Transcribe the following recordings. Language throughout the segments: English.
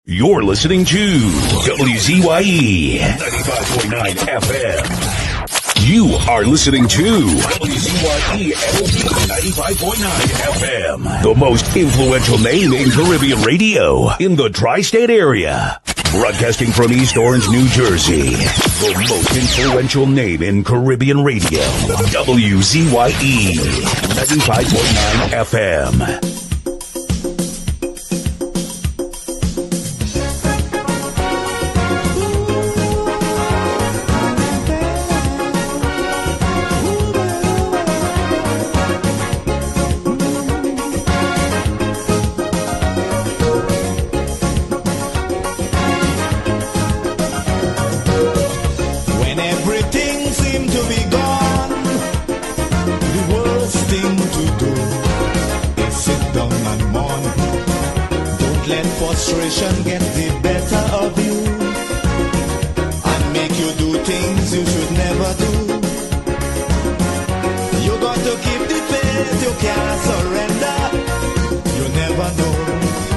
You're listening to WZYE 95.9 FM. You are listening to WZYE 95.9 FM, the most influential name in Caribbean radio in the tri-state area. Broadcasting from East Orange, New Jersey, the most influential name in Caribbean radio, WZYE 95.9 FM. Frustration get the better of you and make you do things you should never do. You got to keep the faith, you can't surrender. You never know,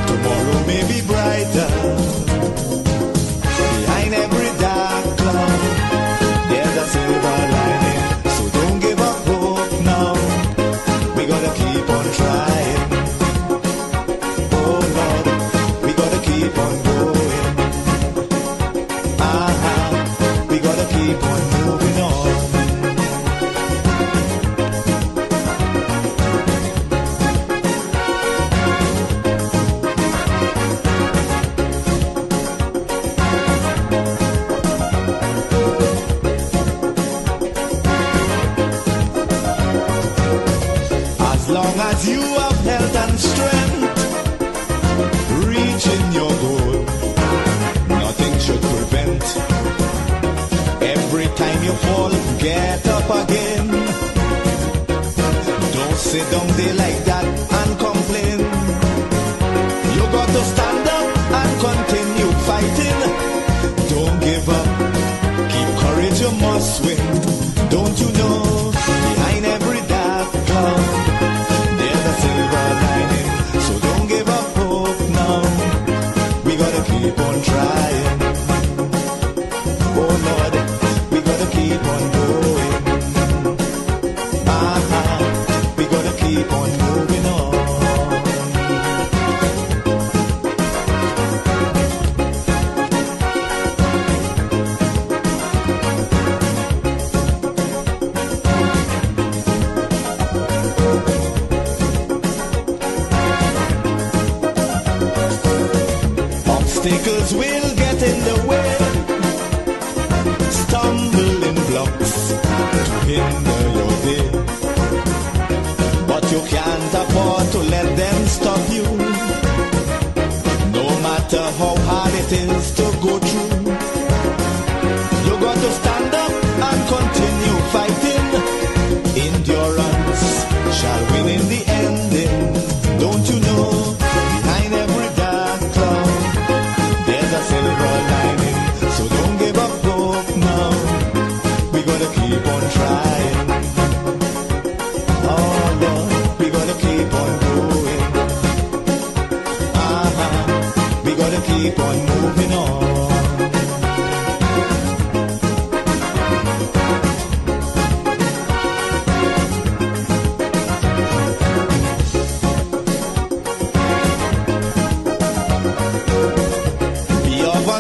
tomorrow may be brighter. Behind every dark cloud, there's a silver lining. So don't give up hope now, we gotta keep on trying. Keep on going. We gotta keep on moving on. As long as you have health and strength, reaching your goal, nothing should prevent. Every time you fall, get up again. Don't sit down there like that and complain. You got to stand up and continue fighting. Don't give up, keep courage, you must win. Don't you know, behind every dark cloud, there's a silver lining. So don't give up hope now, we gotta keep on trying. Oh Lord, we gotta keep on going. We gotta keep on moving on. Obstacles will get in the way, stumbling blocks to hinder your day. But you can't afford to let them stop you, no matter how hard it is to go through. You got to stand up and continue fighting. Endurance shall win in the ending. Don't you know, behind every dark cloud, there's a silver lining. So don't give up hope now, we gotta keep on trying. Oh Lord, we gotta keep on going. We gotta keep on moving on.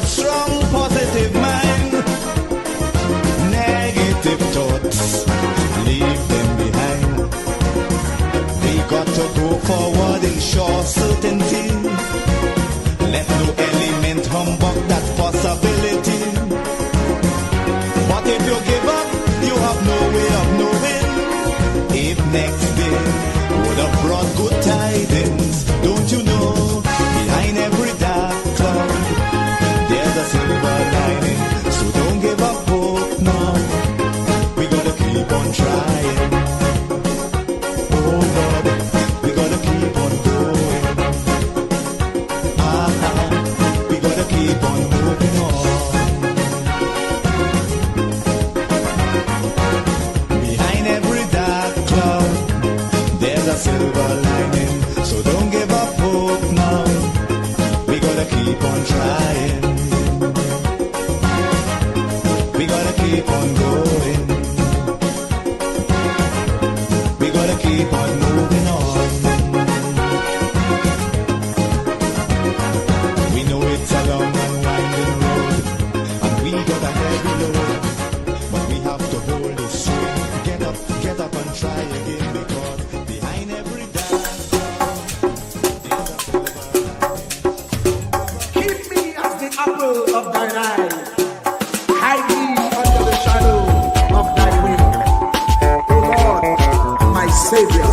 Strong positive mind, negative thoughts, leave them behind. We got to go forward in sure certainty. Let no element humbug that possibility. But if you give up, you have no way of knowing if next day would have brought good tidings. Don't you know, behind every dark cloud, there's a silver lining. So don't give up hope now, we gotta keep on trying. Oh Lord, we gotta keep on going. We gotta keep on moving on. Behind every dark cloud, there's a silver lining. So don't give up hope now, we gotta keep keep on trying. We gotta keep on going. We gotta keep on moving on. We know it's a long and winding road, and we got a heavy load, but we have to hold it straight. Get up and try again, because behind every dance, keep me as the apple of thine eye. Hide me under the shadow of thy wing. O Lord, my Savior.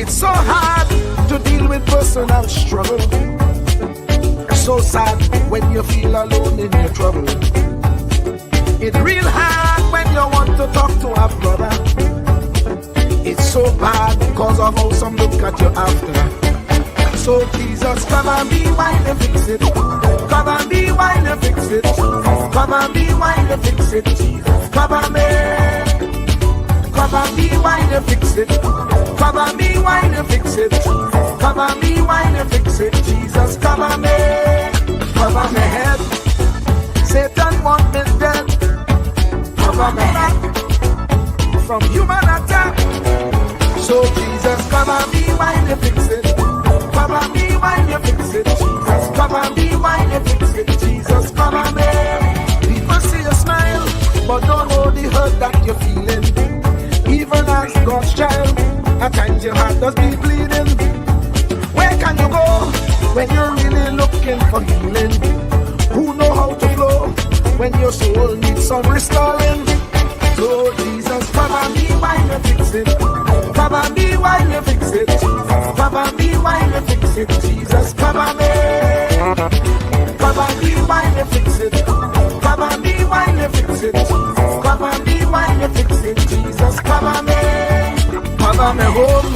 It's so hard to deal with personal struggle. It's so sad when you feel alone in your trouble. It's real hard when you want to talk to a brother. It's so bad because of how some look at you after. So Jesus, come and be while you fix it. Come and be while you fix it. Come and be while you fix it. Jesus, come and me. Come and be while you fix it. Come and be while you fix it. Come and be while you fix it. Jesus, come and me. Cover my head. Satan want me dead. Cover my back from human attack. So Jesus, come and be while you fix it. Come and be while you fix it. Jesus, come and be while you fix it. Jesus, come and be. People see you smile, but don't know the hurt that you're feeling. Even as God's child, at times your heart does be bleeding. Where can you go when you're really looking for healing? Who know how to flow when your soul needs some restoring? So Jesus, come and be while you fix it. Come and be while you fix it. Come and be while you fix it. Jesus, come and be. Come and be while you fix it. Come and be while you fix it. Come and be while you fix it. Jesus, come and be. Cover me home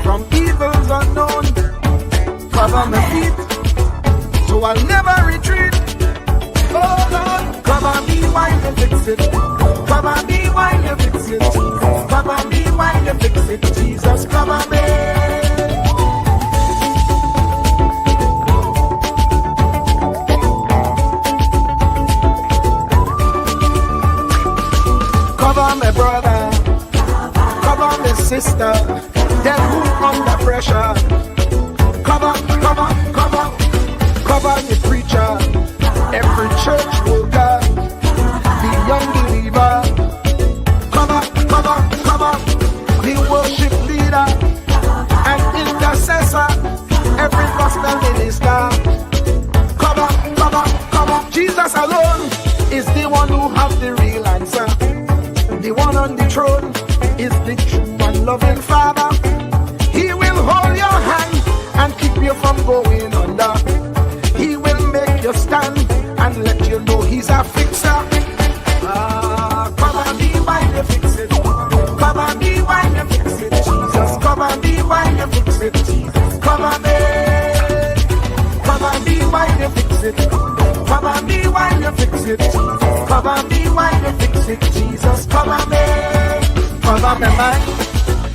from evils unknown. Cover my feet so I'll never retreat. Oh Lord, cover me while you fix it. Cover me while you fix it. Cover me while you fix it. Jesus, cover me. Cover my brother. Cover my sister. Them who under pressure. Cover, cover, cover. Cover the preacher. Every church worker. The young believer. Cover, cover, cover. The worship leader and intercessor. Every gospel minister. Cover, cover, cover. Jesus alone is the one who has the real answer. The one on the throne is the true and loving Father. He will hold your hand and keep you from going under. He will make you stand and let you know he's a fixer. Cover me while you fix it. Cover me while you fix it. Jesus, cover me while you fix it. Jesus, cover me. Cover me while you fix it. Cover me while you fix it. Cover me while you fix it. Jesus, cover me. Cover me mind.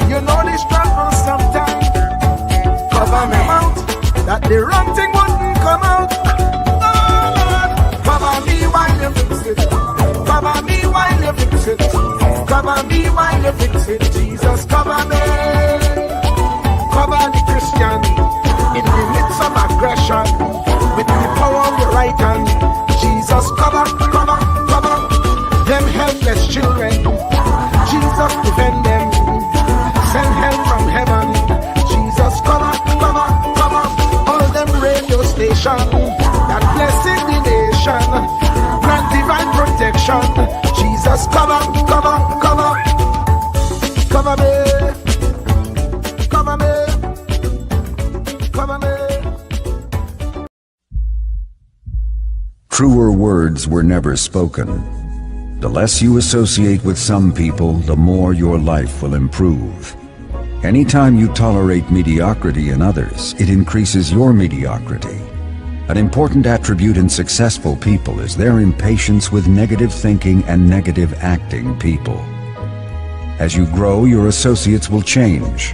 You know the struggle sometimes. Cover me mouth, that the wrong thing wouldn't come out. Oh Lord, cover me while you fix it. Cover me while you fix it. Cover me while you fix it. Jesus, cover me. Cover the Christian in the midst of aggression with the power of your right hand. Jesus, cover, cover, cover them helpless children. Jesus, defend them. Send help from heaven. Jesus, cover, cover, cover all them radio stations that blessing the nation. Grant divine protection. Jesus, cover, cover, cover. Cover me. Cover me. Cover me. Truer words were never spoken. The less you associate with some people, the more your life will improve. Anytime you tolerate mediocrity in others, it increases your mediocrity. An important attribute in successful people is their impatience with negative thinking and negative acting people. As you grow, your associates will change.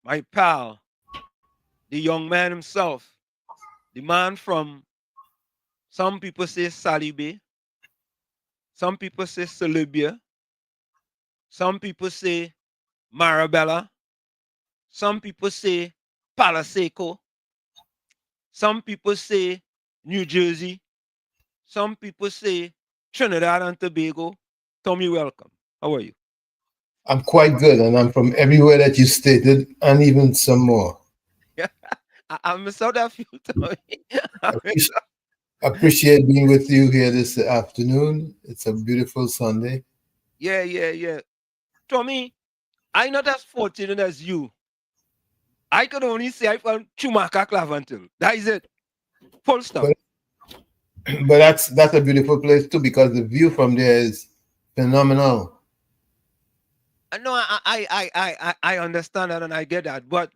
my pal, the young man himself, the man from, some people say Salibe, some people say Solibia, some people say Marabella, some people say Palaseco, some people say New Jersey, some people say Trinidad and Tobago. Tommy, welcome. How are you? I'm quite good, and I'm from everywhere that you stated, and even some more. I miss out a few, Tommy. I miss out. Appreciate being with you here this afternoon. It's a beautiful Sunday. Yeah. Tommy, I'm not as fortunate as you. I could only say I'm from Chumaka Clavantil. That is it. Full stop. But but that's a beautiful place too, because the view from there is phenomenal. No, I understand that and I get that, but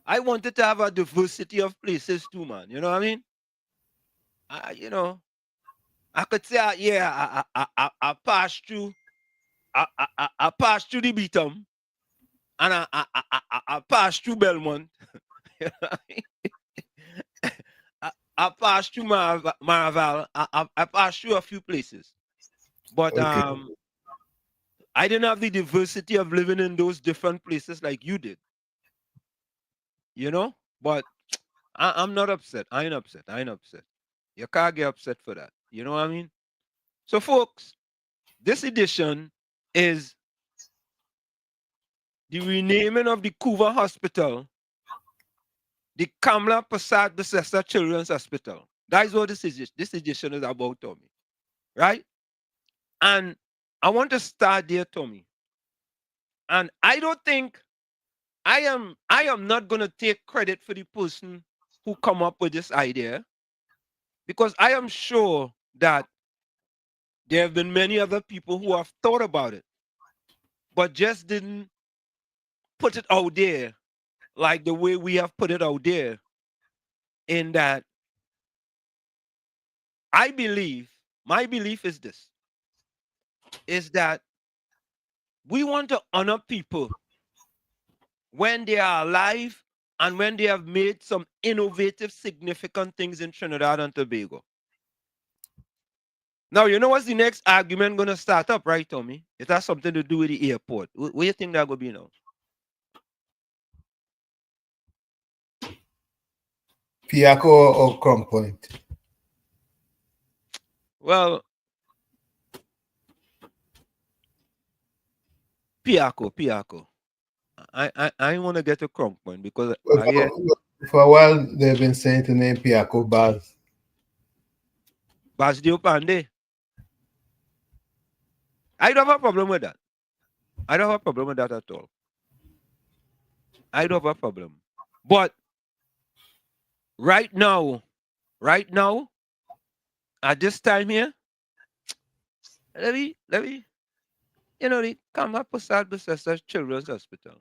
I wanted to have a diversity of places too, man. You know what I mean? I could say, yeah, I passed through, I passed through the Beatum, and I passed through Belmont. You know what I mean? I passed through Maraval. I passed through a few places, but Okay. I didn't have the diversity of living in those different places like you did. You know, but I'm not upset. I ain't upset. I ain't upset. You can't get upset for that. You know what I mean? So, folks, this edition is the renaming of the Cuba Hospital, the Kamla Prasad Besessa Children's Hospital. That is what this edition is about, Tommy. Right? And I want to start there, Tommy. And I don't think I am not gonna take credit for the person who come up with this idea, because I am sure that there have been many other people who have thought about it, but just didn't put it out there like the way we have put it out there. In that, I believe, my belief is this, is that we want to honor people when they are alive and when they have made some innovative, significant things in Trinidad and Tobago. Now, you know what's the next argument going to start up, right, Tommy? It has something to do with the airport. What do you think that going to be now? Piaco or Crown Point? Well, Piaco. I want to get a Crown Point because Well, for a while, they've been saying to name Piaco Baz. Basdio Pande. I don't have a problem with that. I don't have a problem with that at all. I don't have a problem. But right now, at this time here, let me, the Kamla Prasad Besessa Children's Hospital.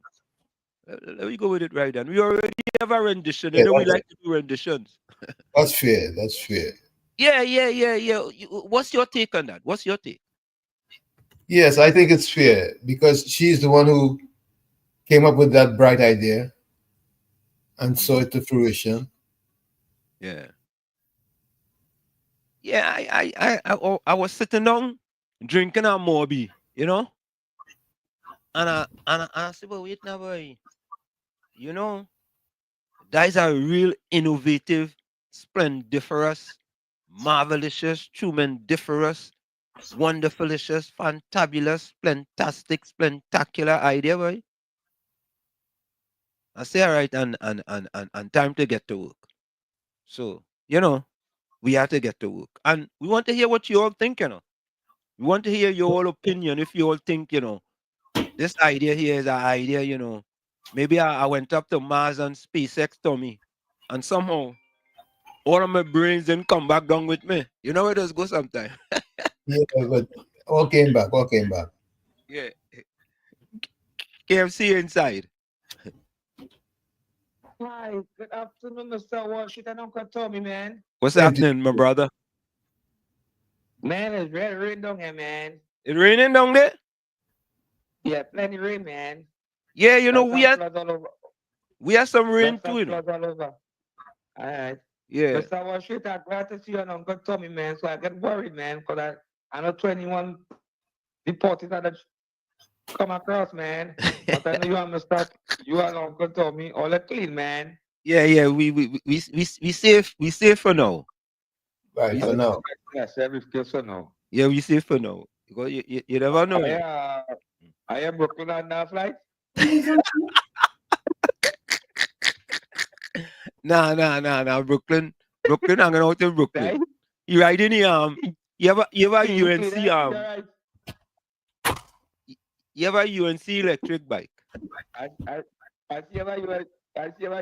Let me go with it right then. We already have a rendition. Yeah, We like to do renditions. that's fair. That's fair. Yeah. What's your take on that? What's your take? Yes, I think it's fair because she's the one who came up with that bright idea and saw it to fruition. Yeah. Yeah, I was sitting down drinking a Moby, and I said, but wait now, boy. That is a real innovative, splendiferous, marvelous, tremendiferous, wonderfulicious, fantabulous, splentastic, splentacular idea, boy. I say, all right, and time to get to work. So, we have to get to work. And we want to hear what you all think, We want to hear your opinion. If you all think, this idea here is an idea, maybe I went up to Mars and SpaceX, Tommy, and somehow all of my brains didn't come back down with me. You know where those go sometimes. Yeah, but all came back. All came back. Yeah. KFC inside. Hi, good afternoon, Mr. Washington, Uncle Tommy, man. What's Same to happening, my brother? Man, it's red rain down here, man. It raining down there? Yeah, plenty rain, man. Yeah, That's we some had floods all over. We have some rain Lots too, of you know. floods all over. All right. Yeah. Mr. Washington, I'm glad to see you and Uncle Tommy, man. So I get worried, man, because I know 21 deported that come across, man. But I know you and you and Uncle Tommy, all are clean, man. Yeah. We safe for now. Right, We, for now. Yes, every so now. yeah, we safe for now. Because you never know. I am Brooklyn on that flight. Nah. Brooklyn hanging out in Brooklyn. Right? You ride in the you ever UNC Right. you ever UNC electric bike? I see about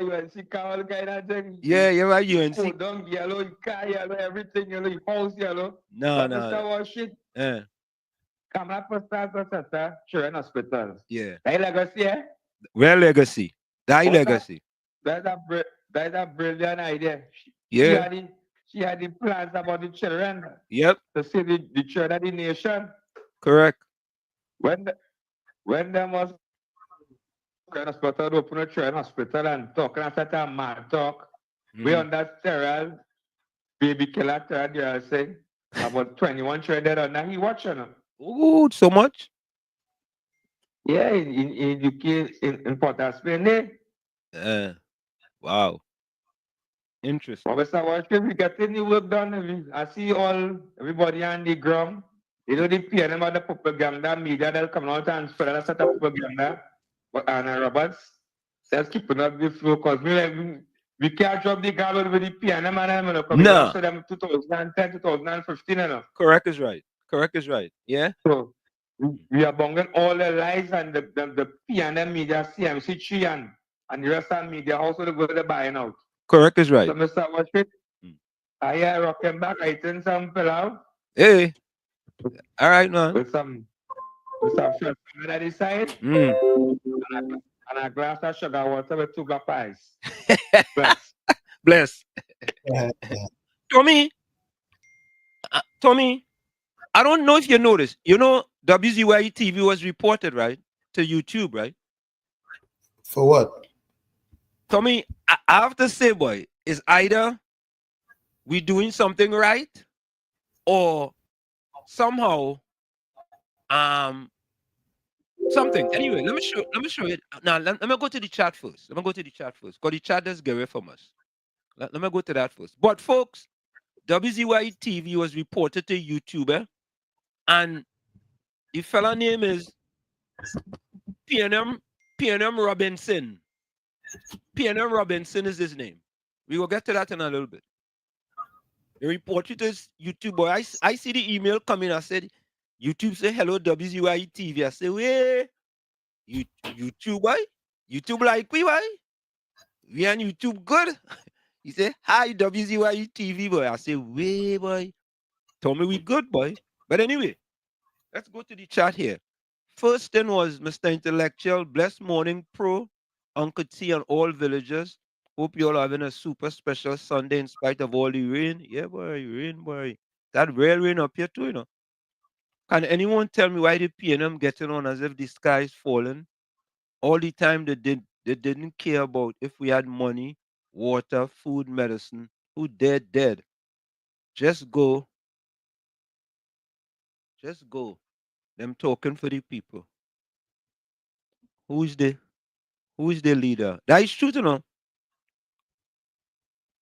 you and see Carol guy that thing. Yeah, you ever Food UNC? down yellow, your car yellow, everything yellow, your house yellow. No. Mr. Washington, Kamla Pastor, Children Hospital. Yeah. That legacy, eh? Well, legacy. That What's legacy. That's a brilliant idea. Yeah. She had the plans about the children Yep. to see the children of the nation. Correct. When them was hospital, open a children hospital and talking after that mad talk. We on that sterile baby killer third year saying about 21 children dead on that. He watching them. Ooh, so much? Yeah, in UK, in Port of Spain, eh? Wow. Interesting. Well, Mr. Washington, we getting the work done. I see everybody on the ground. You know, the PM about the propaganda media that come out and spread a set of propaganda. But Anna Roberts, that's keeping up the flow because we can't drop the garbage with the PM and No. So them 2010, 2015, you know. Correct is right. Yeah. So we are bungling all the lies and the PM media, CMC3 and the rest of the media also go to buying out. Correct is right. So, Mr. Washington, I hear rocking back, I think some pillow. Hey. All right, man. With some sugar on the side. And a glass of sugar water with 2 cup ice. Bless. Tommy, I don't know if you noticed. You know, WZYE TV was reported, right? To YouTube, right? For what? Tommy, I have to say, boy, is either we doing something right or somehow something. Anyway, let me show you. Now let me go to the chat first. Because the chat does get away from us. Let me go to that first. But folks, WZYE TV was reported to YouTube, and the fella name is PM Robinson. PM Robinson is his name. We will get to that in a little bit. The report it is YouTube. Boy, I see the email coming. I said, YouTube say hello WZYE TV. I say, wait, YouTube, boy? YouTube like we, boy? We on YouTube good? He said, hi WZYE TV, boy. I say, wait, boy. Tell me we good, boy. But anyway, let's go to the chat here. First thing was Mr. Intellectual, blessed morning, Pro, Uncle T, and all villagers. Hope you all are having a super special Sunday in spite of all the rain. Yeah, boy, rain, boy. That real rain up here too, you know. Can anyone tell me why the PNM getting on as if the sky is falling? All the time they didn't care about if we had money, water, food, medicine. Who dead. Just go. Them talking for the people. Who is the leader? That is true, you know.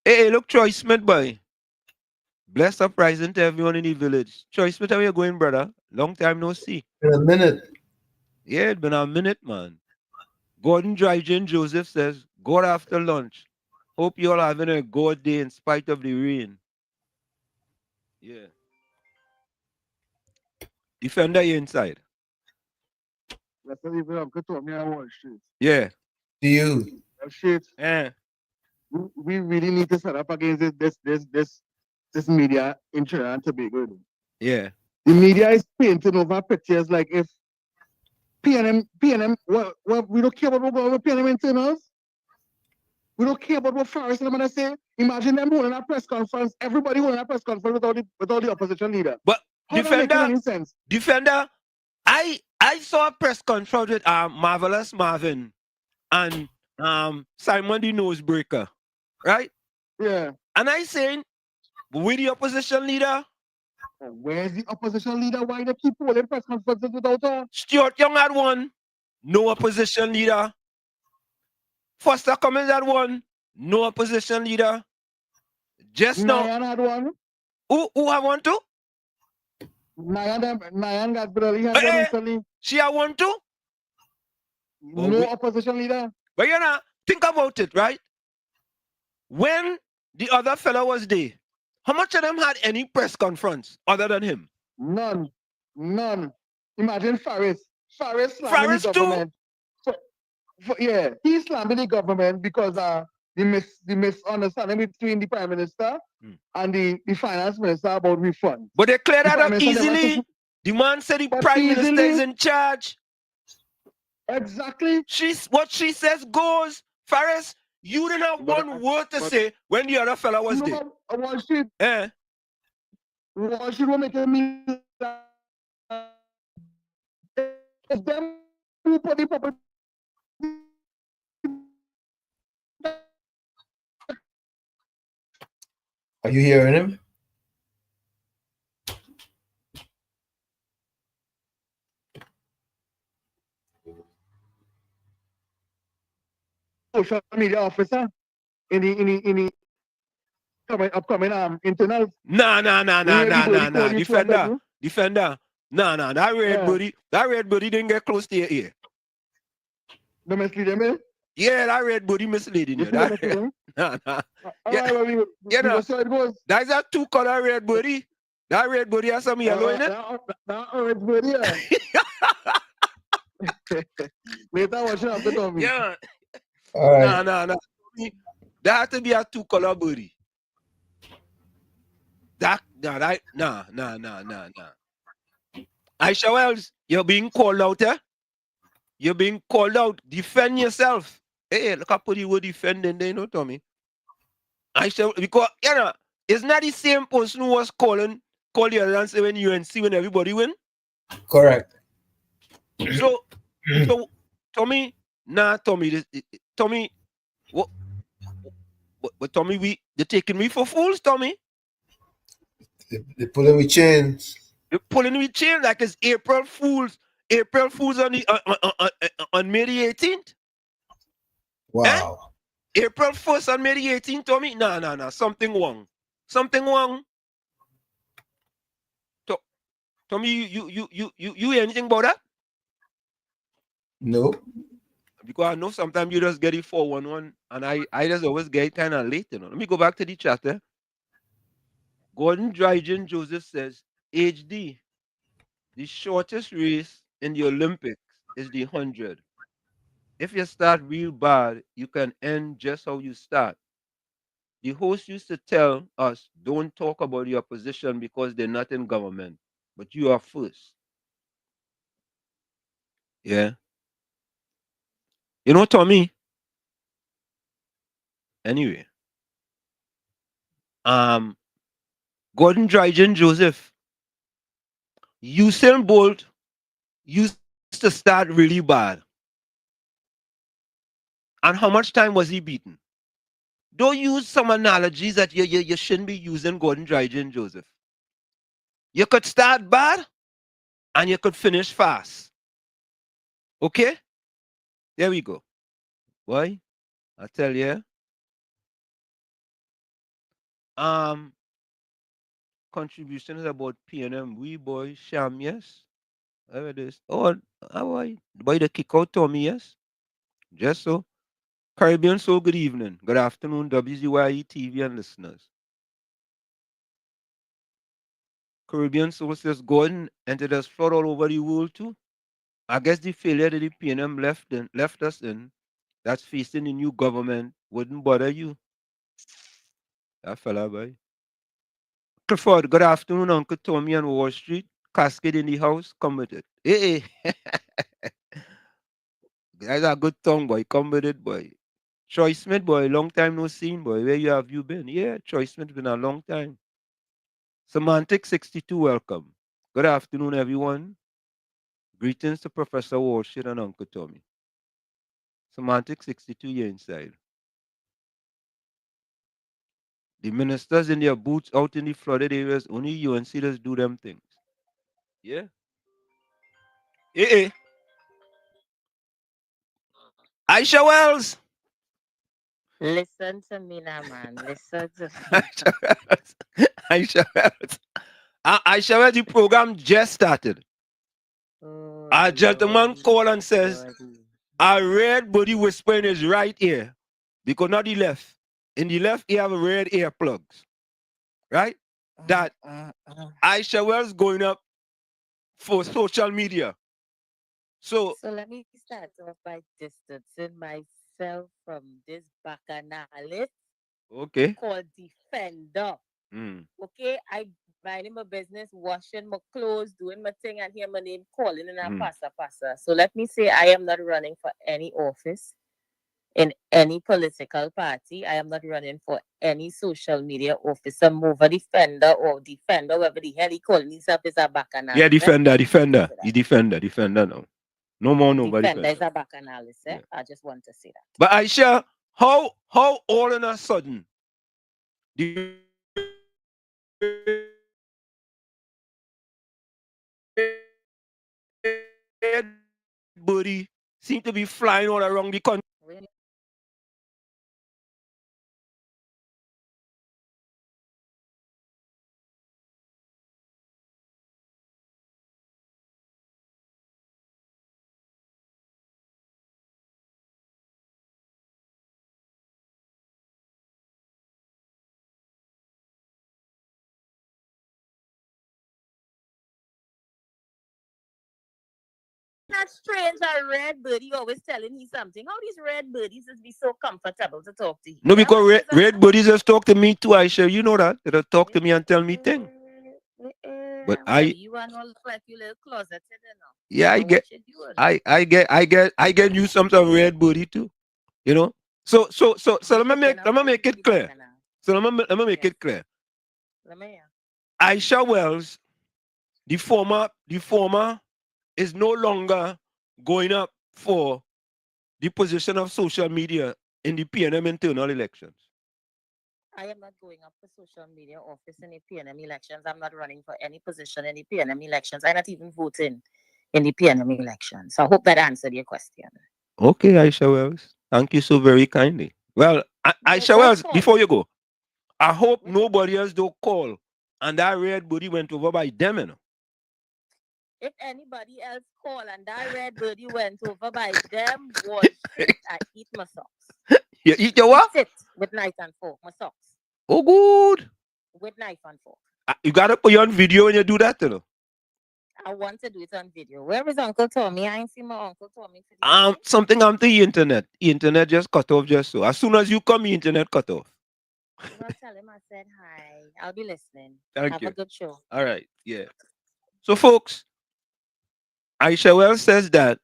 Hey, look, Troy Smith, boy. Blessed uprising to everyone in the village. Troy Smith, how you going, brother? Long time no see. In a minute. Yeah, it's been a minute, man. Gordon Drygen Joseph says, God after lunch. Hope you all having a good day in spite of the rain. Yeah. Defender, you inside. That's not even up. Good to me. I want shit. Yeah. To you. Shit. Yeah. We really need to set up against this media in Trinidad and Tobago. Yeah. The media is painting over pictures like if PNM, what we don't care about what PNM internals. We don't care about what Forrest and I'm gonna say. Imagine them holding a press conference, everybody holding a press conference with all the opposition leader. But how that make any sense? Defender, I saw a press conference with Marvelous Marvin and Simon the Nosebreaker, right? Yeah. And I saying, with the opposition leader, where's the opposition leader? Why they keep holding press conferences without her? Stuart Young had one, no opposition leader. Foster Cummins had one, no opposition leader. Just now, Nayan had one. who have one too? Nayan got barely had one recently. She had one too? No opposition leader. But you know, think about it, right? When the other fellow was there, how much of them had any press conference other than him? None. Imagine Faris. Faris slamming the government. Yeah, he slamming the government because the misunderstanding between the Prime Minister and the Finance Minister about refunds. But they cleared that up easily. The man said the Prime Minister is in charge. Exactly. What she says goes. Faris, you didn't have one word to say when the other fella was there. Wall Street. Wall Street will make me. It's them who put the puppet. Are you hearing him? Social media officer in the upcoming internal. Nah. Defender. Nah. That red buddy didn't get close to your ear. The misleading me? Yeah, that red buddy misleading you. Nah. That's a two-color red buddy. That red buddy has some yellow in it. That red buddy, Later, what should happen to me? Yeah. All right. Nah. That has to be a two-color buddy. Nah. Aisha Wells, you're being called out, eh? You're being called out. Defend yourself. Hey, look how put you were defending there, you know, Tommy. Aisha, because, it's not the same person who was call the other and say when UNC when everybody win. Correct. So Tommy, what Tommy, they're taking me for fools, Tommy. They're pulling with chains. They're pulling with chains like it's April Fools. April Fools on May the 18th. Wow. April 1st on May the 18th, Tommy. Nah. Something wrong. Tommy, you hear anything about that? No. Because I know sometimes you just get it 411 and I just always get it kind of late, you know. Let me go back to the chat. Gordon Dryden Joseph says, HD, the shortest race in the Olympics is the 100. If you start real bad, you can end just how you start. The host used to tell us, don't talk about the opposition because they're not in government, but you are first. Yeah. You know, Tommy? Anyway. Gordon Dryden Joseph. Usain Bolt used to start really bad. And how much time was he beaten? Don't use some analogies that you shouldn't be using, Gordon Dryden Joseph. You could start bad and you could finish fast. Okay? There we go. Boy, I tell you. Contribution is about PNM. We boy, Sham, yes. There it is. Oh, boy, the kick out Tommy, yes. Just so. Caribbean Soul, good evening. Good afternoon, WZYE TV and listeners. Caribbean Soul says Gordon entered us flood all over the world too. I guess the failure that the PNM left us in, that's facing the new government, wouldn't bother you. That fella, boy. Clifford, good afternoon, Uncle Tommy on Wall Street. Cascade in the house, come with it. Hey. That's a good tongue, boy. Come with it, boy. Troy Smith, boy, long time no seen, boy. Where have you been? Yeah, Troy Smith been a long time. Semantic 62, welcome. Good afternoon, everyone. Greetings to Professor Walshit and Uncle Tommy. Semantic 62 year inside. The ministers in their boots out in the flooded areas, only you and leaders do them things. Yeah. Eh. Aisha Wells. Listen to me now, man. Listen to me. Aisha Wells. Aisha Wells. Aisha Wells, the program just started. Oh, A gentleman Lordy, called and says, Lordy. a red body whispering is right ear. Because not the left. In the left ear have red earplugs. Right? That Aisha Wells going up for social media. So let me start off by distancing myself from this bacchanalist okay. called Defender. Okay, I minding my business, washing my clothes, doing my thing, and hear my name calling in a passa. So let me say I am not running for any office in any political party. I am not running for any social media office. I'm over defender, whatever the hell he calling himself is a bacchanal. Yeah, defender. He defender now. No more nobody. Defender is a bacchanal, yeah. I just want to say that. But Aisha, how all in a sudden the red body seem to be flying all around the country? That strange, a red birdie always telling me something. How these red birdies just be so comfortable to talk to you? No, because red buddies just talk to me too, Aisha. You know that. They'll talk to me and tell me things. But you want to look like you little closeted now. Yeah, I get you some sort of red booty too. You know? So let me make it clear. So let me make it clear. Aisha Wells, the former is no longer going up for the position of social media in the PNM internal elections. I am not going up for social media office in the PNM elections. I'm not running for any position in the PNM elections. I'm not even voting in the PNM elections. So I hope that answered your question. Okay, Aisha Wells. Thank you so very kindly. Well, Aisha Wells, before you go, I hope nobody else don't call and that red booty went over by them, you know. If anybody else call and that red birdie went over by them, wash it, I eat my socks. You eat your what? Sit with knife and fork, my socks. Oh, good. With knife and fork. You got to put you on video when you do that, you know. I want to do it on video. Where is Uncle Tommy? I ain't seen my Uncle Tommy. Something on the internet. Internet just cut off just so. As soon as you come, the internet cut off. Well, tell him I said hi. I'll be listening. Thank you. Have a good show. All right. Yeah. So, folks, Aisha Wells says that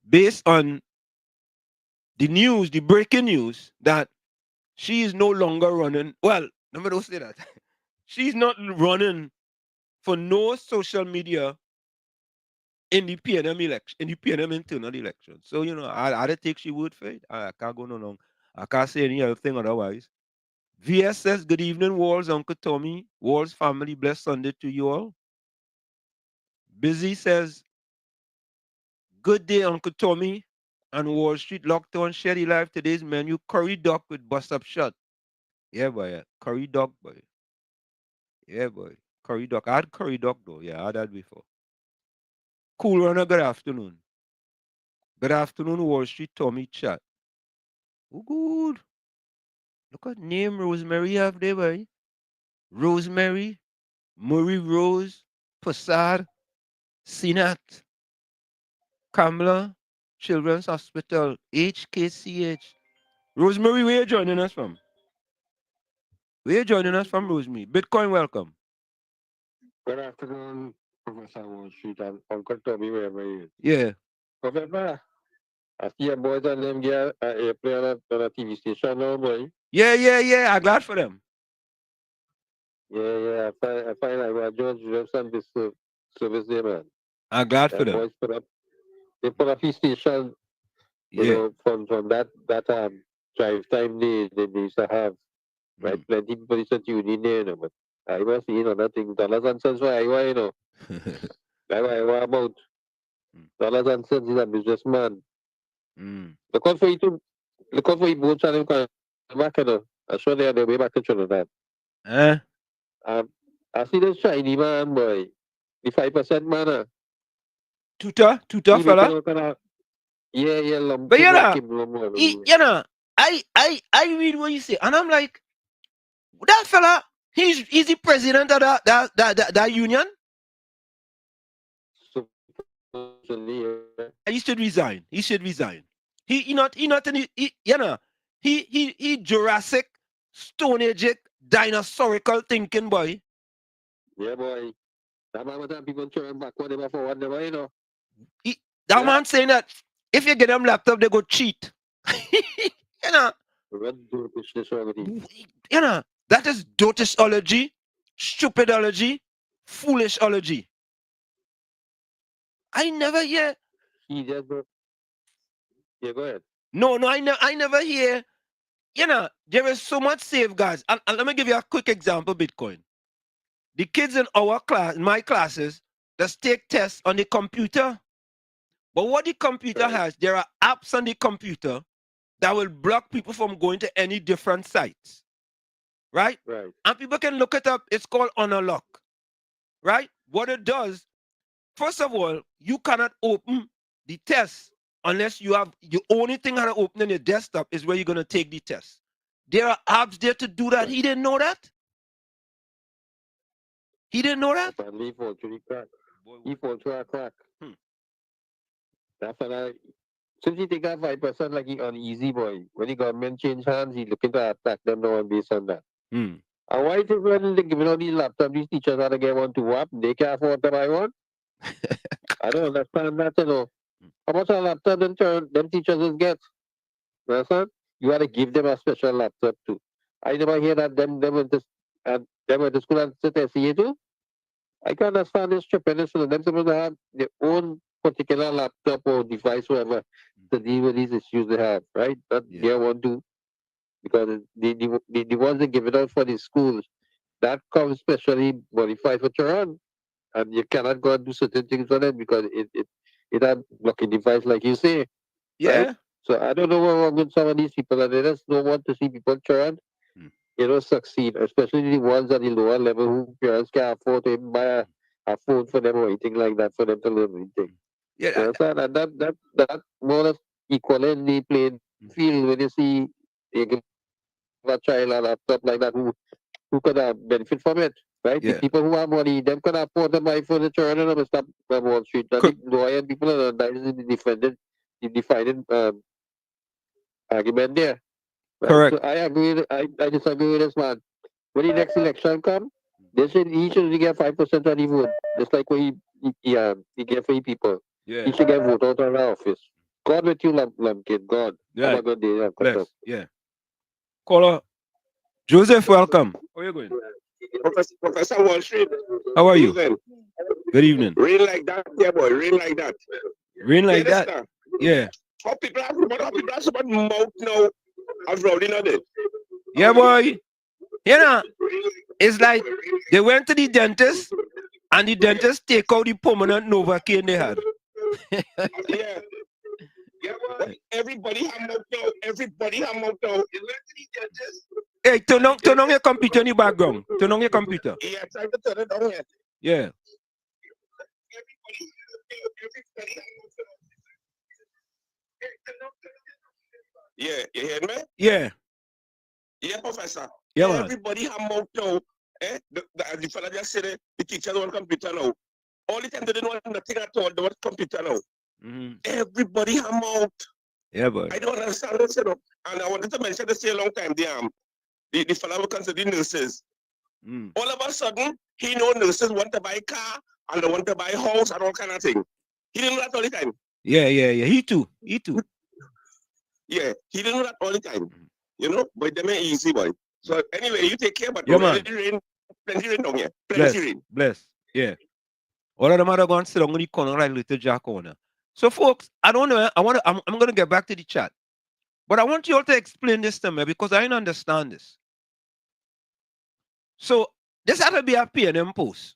based on the news, the breaking news, that she is no longer running. Well, let me don't say that. She's not running for no social media in the PNM election, in the PNM internal election. So, you know, I take she word for it. I can't go no long. I can't say any other thing otherwise. VS says, good evening, Walls, Uncle Tommy. Walls family, blessed Sunday to you all. Busy says, good day, Uncle Tommy. And Wall Street locked on Sherry Live. Today's menu, curry duck with bust up shot. Yeah, boy. Yeah. Curry duck, boy. Yeah, boy. Curry duck. I had curry duck, though. Yeah, I had that before. Cool runner, good afternoon. Good afternoon, Wall Street Tommy chat. Oh, good. Look at name Rosemary have there, boy. Rosemary, Murray Rose, Passad, Sinat, Kamla, Children's Hospital, HKCH. Rosemary, where you joining us from? Where you joining us from, Rosemary? Bitcoin, welcome. Good afternoon, Professor Wall Street and Uncle Tommy, wherever he is. Yeah. Professor, I see a boys and them get airplane on a TV station now, boy. Yeah. I'm glad for them. Yeah. I find I got George Sunday service there, man. I'm glad for them. Boys they put up his station You know, from that drive time they used to have, right? Plenty people used to tune in there, you know, but I was seeing another thing, dollars and cents for Iowa, you know. That's what I was about. Dollars and cents is a businessman. Look out for you to look out for you both channel back, you know. I'm sure they are the way back to Trinidad. I see this shiny man, boy. The 5% man. Tutor, fella. Yeah, But you know, I read what you say, and I'm like, that fella, he's the president of that union. He should resign. He should resign. He not in he, you know, he Jurassic, Stone Age, dinosaurical thinking boy. Yeah, boy. That man was people throwing backward, never forward, never, you know. That man saying that if you get them laptop, they go cheat. You know. You know, that is dotishology, stupidology, foolishology. I never hear. Yeah, go ahead. No, I never hear. You know, there is so much safeguards. And let me give you a quick example, Bitcoin. The kids in our class, in my classes, just take tests on the computer. But what the computer has, there are apps on the computer that will block people from going to any different sites. Right? And people can look it up. It's called Unlock. Right? What it does, first of all, you cannot open the test unless you have, the only thing that open on your desktop is where you're going to take the test. There are apps there to do that. He didn't know that. He didn't know that. He fall through a crack. That fella, since he take that 5% like he uneasy, boy, when the government change hands, he looking to attack them now based on that. And why is it when they giving out these laptops, these teachers how to get one to WAP, they can't afford to buy one? I don't understand that, you know. How much a laptop them teachers will get? You understand? You got to give them a special laptop too. I never hear that them went to school and sit there see too. I can't understand this stupidness. Them supposed to have their own particular laptop or device, whatever, to deal with these issues they have, right? That they want to, because the ones they give it out for the schools, that comes specially modified for children, and you cannot go and do certain things for them because it had blocking device, like you say. Yeah. Right? So I don't know what's wrong with some of these people, and they just don't want to see people children, succeed, especially the ones at the lower level who parents can't afford to even buy a phone for them or anything like that for them to learn anything. Yeah. And that more or less equally in the playing field when you see you give a child a laptop like that who could benefit from it, right? The people who have money, them can afford to buy furniture and them stop on Wall Street. I think lower end people are that is the defining argument there. Right? Correct. So I agree. I disagree with this man. When the next election come, he should get 5% of the vote, just like what he get for people. Yeah. He should get vote out of the office. God with you, Lumpkin. God. Yeah. Have a good day. Bless. Yeah. Caller Joseph, welcome. How are you going? Professor Wall Street. How are you? Evening. Good evening. Rain like that, yeah, boy. Rain like that. Rain like that. Yeah. How people have so much mouth now of rowdy on it. Yeah, boy. You know, it's like they went to the dentist and the dentist take out the permanent Novocaine they had. Yeah. Yeah, boy. Everybody have mouth now. Everybody have mouth now. They went to the dentist. Hey, turn on your computer in the background. Turn on your computer. Yeah, try to turn it on here. Yeah. Yeah, you hear me? Yeah. Yeah, Professor. Yeah, man. Everybody have mouth now. The fella just said the teachers want computer now. All the time they didn't want nothing at all. They want computer now. Everybody have mouth. Yeah, boy. I don't understand this, you know. And I wanted to mention this here a long time. The fellow who consider nurses. All of a sudden, he know nurses want to buy a car and they want to buy a house and all kind of thing. He didn't know that all the time. Yeah. He too. Yeah, he didn't know that all the time. You know, but they ain't easy, boy. So anyway, you take care, but plenty rain down here. Plenty rain. Bless. Yeah. All of them are going to sit down in the corner like little Jack Owner. So, folks, I don't know. I'm going to get back to the chat. But I want you all to explain this to me because I don't understand this. So, this had to be a PNM post.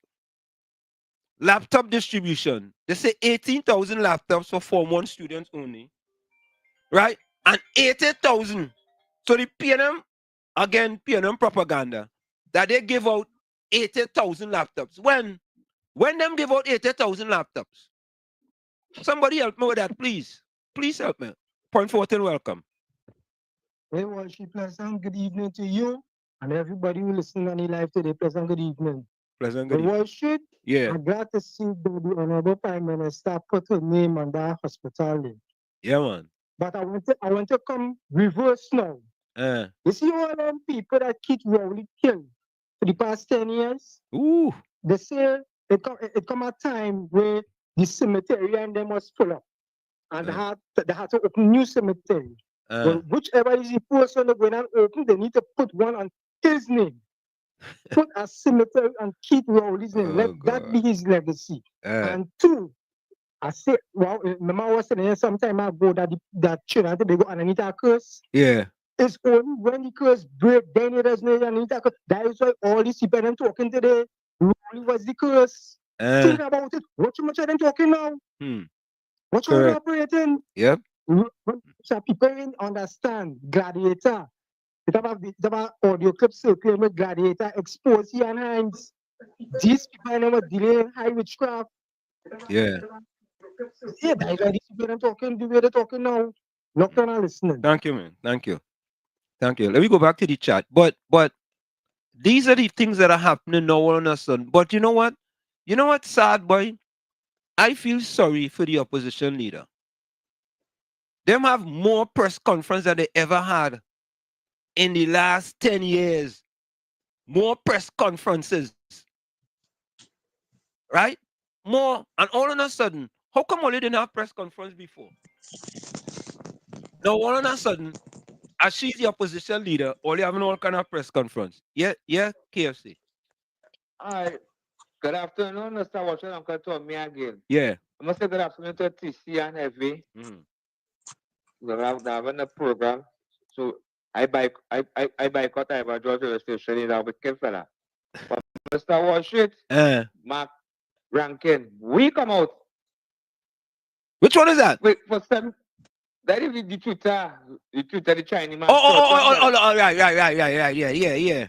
Laptop distribution. They say 18,000 laptops for Form 1 students only. Right? And 80,000. So, the PNM, again, PNM propaganda, that they give out 80,000 laptops. When them give out 80,000 laptops? Somebody help me with that, please. Please help me. Point forth and welcome. Hey, worship, pleasant good evening to you and everybody who listen on the live today. Pleasant good evening. Pleasant good evening. Worship, yeah. I'm glad to see that the Honorable Prime Minister put her name on that hospital. Yeah, man. But I want to come reverse now. You see all them people that Keith Rowley killed for the past 10 years? Ooh. They say it come a time where the cemetery and them was full up. And they had to open new cemetery. Well, whichever is the person that going and open, they need to put one on his name. Put a cemetery on Keith Rowley's name. Let that be his legacy. And two, I said, well, remember I was saying some time ago that children they go underneath a curse. Yeah. It's only when the curse break, then it doesn't underneath a curse. That is why all these people them talking today. Rowley was the curse. Think about it. What too much of them talking now? What you operating? Yep. So people didn't understand Gladiator. It about audio clip circling with Gladiator, expose here and hands. These people never dealing high witchcraft. Yeah. Yeah, that's why these people are talking the way they're talking now. Look on and listening. Thank you, man. Thank you. Thank you. Let me go back to the chat. But these are the things that are happening now all on a sudden. But you know what? You know what, sad boy? I feel sorry for the opposition leader. Them have more press conference than they ever had in the last 10 years. More press conferences. Right? More. And all of a sudden, how come only didn't have press conference before? Now all of a sudden, as she's the opposition leader, only having all kind of press conference. Yeah, KFC. Hi. Good afternoon, Mr. Watson, Uncle Tommy again. Yeah. I must say good afternoon to TC and Heavy. We're having a program. So I boycott I George radio station in a wicked fella. But Mr. Washit, Mark Rankin, we come out. Which one is that? Wait, for some that is the Twitter, the Chinese man. Yeah.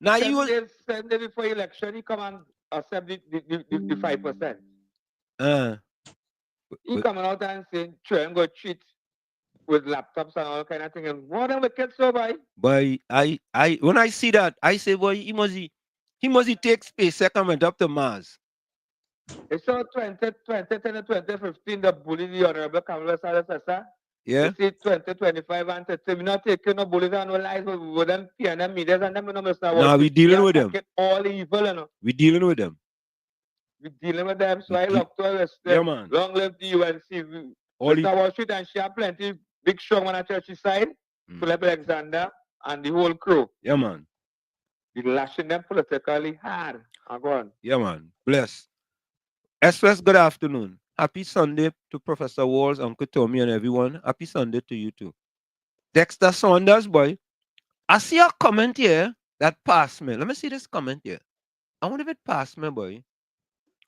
Now seven days before election, he come and accept the 5%. He coming out and saying, try and go cheat with laptops and all kind of thing. And what a wicked so by. Boy, I when I see that, I say, boy, he must take space and went up to Mars. It's so 2010 and 2015, the bully the Honorable KAMLA. Yeah. You see 2025 and 30, we're not taking no bullies and no lies with them PNM media and them, you know, Mr. No, we dealing with them. All evil, you know. We dealing with them. We dealing with them, so I love to arrest them. Yeah, man. Long live the UNC. Mr. Washington and she have plenty big strong on the church side, Philip Alexander and the whole crew. Yeah, man. We lashing them politically hard. Go on. Yeah, man. Bless. Express, good afternoon. Happy Sunday to Professor Walls, Uncle Tommy, and everyone. Happy Sunday to you too. Dexter Saunders, boy. I see a comment here that passed me. Let me see this comment here. I wonder if it passed me, boy.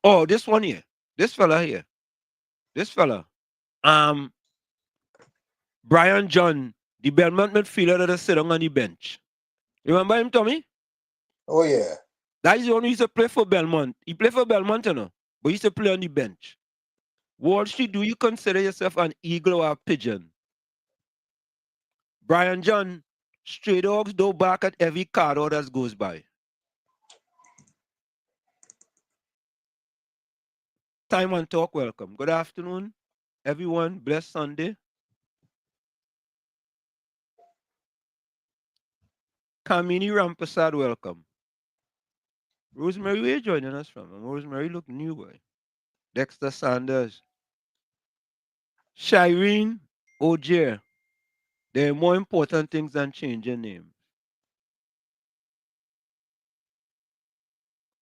Oh, this one here. This fella here. This fella. Brian John, the Belmont midfielder that is sitting on the bench. Remember him, Tommy? Oh, yeah. That is the one who used to play for Belmont. He played for Belmont, you know, but he used to play on the bench. Wall Street, do you consider yourself an eagle or a pigeon? Brian John, stray dogs don't bark at every car that goes by. Time and talk, welcome. Good afternoon, everyone. Blessed Sunday. Kamini Rampasad, welcome. Rosemary, where are you joining us from? Rosemary look new, boy. Dexter Sanders. Shireen Ogier. There are more important things than changing names.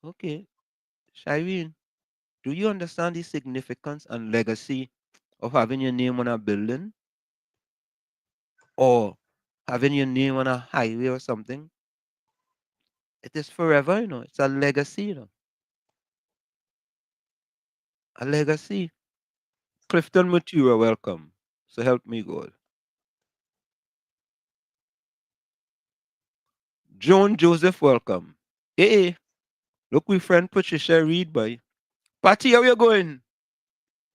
Okay. Shireen. Do you understand the significance and legacy of having your name on a building or having your name on a highway or something? It is forever, It's a legacy, A legacy. Clifton Matura, welcome. So help me God. Joan Joseph, welcome. Hey, look, we friend Patricia Reed, boy. Patty, how you going?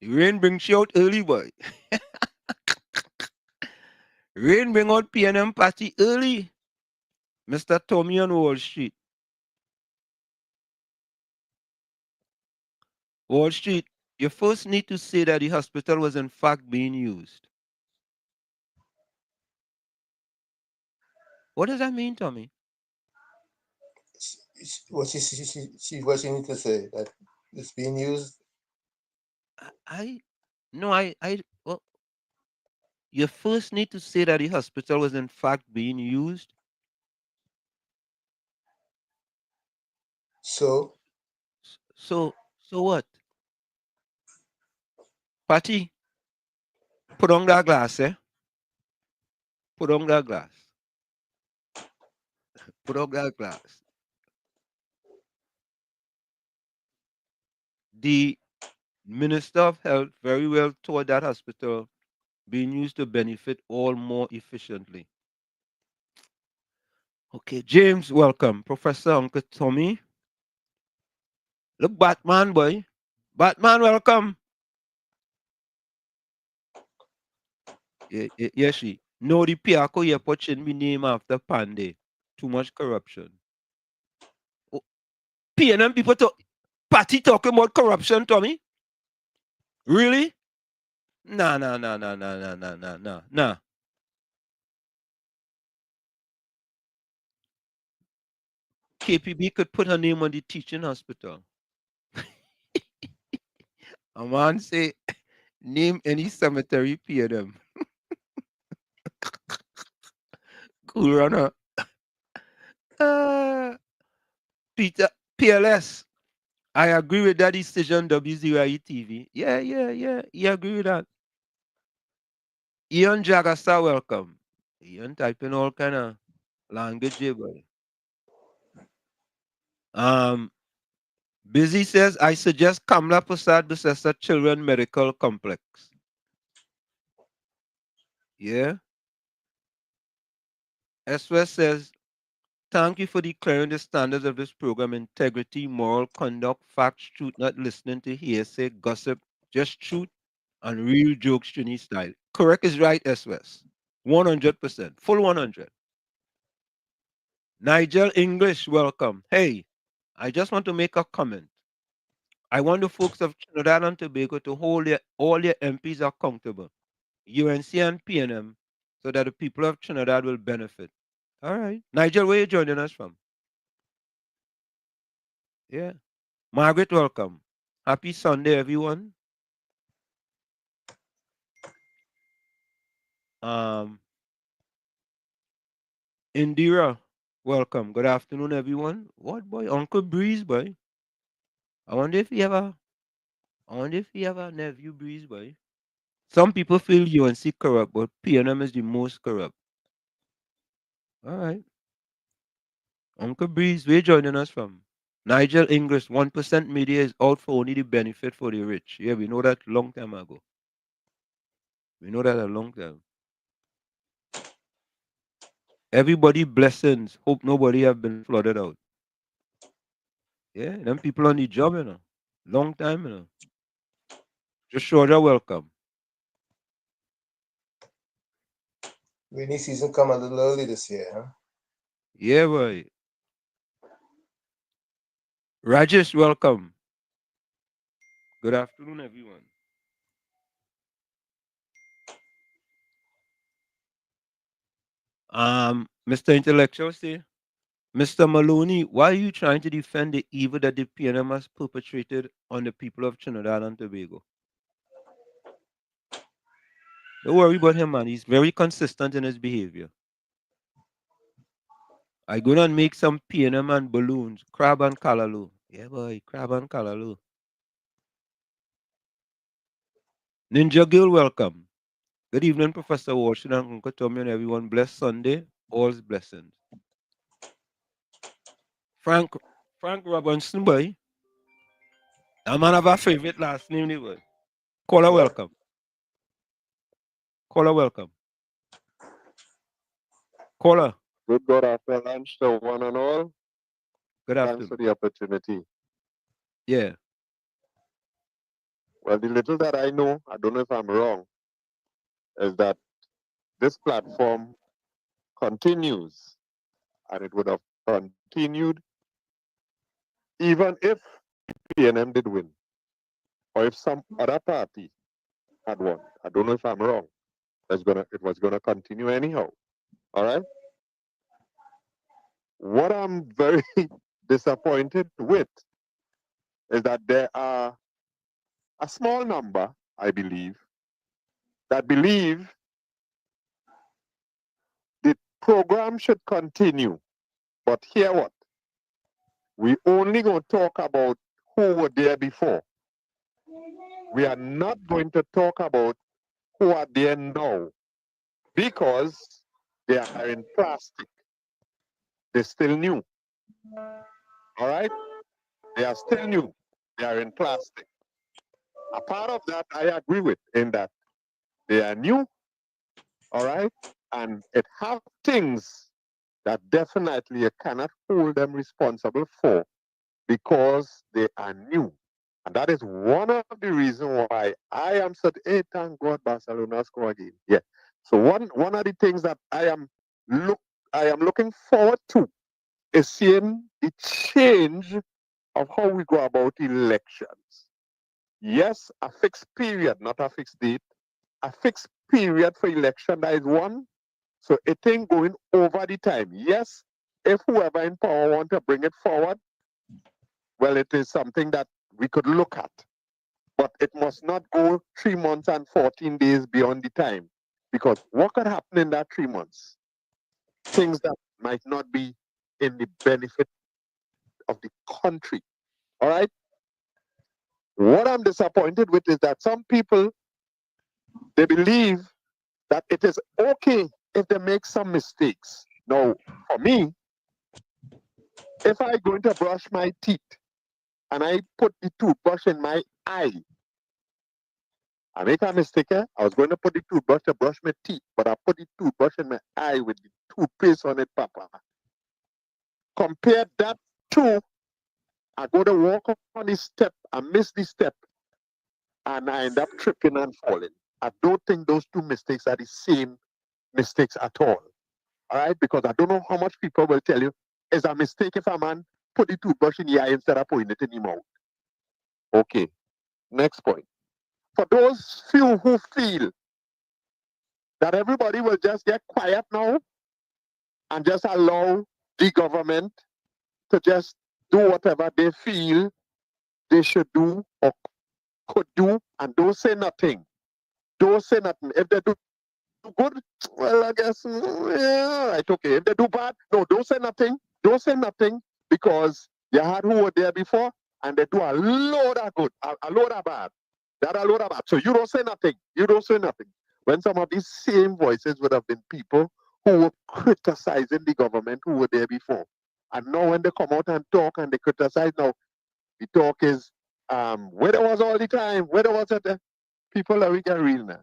The rain brings you out early, boy. Rain bring out PM Patty early. Mr. Tommy on Wall Street. Wall Street, you first need to say that the hospital was in fact being used. What does that mean, Tommy? What what she need to say, that it's being used. Well, you first need to say that the hospital was in fact being used. So what? Patty, put on that glass, eh? Put on that glass. Put on that glass. The Minister of Health very well taught that hospital being used to benefit all more efficiently. Okay, James, welcome. Professor Uncle Tommy. Look, Batman, boy. Batman, welcome. Yeah, she. No, the Piaco airport shouldn't be named after Pandey. Too much corruption. Oh, PNM people talk. Party talking about corruption, Tommy? Really? Nah. KPB could put her name on the teaching hospital. A man say, name any cemetery, PNM. Cool runner. Peter, PLS. I agree with that decision, WZYE TV. Yeah. You agree with that. Ian Jagasta, welcome. Ian typing all kind of language here, boy. Busy says, I suggest Kamla Prasad Bethesda Children Medical Complex. Yeah. SWS says, thank you for declaring the standards of this program: integrity, moral conduct, facts, truth, not listening to hearsay, gossip, just truth, and real jokes, Trini style. Correct is right, SWS. 100%. Full 100. Nigel English, welcome. Hey, I just want to make a comment. I want the folks of Trinidad and Tobago to hold all their MPs accountable, UNC and PNM, so that the people of Trinidad will benefit. All right. Nigel, where are you joining us from? Yeah. Margaret, welcome. Happy Sunday, everyone. Indira, welcome. Good afternoon, everyone. What boy? Uncle Breeze, boy. I wonder if you have a nephew Breeze, boy. Some people feel UNC corrupt, but PNM is the most corrupt. All right. Uncle Breeze, where you joining us from? Nigel English, 1% media is out for only the benefit for the rich. Yeah, we know that long time ago. We know that a long time. Everybody blessings. Hope nobody have been flooded out. Yeah, them people on the job, Long time, Just Georgia, welcome. Rainy season come a little early this year, huh? Yeah, boy. Rajesh, welcome. Good afternoon, everyone. Mr. Intellectual, say, Mr. Maloney, why are you trying to defend the evil that the PNM has perpetrated on the people of Trinidad and Tobago? Don't worry about him, man. He's very consistent in his behavior. I go and make some PNM and balloons, crab and callaloo. Yeah, boy, crab and callaloo. Ninja Gill, welcome. Good evening, Professor Washington and Uncle Tommy and everyone. Blessed Sunday. All's blessings. Frank Robinson, boy. That man have a favorite last name, boy. Caller, welcome. Caller, welcome. Caller. Good God after lunch to one and all. Good afternoon. Thanks for the opportunity. Yeah. Well, the little that I know, I don't know if I'm wrong, is that this platform continues, and it would have continued even if PNM did win, or if some other party had won. I don't know if I'm wrong. It was gonna continue anyhow. All right. What I'm very disappointed with is that there are a small number, I believe, that believe the program should continue. But hear what? We only going to talk about who were there before. We are not going to talk about who are there now because they are in plastic. They're still new. All right? They are still new. They are in plastic. A part of that I agree with in that they are new. All right? And it have things that definitely you cannot hold them responsible for because they are new. And that is one of the reasons why I am such a thank God Barcelona score again. Yeah. So one of the things that I am looking forward to is seeing the change of how we go about elections. Yes, a fixed period, not a fixed date. A fixed period for election, that is one. So it ain't going over the time. Yes, if whoever in power want to bring it forward, well, it is something that we could look at. But it must not go 3 months and 14 days beyond the time. Because what could happen in that 3 months? Things that might not be in the benefit of the country. All right? What I'm disappointed with is that some people, they believe that it is okay if they make some mistakes. Now, for me, if I'm going to brush my teeth and I put the toothbrush in my eye, I make a mistake. I was going to put the toothbrush to brush my teeth, but I put the toothbrush in my eye with the toothpaste on it, Papa. Compare that to I go to walk on the step, I miss the step, and I end up tripping and falling. I don't think those two mistakes are the same mistakes at all. All right? Because I don't know how much people will tell you it's a mistake if a man put the toothbrush in the eye instead of putting it in the mouth. Okay. Next point. For those few who feel that everybody will just get quiet now and just allow the government to just do whatever they feel they should do or could do and don't say nothing. Don't say nothing. If they do good, well, I guess, yeah, right, okay. If they do bad, no, don't say nothing. Don't say nothing because you had who were there before and they do a load of good, a load of bad. That a load of bad. So you don't say nothing. You don't say nothing. When some of these same voices would have been people who were criticizing the government who were there before. And now when they come out and talk and they criticize, now the talk is, where there was all the time, where there was it, people that we get real now.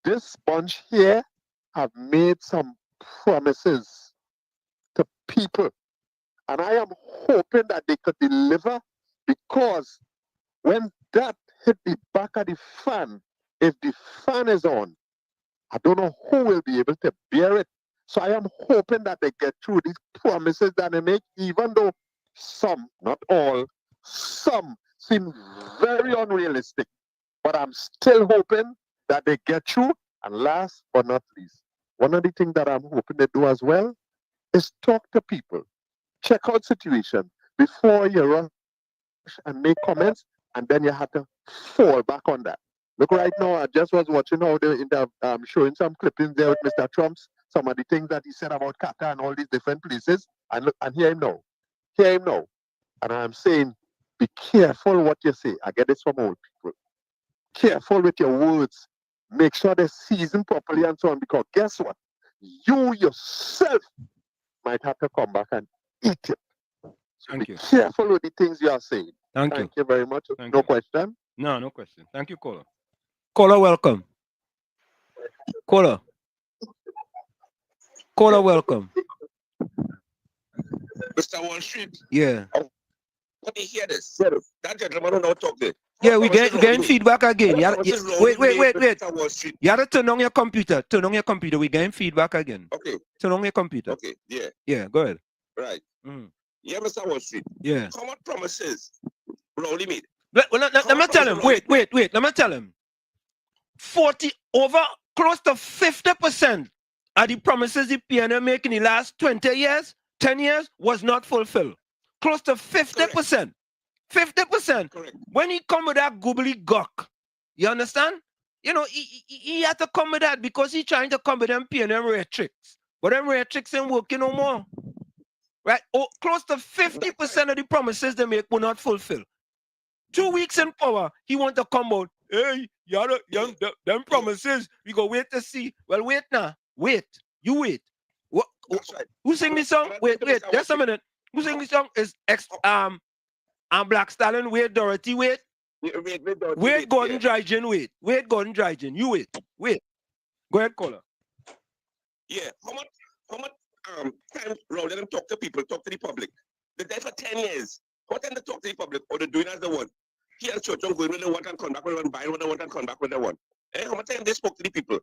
This bunch here have made some promises to people. And I am hoping that they could deliver because when that hit the back of the fan, if the fan is on, I don't know who will be able to bear it. So I am hoping that they get through these promises that they make, even though some, not all, some seem very unrealistic. But I'm still hoping that they get through. And last but not least, one of the things that I'm hoping they do as well is talk to people. Check out situation before you rush and make comments, and then you have to fall back on that. Look, right now, I just was watching how they're showing some clippings there with Mr. Trump's, some of the things that he said about Qatar and all these different places, and look, and hear him now. Hear him now. And I'm saying, be careful what you say. I get this from old people. careful with your words. Make sure they're seasoned properly and so on. Because guess what? You yourself might have to come back and eat it. So Thank be you. careful with the things you are saying. Thank you very much. Thank no you. question? No, no question. Thank you, caller. Caller, welcome. Caller. Caller, welcome. Mr. Wall Street. Yeah. Let me hear this. That gentleman who now talk there. Yeah, we're getting feedback again. Wait. Wall Street. You have to turn on your computer. Turn on your computer. We're getting feedback again. Okay. Turn on your computer. Okay, yeah. Yeah, go ahead. Right. Yeah, Mr. Wall Street. Yeah. How much promises Rowley made? Let me tell him. Wait. Let me tell him. 40 over close to 50% of the promises the PNM make in the last 20 years, 10 years was not fulfilled. Close to 50%. 50%. Correct. When he come with that goobly gawk, you understand? You know, he had to come with that because he trying to come with them PNM rare tricks. But them rare tricks ain't working no more. Right? Oh, close to 50% of the promises they make were not fulfilled. 2 weeks in power, he want to come out. Hey, them promises, we go wait to see. Well, wait now. Wait. You wait. What? Right. Who sing this song? Wait. Just a minute. Who sing this song? Is Black Stallion. Wait, Dorothy. Wait. Wait, Gordon Dryden. Wait. Wait, Gordon Dryden. You wait. Wait. Go ahead, caller. Yeah. How much time Rowley them talk to people, talk to the public? They're there for 10 years. What time they talk to the public or they're doing as they want? He and Church on going when they want and come back when they want, buying what they want and come back when they want. How much time they spoke to the people?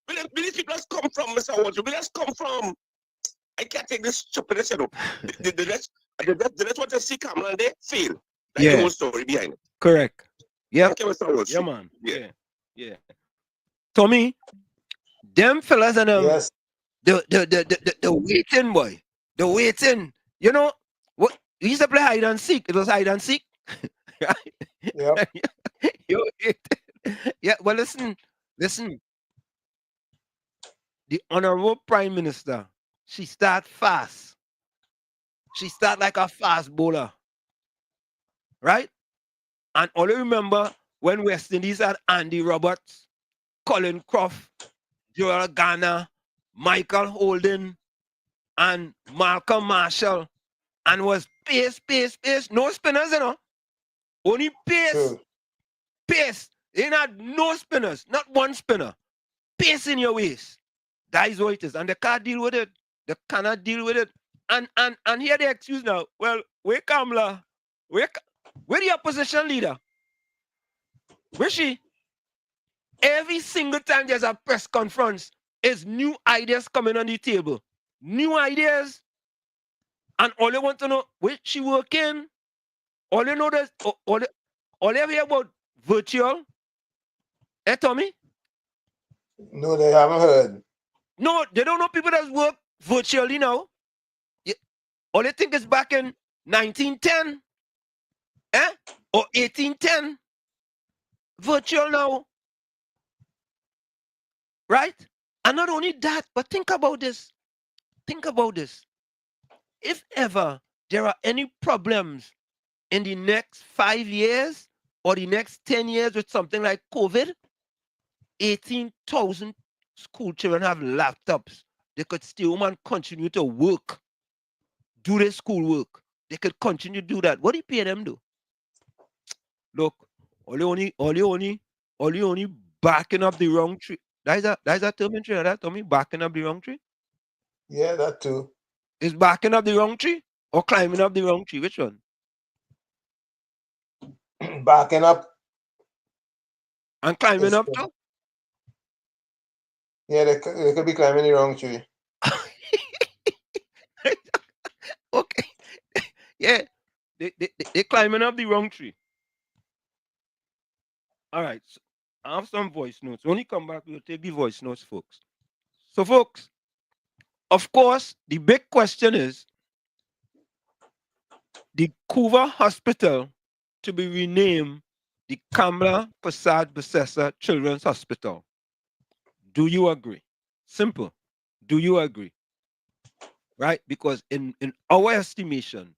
Where these people has come from, Mr. Walter? Where has come from? I can't take this stupidness, you know. The rest want to see Kamla and they fail. That's the whole story behind it. Correct. Yeah. Thank you, Mr. Walter. Yeah, man. Yeah. Tommy, them fellas and Yes. the waiting boy. The waiting. You know what? We used to play hide and seek. It was hide and seek. Yep. Yeah, well, listen. The Honorable Prime Minister, she start fast. She start like a fast bowler. Right? And all you remember when West Indies had Andy Roberts, Colin Croft, Joel Garner, Michael Holden, and Malcolm Marshall, and was pace. No spinners, you know. Only pace. Pace. They had no spinners, not one spinner. Pace in your waist. That is what it is. And they can't deal with it. They cannot deal with it. And here they excuse now. Well, where Kamla? Where the opposition leader? Where she? Every single time there's a press conference, is new ideas coming on the table. New ideas. And all you want to know, where she working? All you know that all you hear about virtual. Tommy? No, they haven't heard. No, they don't know people that work virtually now. All they think is back in 1910. Or 1810. Virtual now. Right? And not only that, but think about this. Think about this. If ever there are any problems in the next 5 years or the next 10 years with something like COVID, 18,000 school children have laptops. They could stay home and continue to work, do their school work. They could continue to do that. What do you pay them do? Look, all you only backing up the wrong tree. That's a term in tree, that Tommy, backing up the wrong tree? Yeah, that too. Is backing up the wrong tree or climbing up the wrong tree? Which one? Backing up. And climbing up too? Yeah, they could be climbing the wrong tree. Okay. Yeah. They're climbing up the wrong tree. All right. So I have some voice notes. When you come back, we'll take the voice notes, folks. So, folks, of course, the big question is the Couva Hospital to be renamed the Kamla Prasad Besessa Children's Hospital. Do you agree? Simple. Do you agree? Right? Because in our estimation,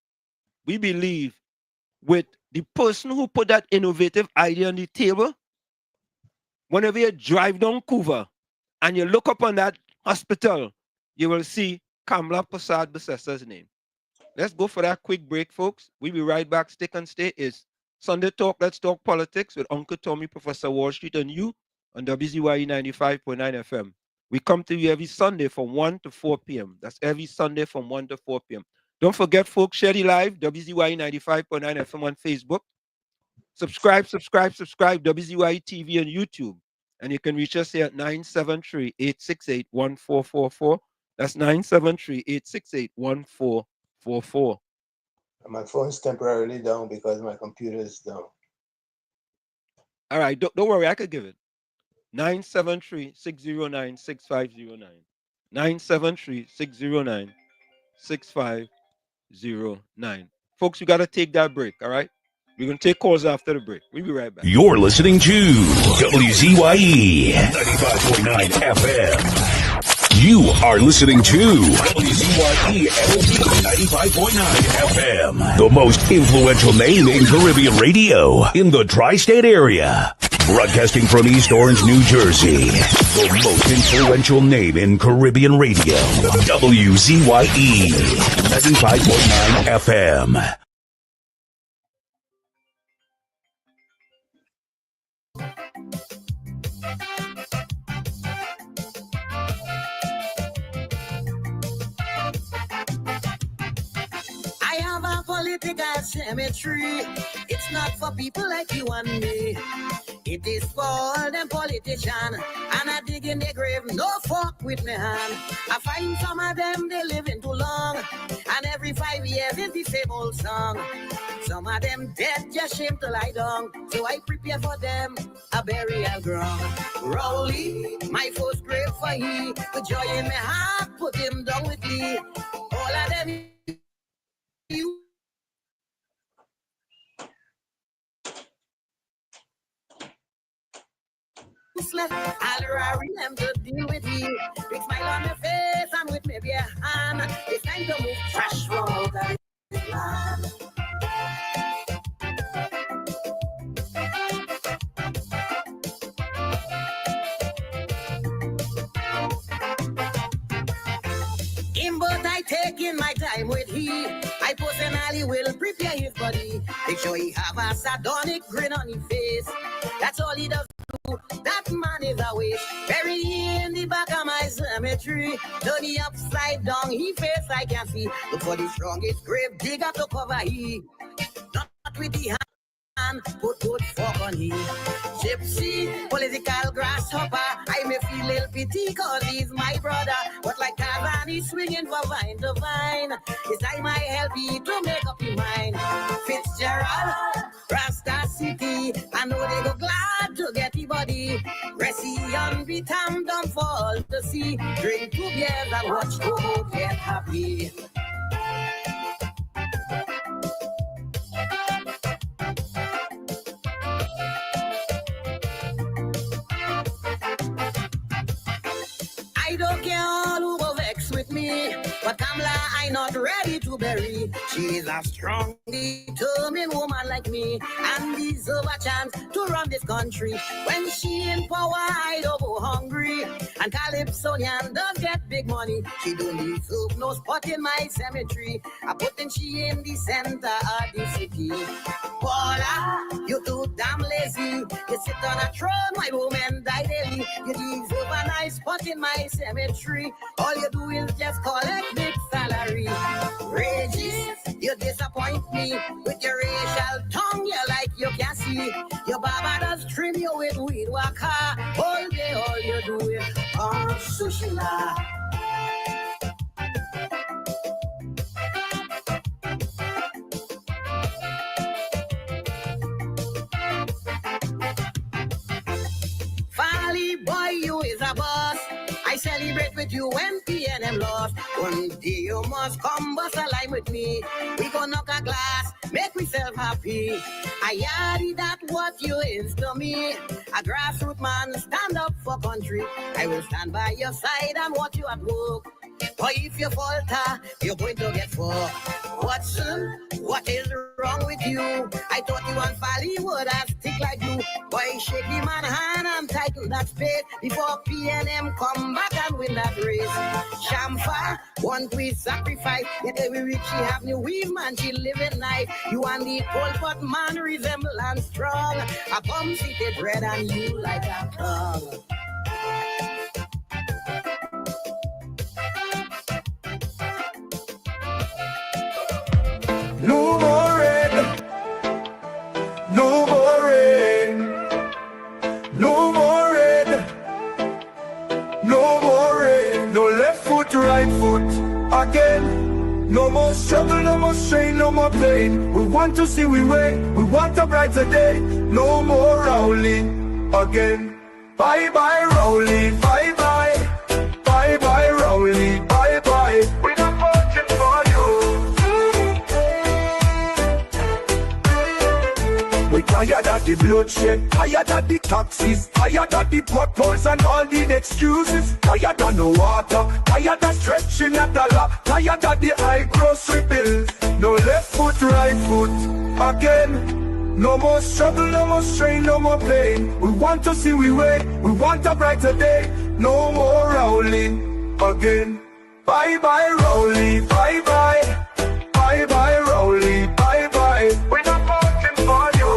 we believe with the person who put that innovative idea on the table, whenever you drive down Couva and you look up on that hospital, you will see Kamla Prasad Basessa's name. Let's go for that quick break, folks. We'll be right back. Stick and stay. Is Sunday Talk, Let's Talk Politics with Uncle Tommy, Professor Wall Street, and you on WZYE 95.9 FM. We come to you every Sunday from 1 to 4 p.m. That's every Sunday from 1 to 4 p.m. Don't forget, folks, share the live, WZYE 95.9 FM on Facebook. Subscribe, WZYE TV on YouTube. And you can reach us here at 973-868-1444. That's 973-868-1444. My phone's temporarily down because my computer is down. All right, don't worry, I could give it. 973-609-6509. 973-609-6509. Folks, you got to take that break, all right? We're going to take calls after the break. We'll be right back. You're listening to WZYE 95.9 FM. You are listening to WZYE 95.9 FM, the most influential name in Caribbean radio in the tri-state area. Broadcasting from East Orange, New Jersey, the most influential name in Caribbean radio, WZYE 95.9 FM. I have a political cemetery. It's not for people like you and me. It is for all them politicians. And I dig in their grave, no fuck with me hand. I find some of them, they living too long. And every 5 years it's the same old song. Some of them dead, just shame to lie down. So I prepare for them a burial ground. Rowley, my first grave for he. With joy in my heart, put him down with me. All of them I'll remember to deal with you. Big smile on my face and with me bare hand. It's time to move trash from out of this land. But I taking my time with he. I personally will prepare his body. Make sure he have a sardonic grin on his face. That's all he does do. That man is a waste. Bury in the back of my cemetery. Turn he upside down, he face I can see. Look for the strongest grave digger to cover he. Not with the hand. Put good fork on him. Gypsy, political grasshopper. I may feel little pity cause he's my brother. But like Tarzan, he's swinging for vine to vine. It's time I help you to make up your mind. Fitzgerald, Rasta City. I know they go glad to get the body. Resi on the tam down fall to see. Drink 2 beers and watch Coco get happy. I don't care all who go vex with me, but Kamla I not ready to bury. She is a strong, determined woman like me, and deserve a chance to run this country. When she in power, I don't go hungry, and Calypsonian does get big money. She don't deserve no spot in my cemetery. I putting she in the center of the city. Paula, you too damn lazy. You sit on a throne, my woman die daily. You deserve a nice spot in my cemetery. All you do is just collect big salary. Regis, you disappoint me with your racial tongue. You like you can see. Your baba does trim you with weed waka. All day, all you do is sushila. Folly boy, you is a boss. I celebrate with you when PM lost. One day you must come bust a line with me. We go knock a glass, make myself happy. I yardy that what you is to me. A grassroots man, stand up for country. I will stand by your side and watch you at work. But if you falter, you're going to get fucked. Watson, what is wrong with you? I thought you and Fally would have stick like you. But Boy, shake the man hand and tighten that space before PNM come back and win that race. Shamfa, one twist sacrifice. Yet every rich she have new weave man, she living nice. You and the cold pot man resemble and strong. A bum seated red and you like a tongue. No more rain, no more rain, no more rain, no more rain. No left foot, right foot again. No more struggle, no more strain, no more pain. We want to see we way, we want a brighter day. No more Rowley again. Bye bye Rowley, bye bye, bye bye Rowley, bye bye. We're not voting for you. We tired of the bloodshed, tired of the taxes, tired of the potholes and all the excuses. Tired of no water, tired of stretching at the law, tired of the high grocery bills. No left foot, right foot again. No more struggle, no more strain, no more pain. We want to see we way, we want a brighter day. No more Rowley again. Bye bye Rowley, bye bye, bye bye Rowley, bye bye. We're not voting for you.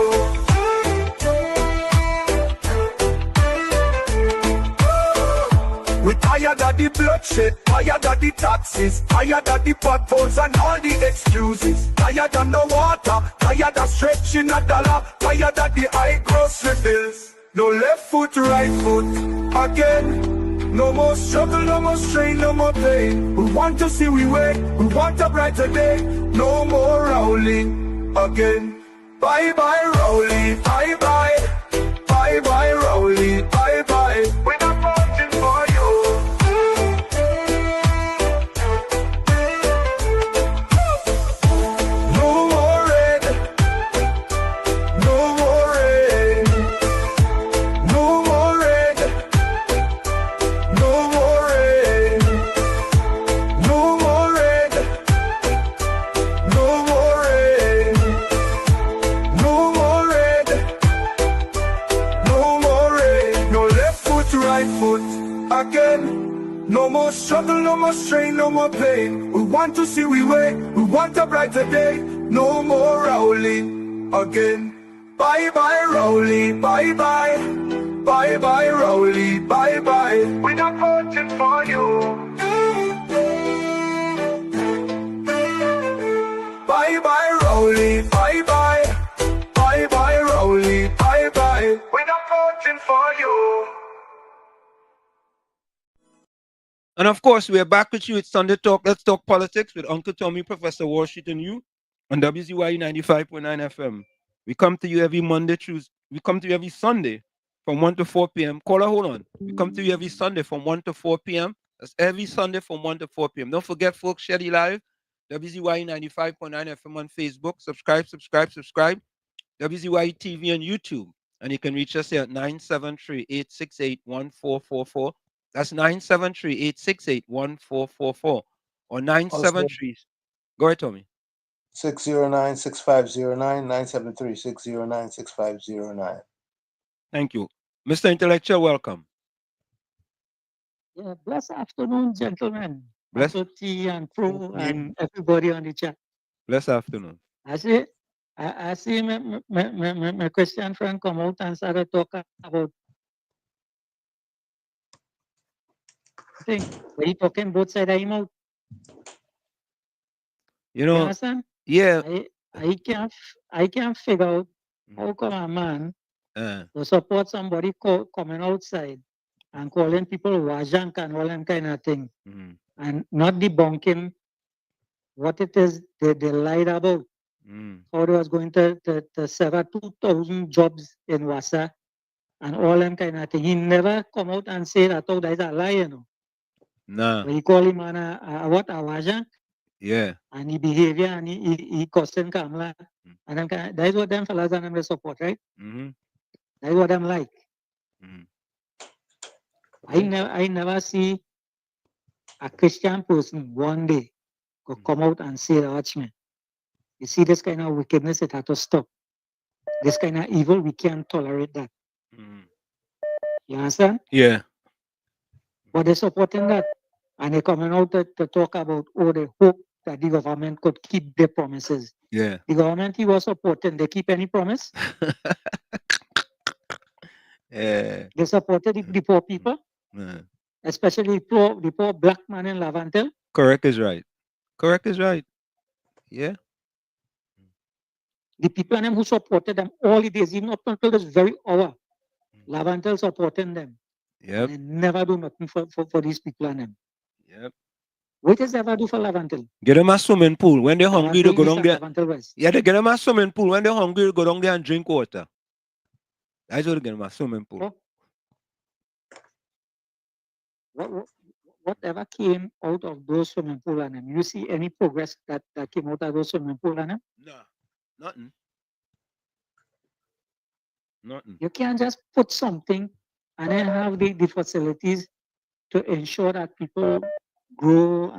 We tired of the bloodshed, tired of the taxes, tired of the potholes and all the excuses. Tired of no water, tired of stretching a dollar, tired of the high grocery bills. No left foot, right foot again. No more struggle, no more strain, no more pain. We want to see we way, we want a brighter day. No more Rowley again. Bye bye Rowley, bye bye, bye bye Rowley, bye bye. We're not voting for you. No more rain, no more rain, no more rain, no more rain, no more rain, no more rain, no more rain, no more rain. No left foot, right foot again. No more struggle, no more strain, no more pain. We want to see we way, we want a brighter day. No more Rowley again. Bye bye Rowley, bye bye, bye bye Rowley, bye bye. We're not voting for you. Bye bye Rowley, bye bye, bye bye Rowley, bye bye. We're not voting for you. And of course, we are back with you. It's Sunday Talk. Let's talk politics with Uncle Tommy, Professor Washington, and you on WZYE 95.9 FM. We come to you every Monday, Tuesday. We come to you every Sunday from 1 to 4 p.m. Caller, hold on. We come to you every Sunday from 1 to 4 p.m. That's every Sunday from 1 to 4 p.m. Don't forget, folks, share the live. WZYE 95.9 FM on Facebook. Subscribe. WZYE TV on YouTube. And you can reach us here at 973-868-1444. That's 973-868-1444 or 973. Go ahead, Tommy. 609-6509, 973-609-6509. Thank you. Mr. Intellectual, welcome. Yeah, blessed afternoon, gentlemen. Bless. Uncle T and Pro and everybody on the chat. Blessed afternoon. I see my Christian friend come out and started talking about thing. Were you talking both sides of him out? You know, understand? Yeah. I can't figure out how come a man will support somebody coming outside and calling people wajank and all that kind of thing and not debunking what it is they lied about. How they was going to sever 2,000 jobs in Wassa and all that kind of thing. He never come out and say that that is a lie, you know. Nah. But he call him a what, a wajank? Yeah. And he behavior and he costing Kamla. And then that is what them fellas and them they support, right? That is what them like. I never see a Christian person one day go come out and say, watch me. You see this kind of wickedness, it has to stop. This kind of evil, we can't tolerate that. You understand? Yeah. But they're supporting that. And they're coming out to talk about, they hope that the government could keep their promises. Yeah. The government he was supporting, they keep any promise? Yeah. They supported the poor people, especially the poor black man in Lavantel. Correct is right. Correct is right. Yeah. The people and them who supported them all the days, even up until this very hour, Lavantel supporting them. Yep. They never do nothing for these people and them. Yep. What does they ever do for Lavantel? Get them a swimming pool. When they're hungry, they go down there. West. Yeah, they get them a swimming pool. When they're hungry, they go down there and drink water. That's what they get them a swimming pool. Whatever came out of those swimming pool and them, you see any progress that came out of those swimming pool and them? No, nothing. Nothing. You can't just put something and then have the facilities to ensure that people grow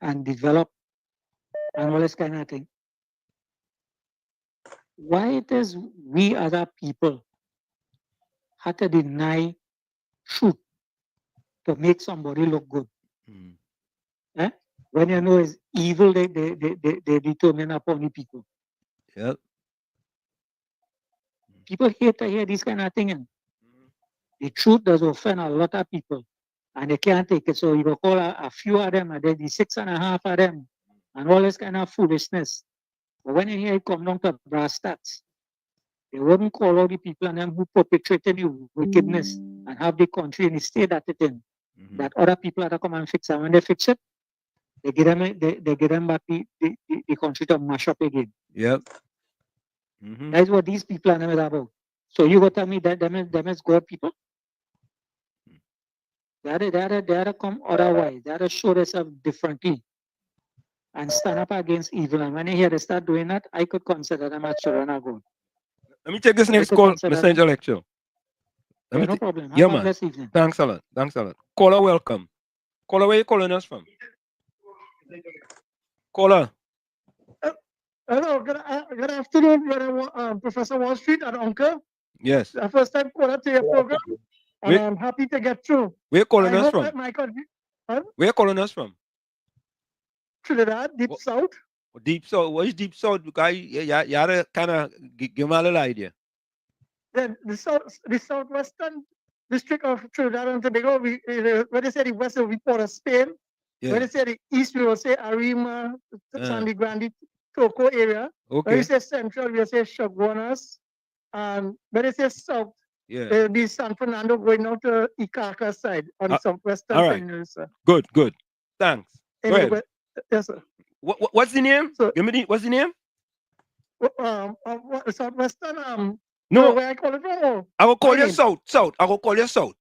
and develop and all this kind of thing. Why it is we other people have to deny truth to make somebody look good? When you know it's evil, they determine upon the people. Yep. People hate to hear this kind of thing. And the truth does offend a lot of people. And they can't take it. So you will call a few of them, and then the 6.5 of them, and all this kind of foolishness. But when you hear it come down to brass tacks, they wouldn't call all the people and them who perpetrated the wickedness and have the country in the state that it's in. That other people that come and fix it. And when they fix it, they get them back the country to mash up again. Yep. That's what these people are about. So you go tell me that them is God people? They had to come otherwise. They had to show themselves differently and stand up against evil. And when you hear they start doing that, I could consider them as children of God. Let me take this next call, Mr. Intellectual. Yeah, no problem. Yeah, Have a man. blessed evening. Thanks a lot. Thanks a lot. Caller, welcome. Caller, where you calling us from? Caller. Hello, good afternoon, Professor Wall Street and Uncle. Yes. The first time caller to your program, and I'm happy to get through. Where you calling us hope from? that my country, huh? Where you calling us from? Trinidad, Deep South. Deep South. What is Deep South? Because you gotta kind of give me a little idea. Then the southwestern district of Trinidad and Tobago, when they say the west, we call it Spain. Yeah. When they say the east, we will say Arima, Sandy Grande, Toco area. Okay. When we say central, we will say Chaguanas. And when they say south, yeah, it'll be San Fernando going out to Icaca side on the southwestern all right. peninsula. Good, good. Thanks. Go ahead. Yes, sir. What's the name? So, give me what's the name? Southwestern. No, where I call it from. I will call you South. South. I will call you South.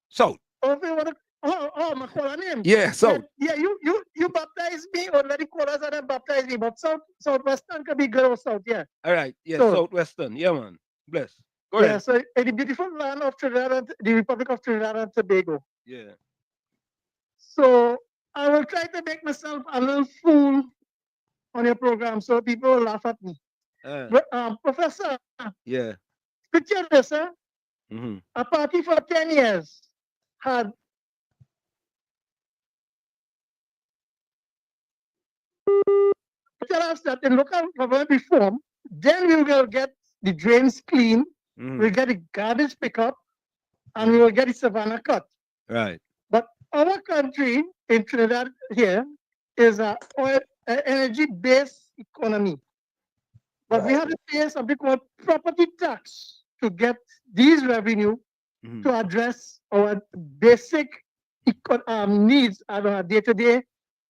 South. My caller name. Yeah, South. Yeah, you baptized me, or let the callers and baptize me, but Southwestern can be good or South, yeah. All right, yeah, so, Southwestern, yeah, man. Bless. Go ahead. Yeah, so in the beautiful land of Trinidad, the Republic of Trinidad and Tobago. Yeah. So I will try to make myself a little fool on your program, so people will laugh at me. Professor. Yeah. Picture this, sir. A party for 10 years had tell us that in local government reform, then we will get the drains clean, we'll get the garbage pickup, and we will get the savannah cut. Right. But our country in Trinidad here is an energy-based economy. But we have to pay something called property tax to get these revenue to address our basic needs on a day-to-day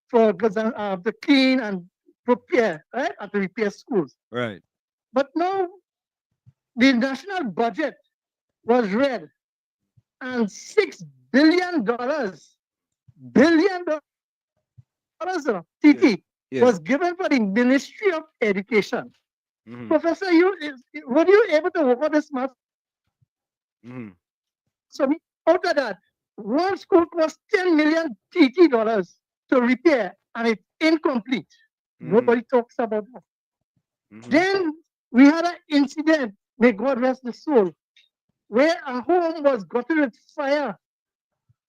for the clean and prepare, right, and to repair schools. Right. But now the national budget was read, and $6 billion, TT, was given for the Ministry of Education. Professor, were you able to work on this math? So out of that, one school cost $10 million TT to repair, and it's incomplete. Nobody talks about that. Then we had an incident, may God rest the soul, where a home was gotten with fire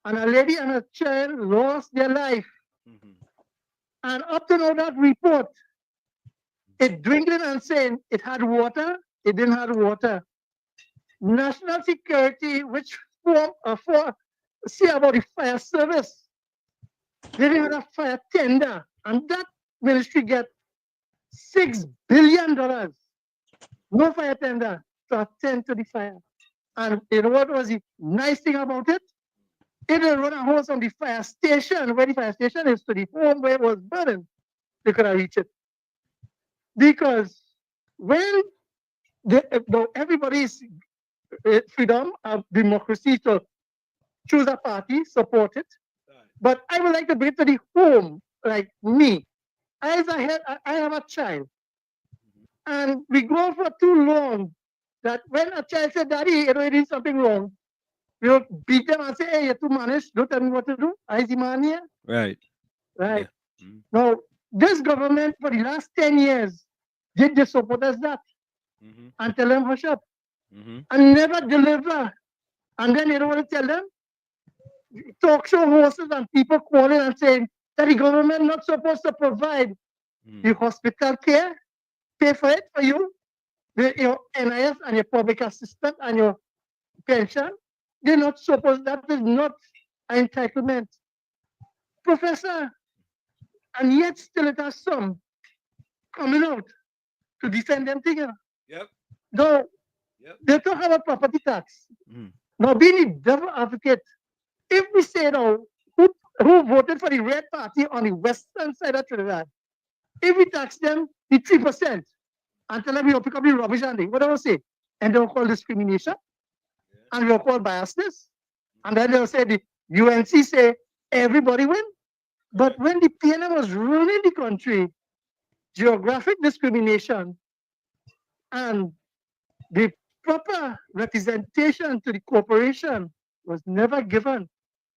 and a lady and a child lost their life. And up to now that report, it dwindling and saying it had water, it didn't have water. National security, which see about the fire service, they didn't have a fire tender, and that ministry get $6 billion. No fire tender to attend to the fire. And you know what was the nice thing about it? It didn't run a hose on the fire station, where the fire station is, to the home where it was burning. They could have reached it. Because when everybody's freedom of democracy to choose a party, support it. But I would like to bring it to the home, like me. I have a child. And we go for too long that when a child said, Daddy, you know, it is something wrong, we'll beat them and say, hey, you're too managed, don't tell me what to do. I see man here. Right. Right. Yeah. Now, this government for the last 10 years did just support us that and tell them hush up and never deliver. And then you don't want to tell them, talk show hosts and people calling and saying that the government not supposed to provide the hospital care, pay for it for you, your NIS and your public assistance and your pension. They're not supposed, that is not an entitlement. Professor, and yet still it has some coming out to defend them together. Yep. Though they talk about property tax. Now, being a devil advocate, if we say now, who voted for the Red Party on the western side of Trinidad, if we tax them the 3% and tell them we will pick up the rubbish and what do I say? And they'll call discrimination, and we'll call biasness, and then they'll say the UNC say everybody win. But when the PNM was running the country, geographic discrimination and the proper representation to the corporation was never given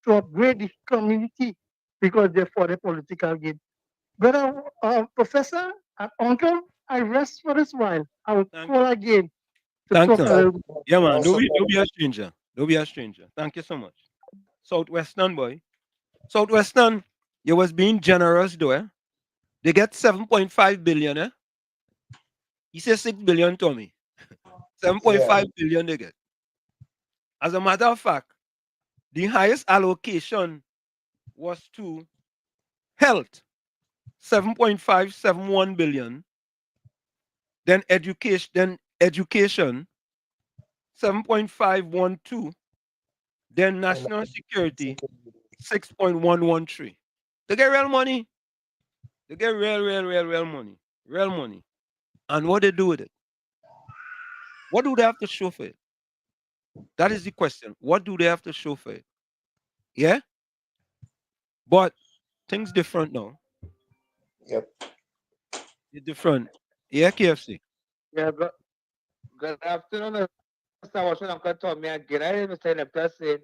to upgrade the community because they're for the political gain. But Professor and Uncle, I rest for this while. I will call again. Thank you. Yeah, man. Don't be a stranger. Don't be a stranger. Thank you so much. Southwestern boy. Southwestern, you was being generous though. They get 7.5 billion. He says 6 billion to me. 7.5 billion they get. As a matter of fact, the highest allocation was to health, 7.571 billion. Then education, 7.512. Then national security, 6.113. They get real money. They get real money. Real money. And what they do with it? What do they have to show for it? That is the question. What do they have to show for it? Yeah? But things different now. Yep. It's different. Yeah, KFC. Yeah, good afternoon, Mr. Washington. Uncle Tommy again. I didn't say the saying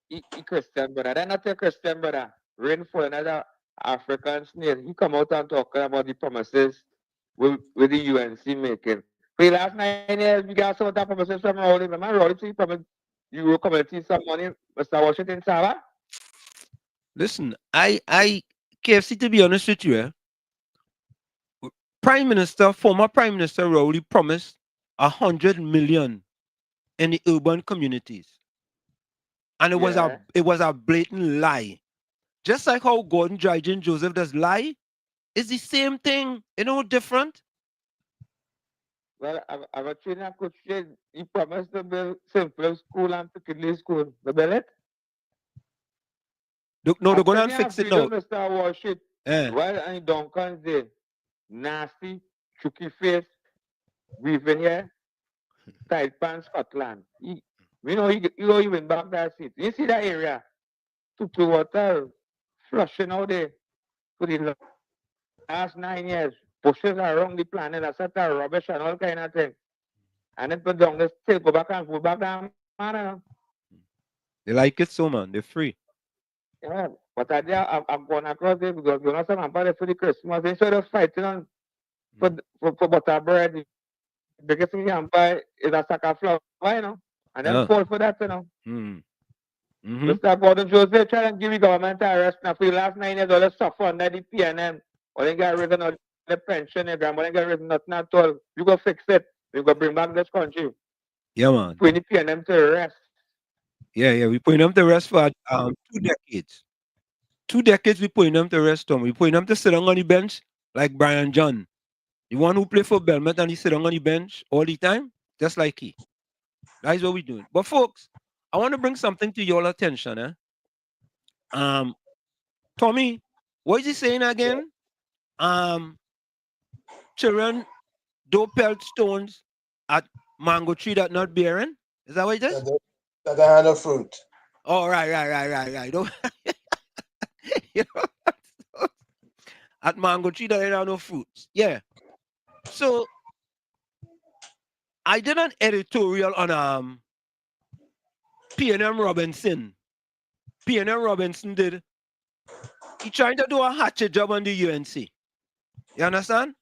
he Christian brother. They're not a Christian brother. Rain for another African snail. He come out and talking about the promises with the UNC making. For the last 9 years, we got some of that promises from Rowley. Remember Rowley, so he promised Euro community some money, Mr. Washington Saba? Listen, I KFC, to be honest with you, former Prime Minister Rowley promised 100 million in the urban communities. And it was a blatant lie. Just like how Gordon Dryden Joseph does lie, it's the same thing, different. Well, I'm a trainer coach. He promised to build Simple School and Piccadilly School. The build it? No, they're going to fix it now. Mr. Washington, well, and Duncan's there. Nasty, chucky face, weaving here, tight pants, Scotland. He went back that seat. You see that area? Took the water, flushing out there for the last 9 years. Pushes around the planet, a set of rubbish and all kind of thing. And then put down the still go back and forth back down, man. They like it so, man. They're free. Yeah, but I'm going across there because you know some party for the Christmas. Instead of fighting on for butter bread, the biggest thing you can buy is a sack of flour, you know. And then fall for that, you know. Mm-hmm. Mr. Gordon Joseph try and give the government a rest now for the last 9 years, all the suffer under the PNM. Or they get rid of the pension, your grandmother get rid of nothing at all. You go fix it. You go bring back this country. Yeah, man. Put the PNM to rest. Yeah, we putting them to rest for 2 decades. 2 decades we putting them to rest on. We putting them to sit on the bench like Brian John. The one who play for Belmont and he sit on the bench all the time, just like he. That's what we're doing. But folks, I want to bring something to your attention. Tommy, what is he saying again? Children don't pelt stones at mango tree that not bearing. Is that what it is? That they have no fruit. Oh, right. Don't you know, at mango tree that they have no fruits. Yeah. So I did an editorial on PM Robinson. PM Robinson did. He trying to do a hatchet job on the UNC. You understand?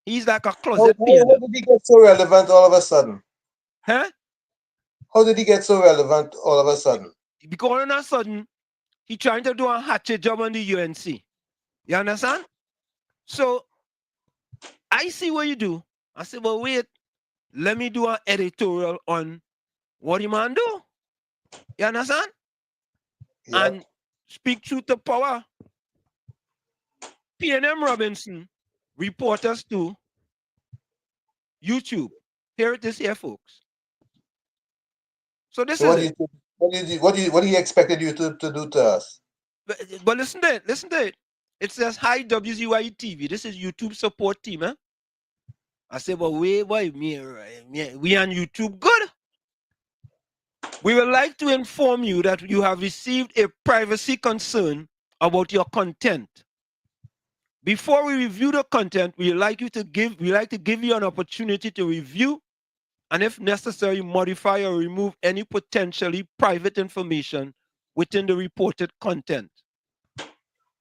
He's like a closet PM. How did he get so relevant all of a sudden? Huh? How did he get so relevant all of a sudden? Because all of a sudden, he trying to do a hatchet job on the UNC. You understand? So I see what you do. I said, well, wait, let me do an editorial on what the man do. You understand? Yep. And speak truth to power. PM Robinson reporters to YouTube. Here it is here, folks. So this is what he expected you to do to us? But listen to it. It says, hi, WZYE TV. This is YouTube support team, eh? I said, well, we on YouTube. Good. We would like to inform you that you have received a privacy concern about your content. Before we review the content, we like to give you an opportunity to review and, if necessary, modify or remove any potentially private information within the reported content.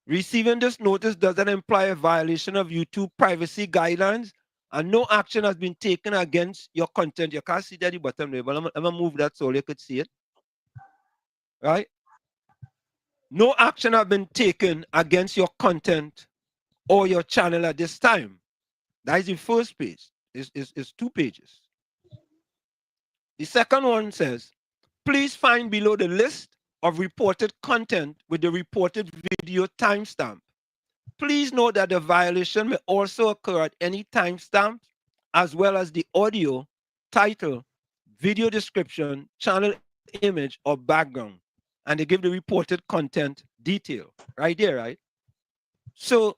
Receiving this notice doesn't imply a violation of YouTube privacy guidelines, and no action has been taken against your content. You can't see that at the bottom there, but I'm going to move that so you could see it. Right? No action has been taken against your content or your channel at this time. That is the first page. It's 2 pages. The second one says, please find below the list of reported content with the reported video timestamp. Please note that the violation may also occur at any timestamp, as well as the audio, title, video description, channel image, or background. And they give the reported content detail right there, right? So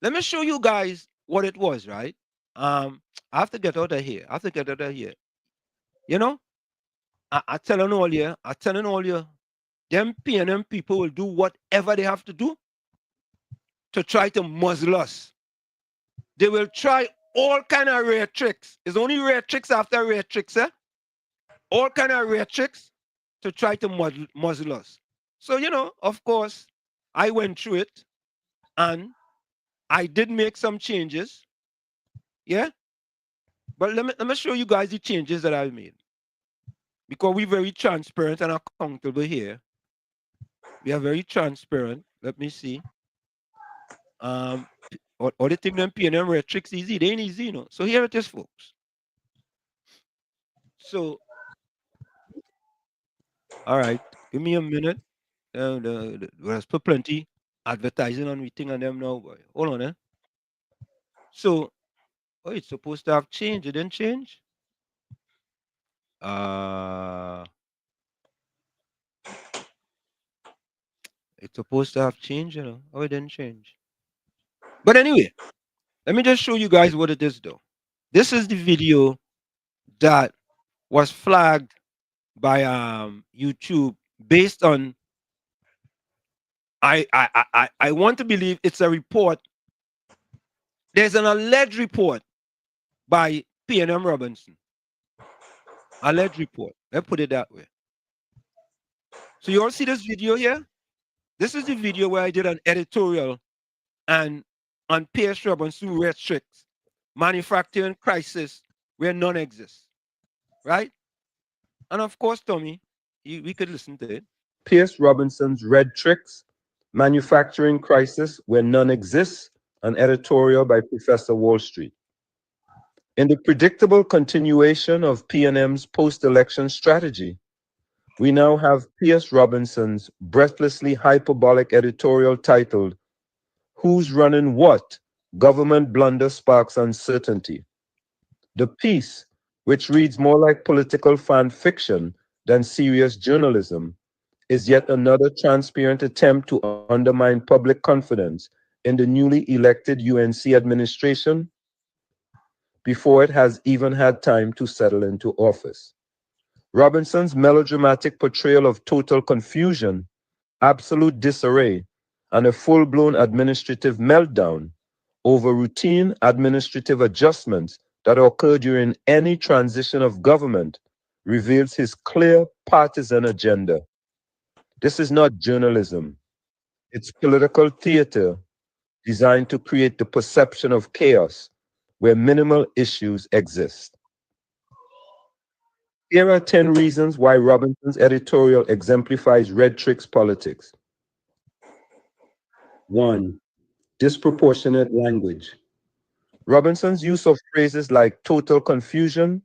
let me show you guys what it was, right? I have to get out of here. You know, I'm telling all you, them PNM people will do whatever they have to do to try to muzzle us. They will try all kind of rare tricks. It's only rare tricks after rare tricks, eh? All kind of rare tricks to try to muzzle us. So, you know, of course, I went through it and I did make some changes. Yeah? But let me show you guys the changes that I've made. Because we're very transparent and accountable here. We are very transparent. Let me see. All the thing them PNM rare tricks easy. They ain't easy, you know. So here it is, folks. So, all right. Give me a minute. Let's put plenty advertising on we thing on them now, boy. Hold on, eh? So, oh, it's supposed to have changed. It didn't change. It's supposed to have changed, you know. Oh, it didn't change. But anyway, let me just show you guys what it is, though. This is the video that was flagged by YouTube based on. I want to believe it's a report. There's an alleged report by PM Robinson. Alleged report. Let's put it that way. So you all see this video here? This is the video where I did an editorial and on PS Robinson restricts manufacturing crisis where none exists. Right? And of course, Tommy, we could listen to it. Pierce Robinson's Red Tricks, Manufacturing Crisis Where None Exists, an editorial by Professor Wall Street. In the predictable continuation of PNM's post-election strategy, we now have Pierce Robinson's breathlessly hyperbolic editorial titled, Who's Running What? Government Blunder Sparks Uncertainty. The piece, which reads more like political fan fiction than serious journalism, is yet another transparent attempt to undermine public confidence in the newly elected UNC administration before it has even had time to settle into office. Robinson's melodramatic portrayal of total confusion, absolute disarray, and a full-blown administrative meltdown over routine administrative adjustments that occur during any transition of government reveals his clear partisan agenda. This is not journalism. It's political theater designed to create the perception of chaos where minimal issues exist. Here are 10 reasons why Robinson's editorial exemplifies red tricks politics. 1. Disproportionate language. Robinson's use of phrases like total confusion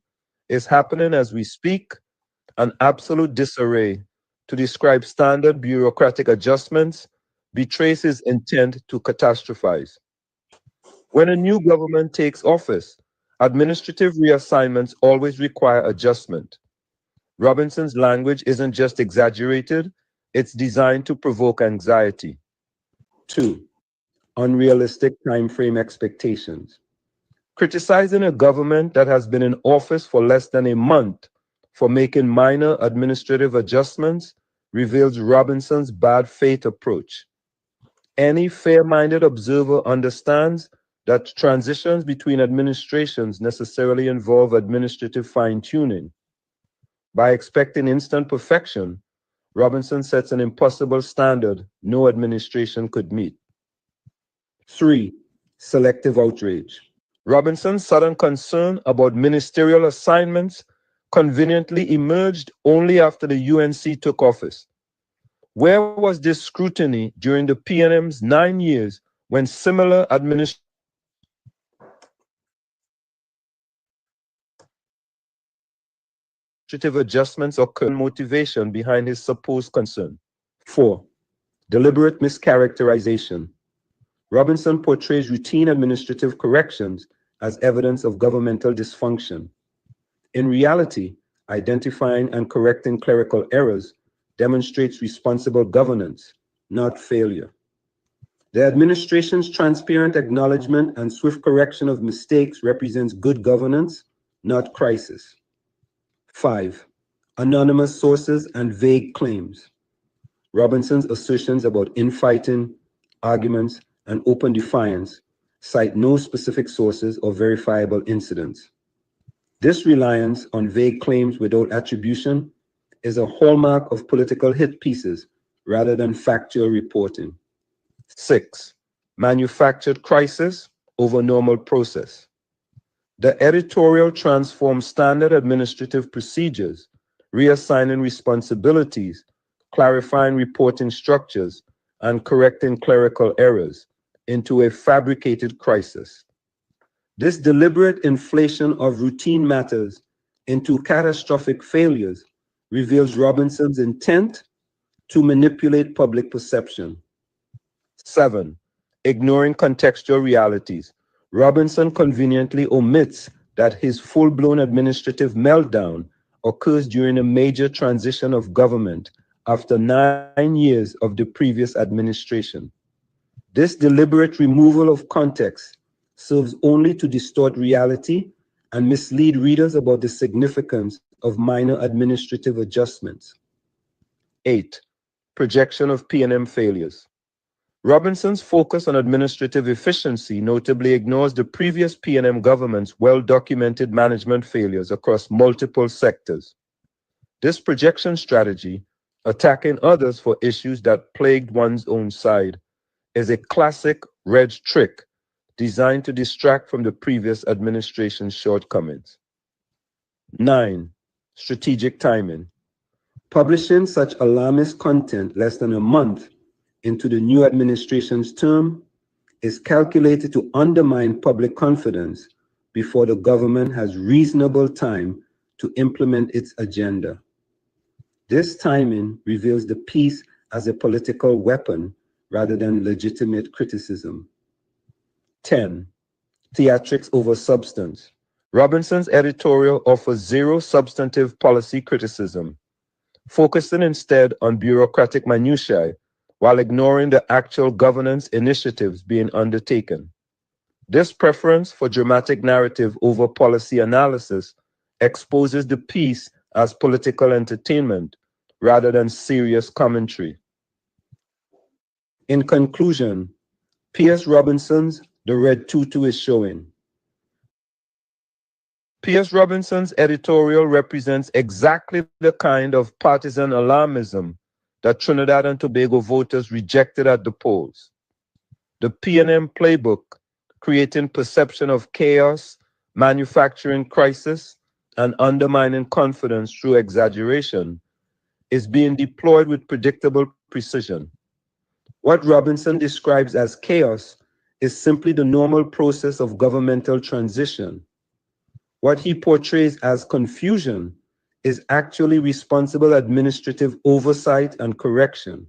is happening as we speak, and absolute disarray to describe standard bureaucratic adjustments betrays his intent to catastrophize. When a new government takes office, administrative reassignments always require adjustment. Robinson's language isn't just exaggerated, it's designed to provoke anxiety. 2. Unrealistic timeframe expectations. Criticizing a government that has been in office for less than a month for making minor administrative adjustments reveals Robinson's bad faith approach. Any fair-minded observer understands that transitions between administrations necessarily involve administrative fine-tuning. By expecting instant perfection, Robinson sets an impossible standard no administration could meet. 3. Selective outrage. Robinson's sudden concern about ministerial assignments conveniently emerged only after the UNC took office. Where was this scrutiny during the PNM's 9 years when similar administrative adjustments occurred? Motivation behind his supposed concern? 4. Deliberate mischaracterization. Robinson portrays routine administrative corrections as evidence of governmental dysfunction. In reality, identifying and correcting clerical errors demonstrates responsible governance, not failure. The administration's transparent acknowledgement and swift correction of mistakes represents good governance, not crisis. 5. Anonymous sources and vague claims. Robinson's assertions about infighting, arguments, and open defiance cite no specific sources or verifiable incidents. This reliance on vague claims without attribution is a hallmark of political hit pieces rather than factual reporting. 6. Manufactured crisis over normal process. The editorial transforms standard administrative procedures, reassigning responsibilities, clarifying reporting structures, and correcting clerical errors into a fabricated crisis. This deliberate inflation of routine matters into catastrophic failures reveals Robinson's intent to manipulate public perception. 7. Ignoring contextual realities. Robinson conveniently omits that his full-blown administrative meltdown occurs during a major transition of government after 9 years of the previous administration. This deliberate removal of context serves only to distort reality and mislead readers about the significance of minor administrative adjustments. 8. Projection of PNM failures. Robinson's focus on administrative efficiency notably ignores the previous PNM government's well-documented management failures across multiple sectors. This projection strategy, attacking others for issues that plagued one's own side, is a classic red trick designed to distract from the previous administration's shortcomings. 9. strategic timing. Publishing such alarmist content less than a month into the new administration's term is calculated to undermine public confidence before the government has reasonable time to implement its agenda. This timing reveals the piece as a political weapon rather than legitimate criticism. 10. Theatrics over substance. Robinson's editorial offers zero substantive policy criticism, focusing instead on bureaucratic minutiae while ignoring the actual governance initiatives being undertaken. This preference for dramatic narrative over policy analysis exposes the piece as political entertainment rather than serious commentary. In conclusion, P.S. Robinson's The Red Tutu is showing. P.S. Robinson's editorial represents exactly the kind of partisan alarmism that Trinidad and Tobago voters rejected at the polls. The PNM playbook, creating perception of chaos, manufacturing crisis, and undermining confidence through exaggeration, is being deployed with predictable precision. What Robinson describes as chaos is simply the normal process of governmental transition. What he portrays as confusion is actually responsible administrative oversight and correction.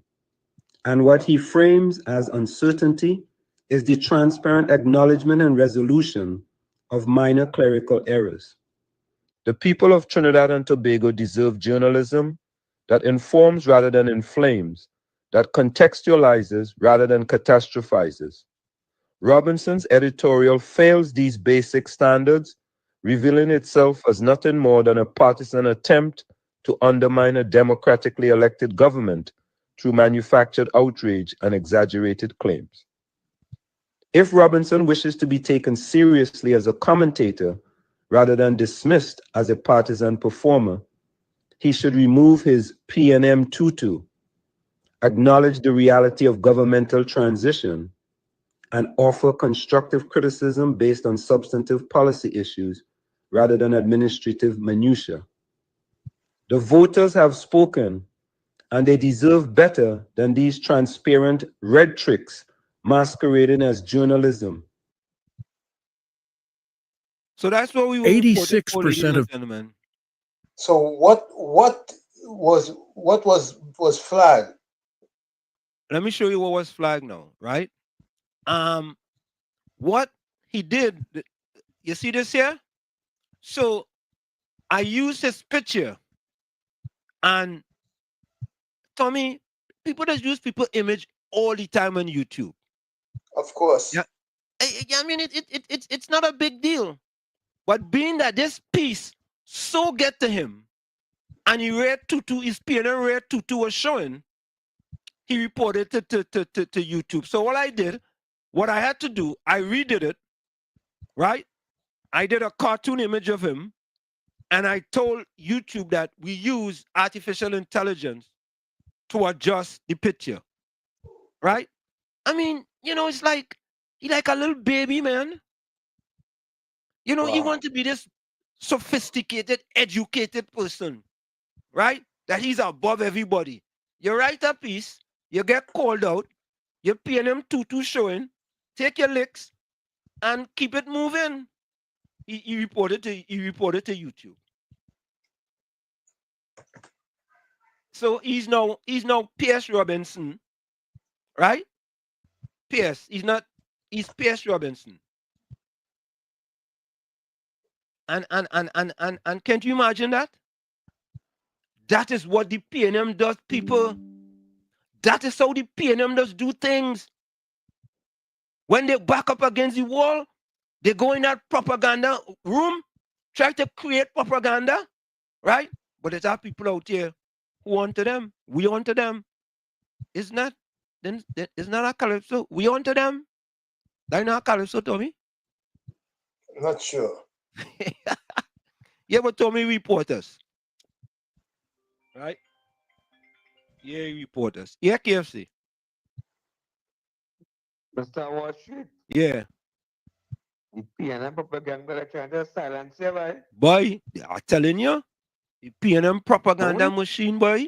And what he frames as uncertainty is the transparent acknowledgement and resolution of minor clerical errors. The people of Trinidad and Tobago deserve journalism that informs rather than inflames, that contextualizes rather than catastrophizes. Robinson's editorial fails these basic standards, revealing itself as nothing more than a partisan attempt to undermine a democratically elected government through manufactured outrage and exaggerated claims. If Robinson wishes to be taken seriously as a commentator rather than dismissed as a partisan performer, he should remove his PNM tutu, acknowledge the reality of governmental transition, and offer constructive criticism based on substantive policy issues rather than administrative minutiae. The voters have spoken, and they deserve better than these transparent red tricks masquerading as journalism. So that's what we were 86% of gentlemen. So what was flagged? Let me show you what was flagged now, right? What he did, you see this here? So I used his picture, and Tommy, people just use people's image all the time on YouTube. Of course. Yeah. I mean, it's not a big deal. But being that this piece so get to him, and he read Tutu, his PNM Red Tutu was showing, he reported to YouTube. So what I did, what I had to do, I redid it, right? I did a cartoon image of him, and I told YouTube that we use artificial intelligence to adjust the picture, right? I mean, you know, it's like, he like a little baby, man. You know, he want to be this sophisticated, educated person, right? That he's above everybody. You write a piece, you get called out, your PNM tutu showing, take your licks, and keep it moving. He reported to YouTube. So he's now P.S. Robinson, right? P.S. He's P.S. Robinson. And can't you imagine that? That is what the PNM does, people. That is how the PNM does do things. When they back up against the wall, they go in that propaganda room, try to create propaganda, right? But there's our people out here who onto them. We onto them. It's not a calypso. We onto them. That's not a calypso, Tommy. Not sure. Yeah, but Tommy reporters. Right? Yeah, reporters. Yeah, KFC. Mr. Wall Street. Yeah. The PNM propaganda they're trying to silence you, right? Boy, I'm telling you, The PNM propaganda machine, boy.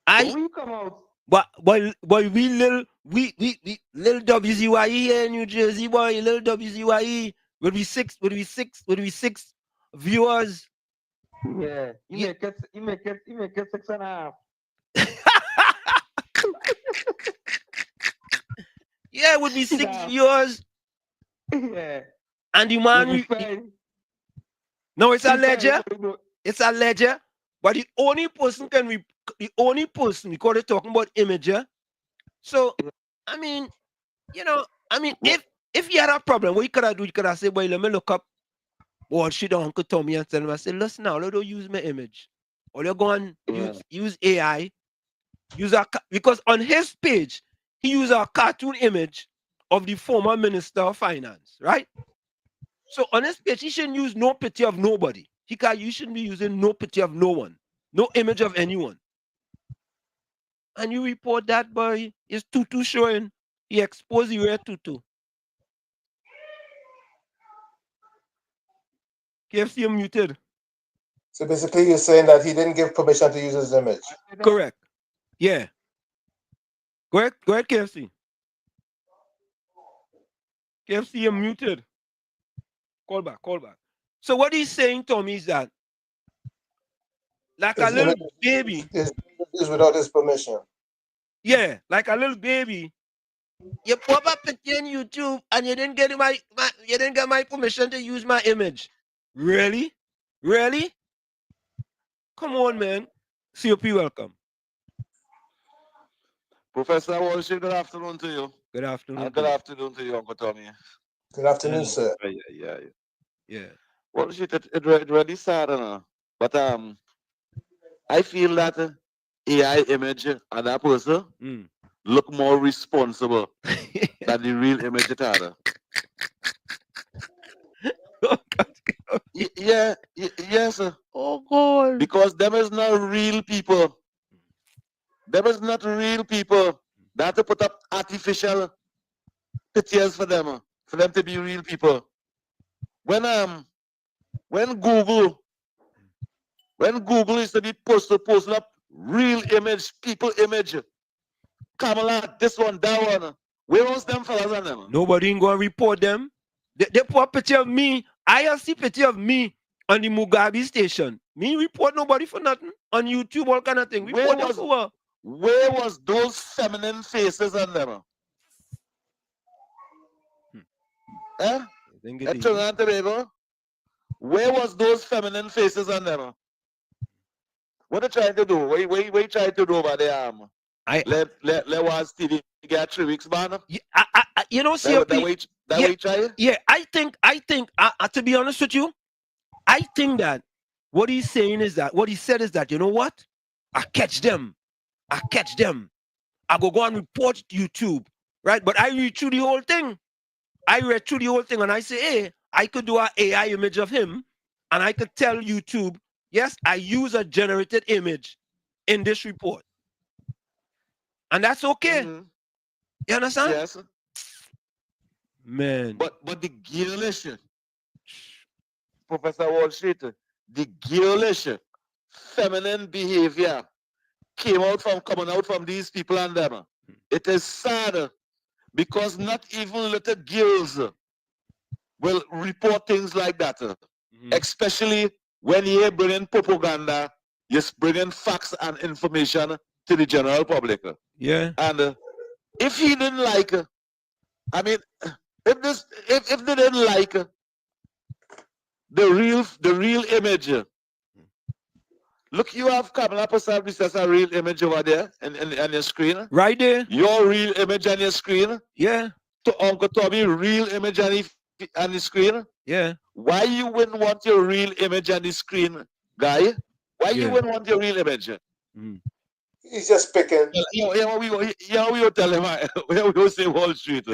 We come out. But we little WZYE here in New Jersey, boy, little WZYE will be six viewers. Yeah, you make it 6.5. Yeah, it would be 6 viewers. Yeah. And the man no, it's a ledger. It's a ledger. But the only person because they're talking about imager. So I mean, if you had a problem, what you could have do, you could have said, boy, let me look up what shit on Uncle Tommy and tell him, I said, listen now, don't use my image. Or you go and use AI. Because on his page, he used a cartoon image of the former Minister of Finance, right? So on his page, he shouldn't use no picture of nobody. You shouldn't be using no picture of no one, no image of anyone. And you report that, boy, is Tutu showing. He exposed you at Tutu. KFC, you're muted. So basically, you're saying that he didn't give permission to use his image. Correct. Yeah. Go ahead, KFC. KFC, you're muted. Call back. So what he's saying, Tommy, is that like a little baby is without his permission. Yeah, like a little baby. You pop up picture on YouTube and you didn't get my permission to use my image. Really? Really? Come on, man. COP, welcome. Professor Walsh, good afternoon to you. Good afternoon. Good afternoon to you, Uncle Tommy. Good afternoon, sir. Yeah. Walsh, it really sad, but I feel that AI image and that person look more responsible than the real image it had. Yes. Oh God. Because them is not real people. Them is not real people. They have to put up artificial pictures for them to be real people. When Google used to be posting up real image, people image, Kamala, this one, that one. Where was them fellas on them? Nobody ain't gonna report them. They put a picture of me. I see picture of me on the Mugabe station. Me report nobody for nothing. On YouTube, all kind of thing. Where was those feminine faces on them? Where was those feminine faces on them? What are you trying to do? What you trying to do over there? Let watch TV get 3 weeks, man. You know, see, I think, to be honest with you, I think that what he said is that, you know what? I catch them. I go and report YouTube, right? But I read through the whole thing. And I say, hey, I could do an AI image of him, and I could tell YouTube, yes, I use a generated image in this report. And that's okay. You understand? Yes. Man. But the girlish, Professor Wall Street, the girlish feminine behavior coming out from these people and them. It is sad because not even little girls will report things like that. Especially when you're bringing propaganda, you're bringing facts and information to the general public. Yeah. And if he didn't like, I mean, if they didn't like the real image, look, you have Kamala Persad, that's a real image over there on your screen. Right there. Your real image on your screen. Yeah. To Uncle Tommy, real image on the screen. Yeah. Why you wouldn't want your real image on the screen, guy? Why you wouldn't want your real image? He's just picking. We will tell him. We will say Wall Street.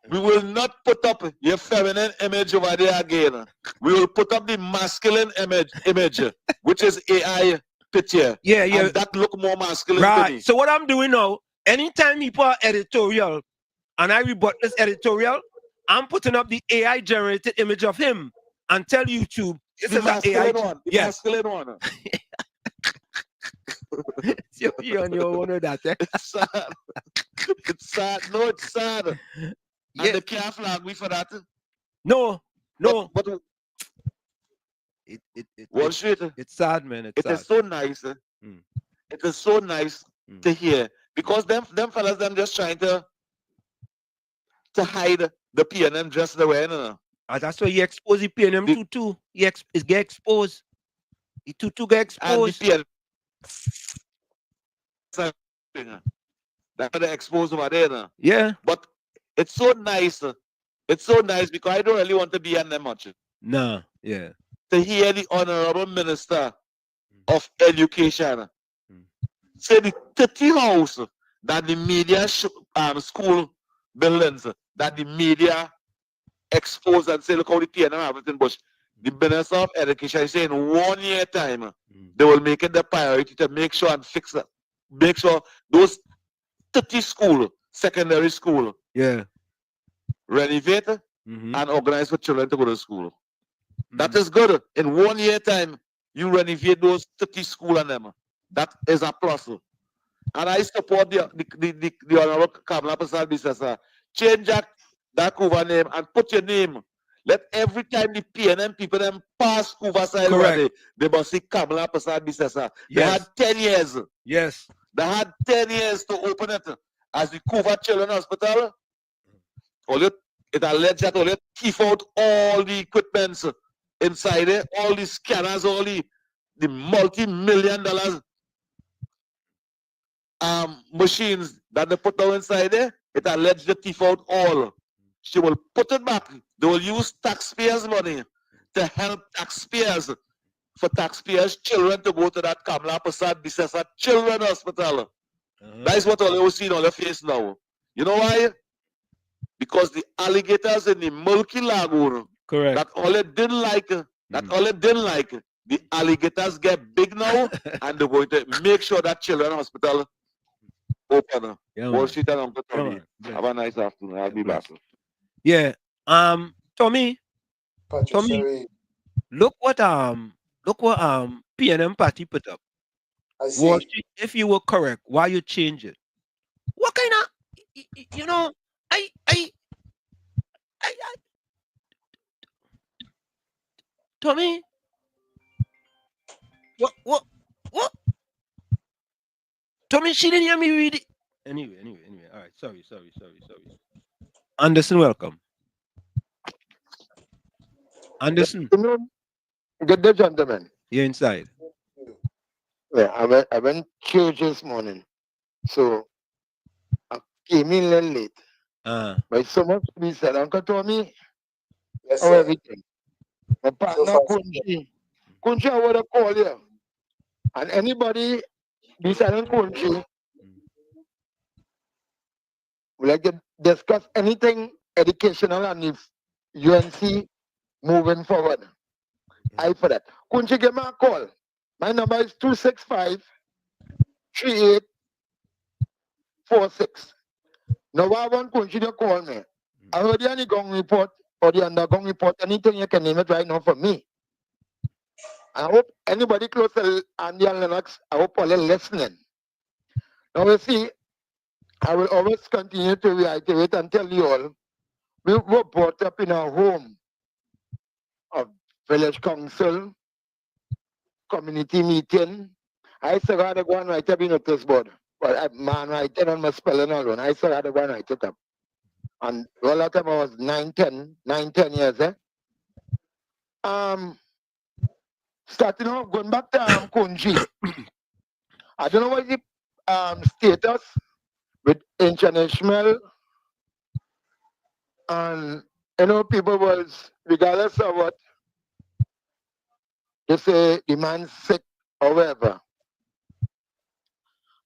We will not put up your feminine image over there again. We will put up the masculine image, which is AI picture. Yeah. And that look more masculine right. to me. So what I'm doing now, anytime people are editorial and I rebut this editorial, I'm putting up the AI generated image of him and tell YouTube It's this is an AI. one. The Yes. masculine one. You on your own with that, eh? It's sad. It's sad. No, it's sad. Yeah. And they can't flag me for that. No. But it's sad, man. It's sad. Is so nice. It is so nice to hear. Because them fellas, them just trying to hide the PNM just the way, you know. That's why he exposed the PNM too. He get exposed. He too get exposed. And the PNM, that's the exposed over there. No? Yeah. But it's so nice. It's so nice because I don't really want to be on them much. No, yeah. To hear the Honorable Minister of Education say the 30 house that the media school buildings that the media expose and say, look how the PNM everything, but the Minister of Education is saying 1 year time they will make it the priority to make sure and fix that. Make sure those 30 school, secondary school, renovate and organize for children to go to school. That is good. In 1 year time, you renovate those 30 school and them. That is a plus. And I support the Honorable Kamla Prasad Bisasa. Change that Kuva name and put your name. Let every time the PNM people them pass Kuva side, they must see Kamla Prasad Bisasa. They had 10 years. Yes. They had 10 years to open it as the Kuva Children's Hospital. It alleged that only thief out all the equipments inside it, all the scanners, all the multi-million-dollar machines that they put down inside there. It alleged the thief out all. She will put it back. They will use taxpayers' money to help taxpayers, for taxpayers' children to go to that Kamla Prasad Bisasa Children's Hospital. That is what all you see on their face now. You know why? Because the alligators in the Milky Lagoon, that all it didn't like, the alligators get big now, and they're going to make sure that Children's Hospital open. Wall Street and Uncle Tommy. Have a nice afternoon. I'll be back. Yeah. Tommy, look what PNM party put up. Wall Street, if you were correct, why you change it? What kind of, you know, Tommy, what? Tommy, she didn't hear me read it. Anyway. All right, sorry. Anderson, welcome. Anderson. Good day, gentlemen. You're inside. Yeah, I went church this morning, so I came in a little late. But so much to be said, Uncle Tommy. Yes, how sir. everything? My partner Kunchi, I would have called you. And anybody besides Kunchi would like to discuss anything educational and if UNC moving forward. I for that. Kunchi, give me a call. My number is 265-3846. Now I want Kunchi to call me. I heard the Gong report or the undergong report, anything you can name it right now for me. I hope anybody close to Andy and Lennox, I hope all are listening. Now you see, I will always continue to reiterate and tell you all, we were brought up in a home of village council, community meeting. I still had to go and write up in notice board. But man, write it on my spelling alone. I still had to go and write it up. And all that time I was 9, 10 years. Starting off, going back to Kunji. I don't know what the status with international and people was, regardless of what they say, the man's sick or whatever.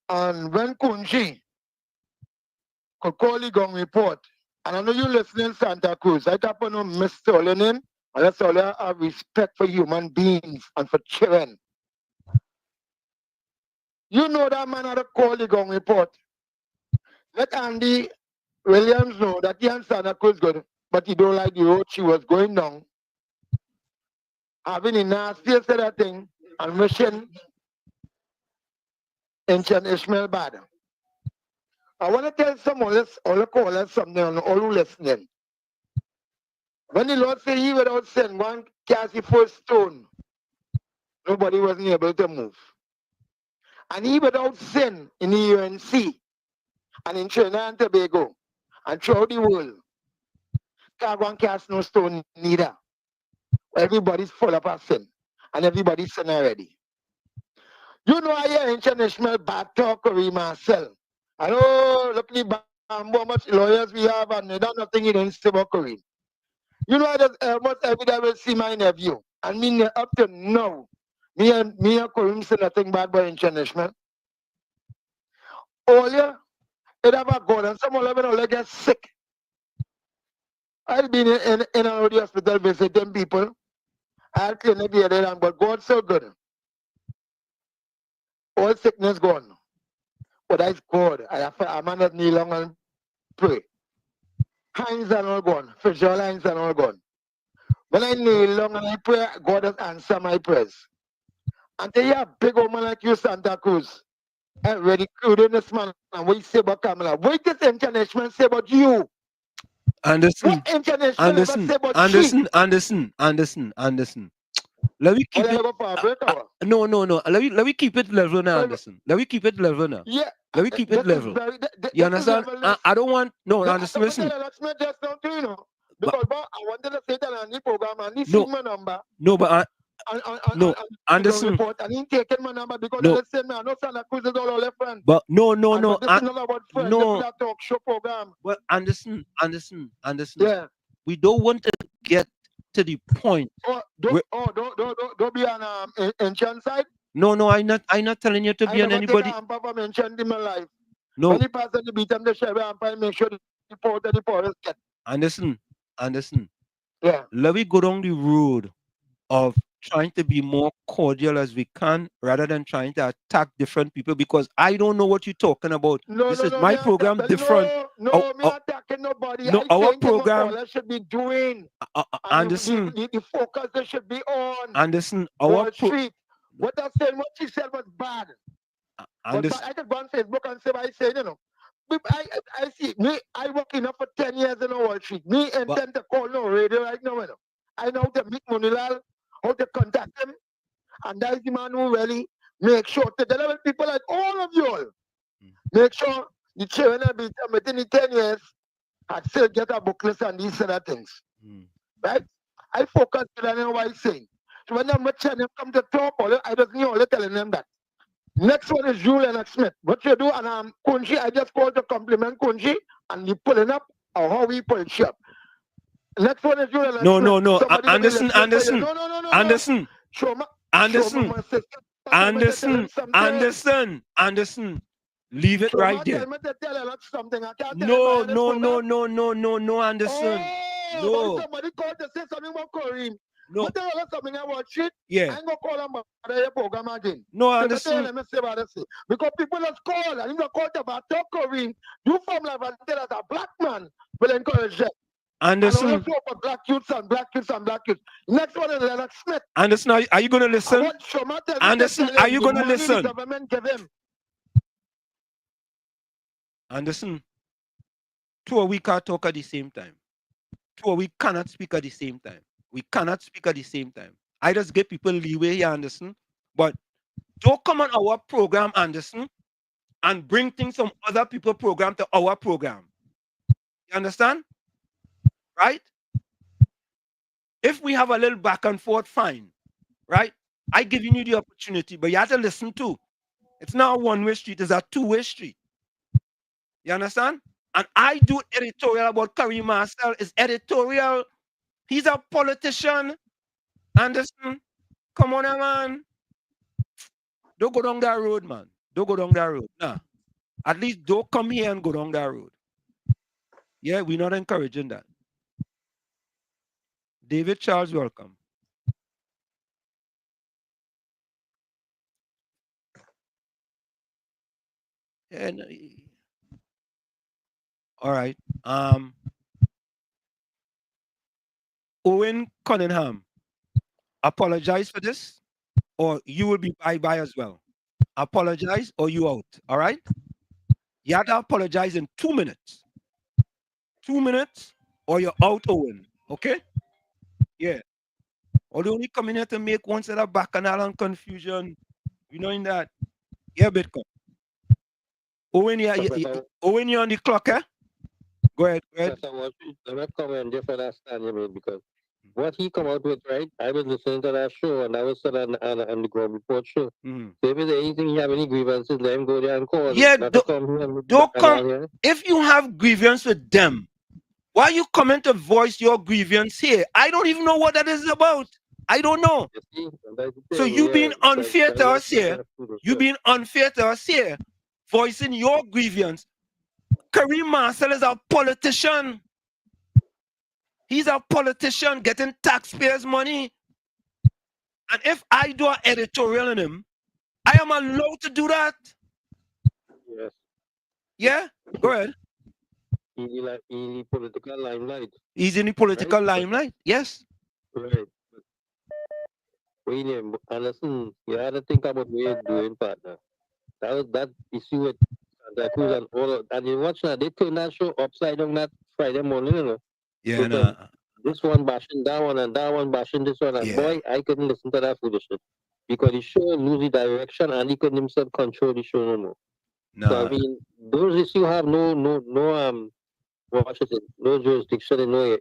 And when Kunji could call the Gong report, and I know you listening Santa Cruz, I can't put no Mr. All in, unless all have respect for human beings and for children. You know that man had to call the Gong report. Let Andy Williams know that he and Santa Cruz good, but he don't like the road she was going down. having a nastiest of that thing and wishing ancient Ishmael bad. I want to tell some all the callers something and all who listening. When the Lord said he without sin, one cast the first stone, nobody wasn't able to move. And he without sin in the UNC and in Trinidad and Tobago and throughout the world, can't go and cast no stone neither. Everybody's full of a sin and everybody's sin already. You know I hear ancient Ishmael bad talk or myself. I know, look at the how much lawyers we have and they don't nothing in Kareem. You know, I just almost every day I will see my nephew. And me up to now, me and Kareem say nothing bad about ancient Ishmael. All year, it have a God and some of them get sick. I've been in an hospital visiting people. I had clinic the other day, but God's so good. All sickness gone. But that's God. I'm on that knee long and pray. Hands are all gone. Physical hands are all gone. When I kneel long and I pray, God has answered my prayers. And they are big old man like you, Santa Cruz. And ready including this man. And what you say about Kamala? What does international say about you? Anderson. What international ever say about Anderson. Let me keep it. No. Let me keep it level now, Anderson. Let me keep it level now. Yeah. Let me keep it level. You understand? I don't want. No, Anderson, listen. Because I wanted to say that on the program and he see my number. No, but Anderson. And he taking my number because they say me I know Santa Cruz is all our friends. But no. This is not about friends. No. This is a talk show program. But Anderson. Yeah. We don't want to get to the point. Don't be on ancient side. No, I'm not telling you to be on anybody. I never take a mentioned in my life. No. When he pass on the beat, I'm the sheriff and make sure the powers get. Anderson. Yeah. Let me go down the road of trying to be more cordial as we can rather than trying to attack different people because I don't know what you're talking about. This is my program different. No, me attacking nobody. No, our program should be doing. Anderson. The focus they should be on. Anderson, Wall Street. What I said, what she said was bad. Anderson. But I could go on Facebook and say what I said, you know. I see me. I work enough for 10 years in Wall Street. Me intend to call no radio right now. You know. I know how to meet Monilal, how to contact him, and that is the man who really make sure to deliver people like all of you all. Make sure the children will be within the 10 years and still get a booklist and these other things. Right? I focus on what I'm saying. So when I'm watching them come to talk, I just knew all telling them that. Next one is Julian Smith. What you do, and Kunji, I just called to compliment Kunji, and you pulling up or how we pull it up. Next one is Julian Smith. No. Anderson. Anderson. Leave it right there. No, Anderson. No. Somebody called to say something about Kareem. No. But tell us something about shit. Yeah. I'm going to call them about your program again. No, Anderson. Let me say what I say. Because people just call and you call about Kareem. You from like as a black man will encourage them. Anderson. And also for black youths. Next one is Leonard Smith. Anderson, are you going to listen? Anderson, are you going to listen? The government give him. Anderson, two or we can't talk at the same time. Two or we cannot speak at the same time. We cannot speak at the same time. I just give people leeway here, Anderson. But don't come on our program, Anderson, and bring things from other people's program to our program. You understand? Right? If we have a little back and forth, fine. Right? I giving you the opportunity, but you have to listen too. It's not a one-way street, it's a two-way street. You understand? And I do editorial about Kareem Marcel. It's editorial. He's a politician. Anderson, come on, man. Don't go down that road, man. Don't go down that road. Nah. At least don't come here and go down that road. Yeah, we're not encouraging that. David Charles, welcome. And all right. Owen Cunningham. apologize for this, or you will be bye-bye as well. Apologize or you out. All right? You have to apologize in 2 minutes. 2 minutes or you're out, Owen. Okay? Yeah. Or they only come in here to make one set of bacchanal and confusion. You knowing that? Yeah, Bitcoin. Owen, Owen, you're on the clock, eh? Go ahead. I'm not comment just understand you mean because what he come out with, right? I was listening to that show and I was still on the ground report show. So if there's anything you have any grievances, let him go there and call. Yeah, don't come. If you have grievance with them, why you comment to voice your grievance here? I don't even know what that is about. I don't know. So you being unfair to us here. You being unfair to us here, voicing your grievance. Kareem Marcel is a politician. He's a politician getting taxpayers' money. And if I do an editorial on him, I am allowed to do that. Yes. Yeah? Go ahead. He's in the political limelight. He's in the political limelight. Yes. Right. William, and listen, you had to think about what you're doing, partner. That issue with Santa Cruz and all of, and you watch that, they turn that show upside down that Friday morning, you know. Yeah, nah. This one bashing that one and that one bashing this one. And boy, I couldn't listen to that foolishness. Because the show lose the direction and he couldn't himself control the show no more. Nah. So I mean, those issues have no jurisdiction and no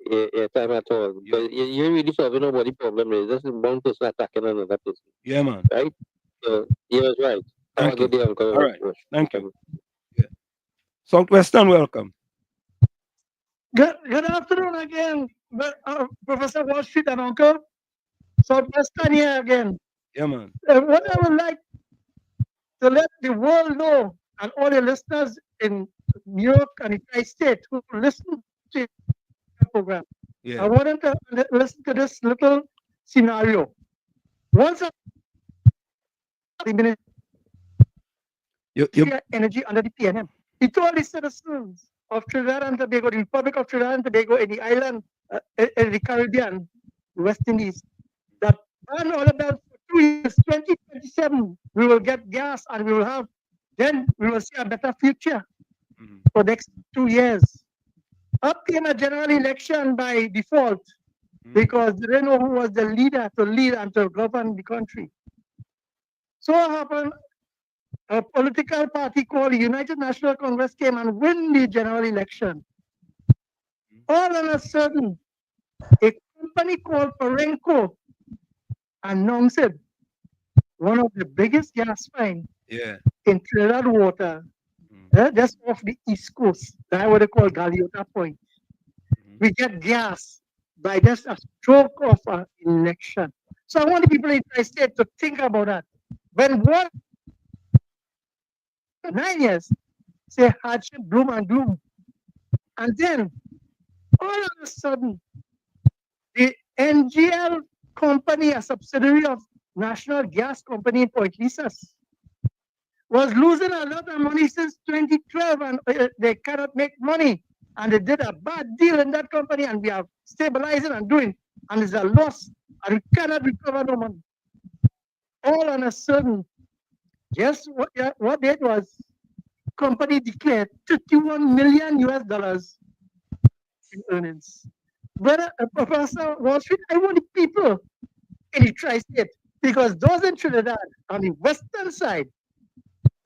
time at all. But you're really solving nobody problem is this is one person attacking another person. Yeah, man. Right? So he was right. Thank you. Good day, Uncle. All right. Thank you. Yeah. Southwestern, welcome. Good afternoon again, Professor Wall Street and Uncle. Southwestern here again. Yeah, man. What I would like to let the world know and all the listeners in New York and the Tri-State who listen to the program. Yeah. I want them to listen to this little scenario. Once the Minister Energy under the PNM, he told the citizens of Trinidad and Tobago, the Republic of Trinidad and Tobago, in the island, in the Caribbean, West Indies, that on all of that for 2 years, 2027, we will get gas and we will have, then we will see a better future for the next 2 years. Up came a general election by default because they didn't know who was the leader to lead and to govern the country. So what happened? A political party called the United National Congress came and win the general election. All of a sudden, a company called Perenco announced one of the biggest gas finds in Trinidad water, just off the East Coast. That's what they call Galeota Point. We get gas by just a stroke of an election. So I want the people in the state to think about that. When 9 years, say hardship, gloom and gloom. And then, all of a sudden, the NGL company, a subsidiary of National Gas Company in Point Lisas, was losing a lot of money since 2012 and they cannot make money. And they did a bad deal in that company and we are stabilizing and doing. And it's a loss and we cannot recover no money. All on a sudden, just what it was, company declared $51 million in earnings. But Professor Wall Street, I want the people in the tri-state because those in Trinidad on the western side,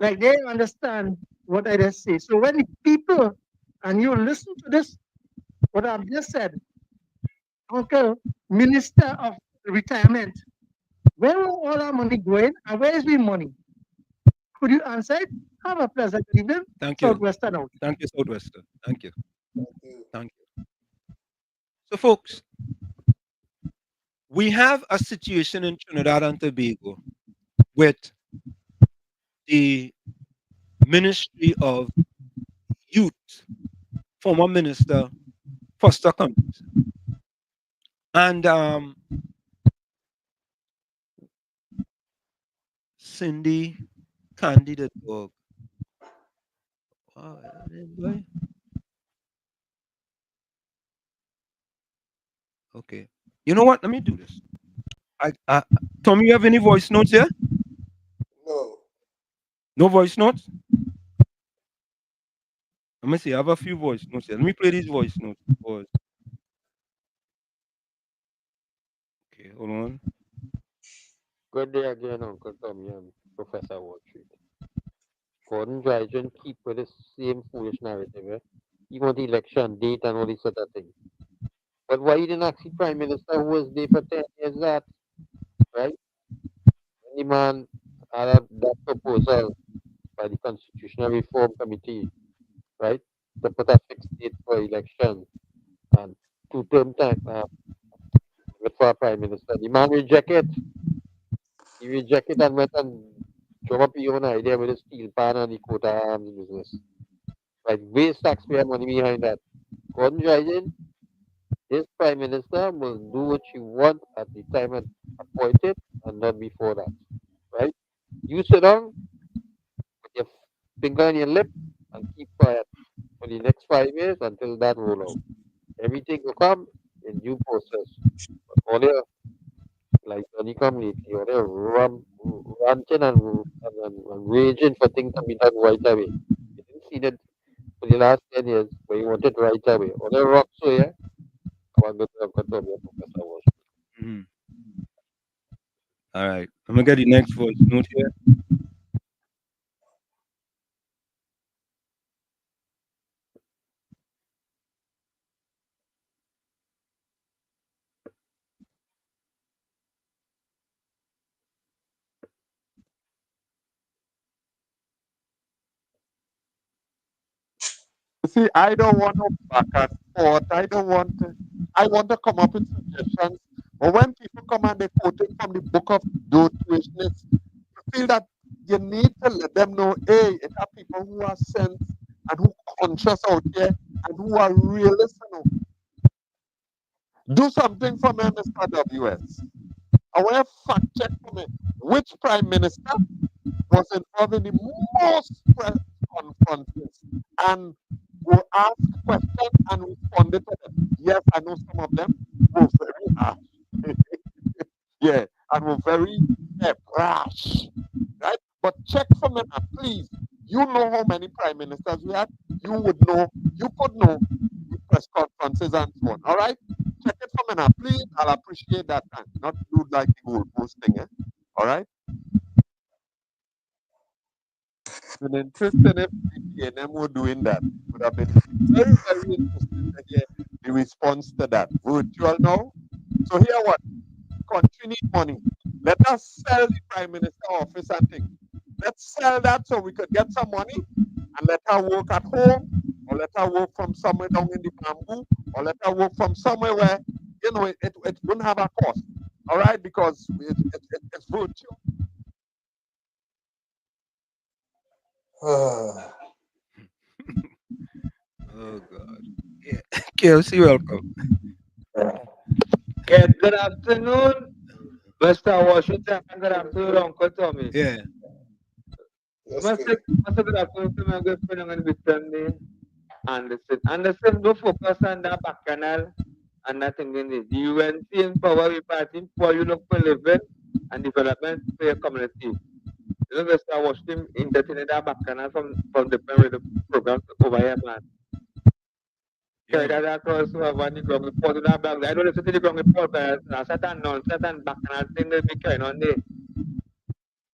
like they understand what I just say. So when the people and you listen to this, what I've just said, Uncle Minister of Retirement, where will all our money going and where is the money? Could you answer it? Have a pleasant evening. Thank you. Southwestern out. Thank you, Southwestern. Thank you. Thank you. So, folks, we have a situation in Trinidad and Tobago with the Ministry of Youth, former Minister Foster Cummings. And Cindy Candidate Dog. Wow, boy. Okay. You know what? Let me do this. Tommy, you have any voice notes here? No. No voice notes? Let me see. I have a few voice notes here. Let me play these voice notes. Pause. Okay, hold on. Good day again, Uncle Tommy and Professor Waltrip. Gordon Dryden keep with the same foolish narrative, eh? He want the election date and all this sort of thing. But why you didn't ask the Prime Minister who was there for 10 years that, right? When the man had that proposal by the Constitutional Reform Committee, right? To put a fixed date for election and two-term time for a Prime Minister. The man rejected. He rejected and went and drove up his own idea with the steel pan and the quota arms business. Right? Waste taxpayer money behind that. Gordon Dryden, this Prime Minister will do what you want at the time appointed and not before that. Right? You sit down, put your finger on your lip, and keep quiet for the next 5 years until that roll out. Everything will come in due process. But all your, like Johnny come lately, all your ranting and raging for things to be done right away. You didn't see that for the last 10 years, but you want it right away. All your rocks, so yeah. I want to go to Professor Walsh. Mm-hmm. All right. I'm going to get the next voice note here. See, I don't want to back and forth. I want to come up with suggestions. But when people come and they quote it from the book of Dotuishness, you feel that you need to let them know, hey, it are people who are sense and who conscious out there and who are realists. Do something for me, Mr. WS. I want to fact check for me which prime minister was involved in the most press conferences and will ask questions and responded to them. Yes, I know some of them were very harsh. Yeah, and were very brash. Right? But check for me now, please. You know how many prime ministers we had. You could know the press conferences and so on. All right? Check it for me now, please. I'll appreciate that time. Not do like the goalpost thing, eh? All right? Been interested if PNM were doing that. Would have been very, very interesting to hear the response to that. Virtual now. So here what? Country need money. Let us sell the Prime Minister office and things. Let's sell that so we could get some money and let her work at home, or let her work from somewhere down in the bamboo, or let her work from somewhere where, you know, it wouldn't have a cost. All right? Because it's virtual. Oh God. Yeah. KLC, welcome. Yes, good afternoon, Mr. Washington, and good afternoon, Uncle Tommy. Yeah. Good afternoon to my good friend and good friend, Anderson. Anderson, go focus on that back canal and nothing in it. The UNC in power, we party for you look for living and development for your community. You know, Mr. Washington entertaining that back canal from the program over here, man. Carry that across one the ground report to that back. I don't listen to the ground report, but certain back canal thing will be carrying on there.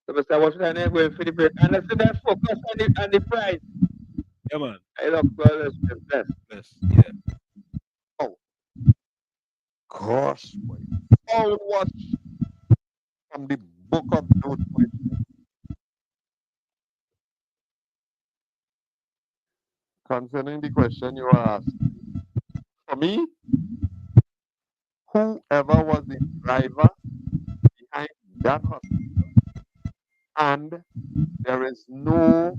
So Mr. Washington going for the break. And let's that focus on the price. Yeah, man. I look well as the best. Yeah. Oh, gosh, boy. All watch from the book of Deuteronomy. Concerning the question you are asking, for me, whoever was the driver behind that hospital, and there is no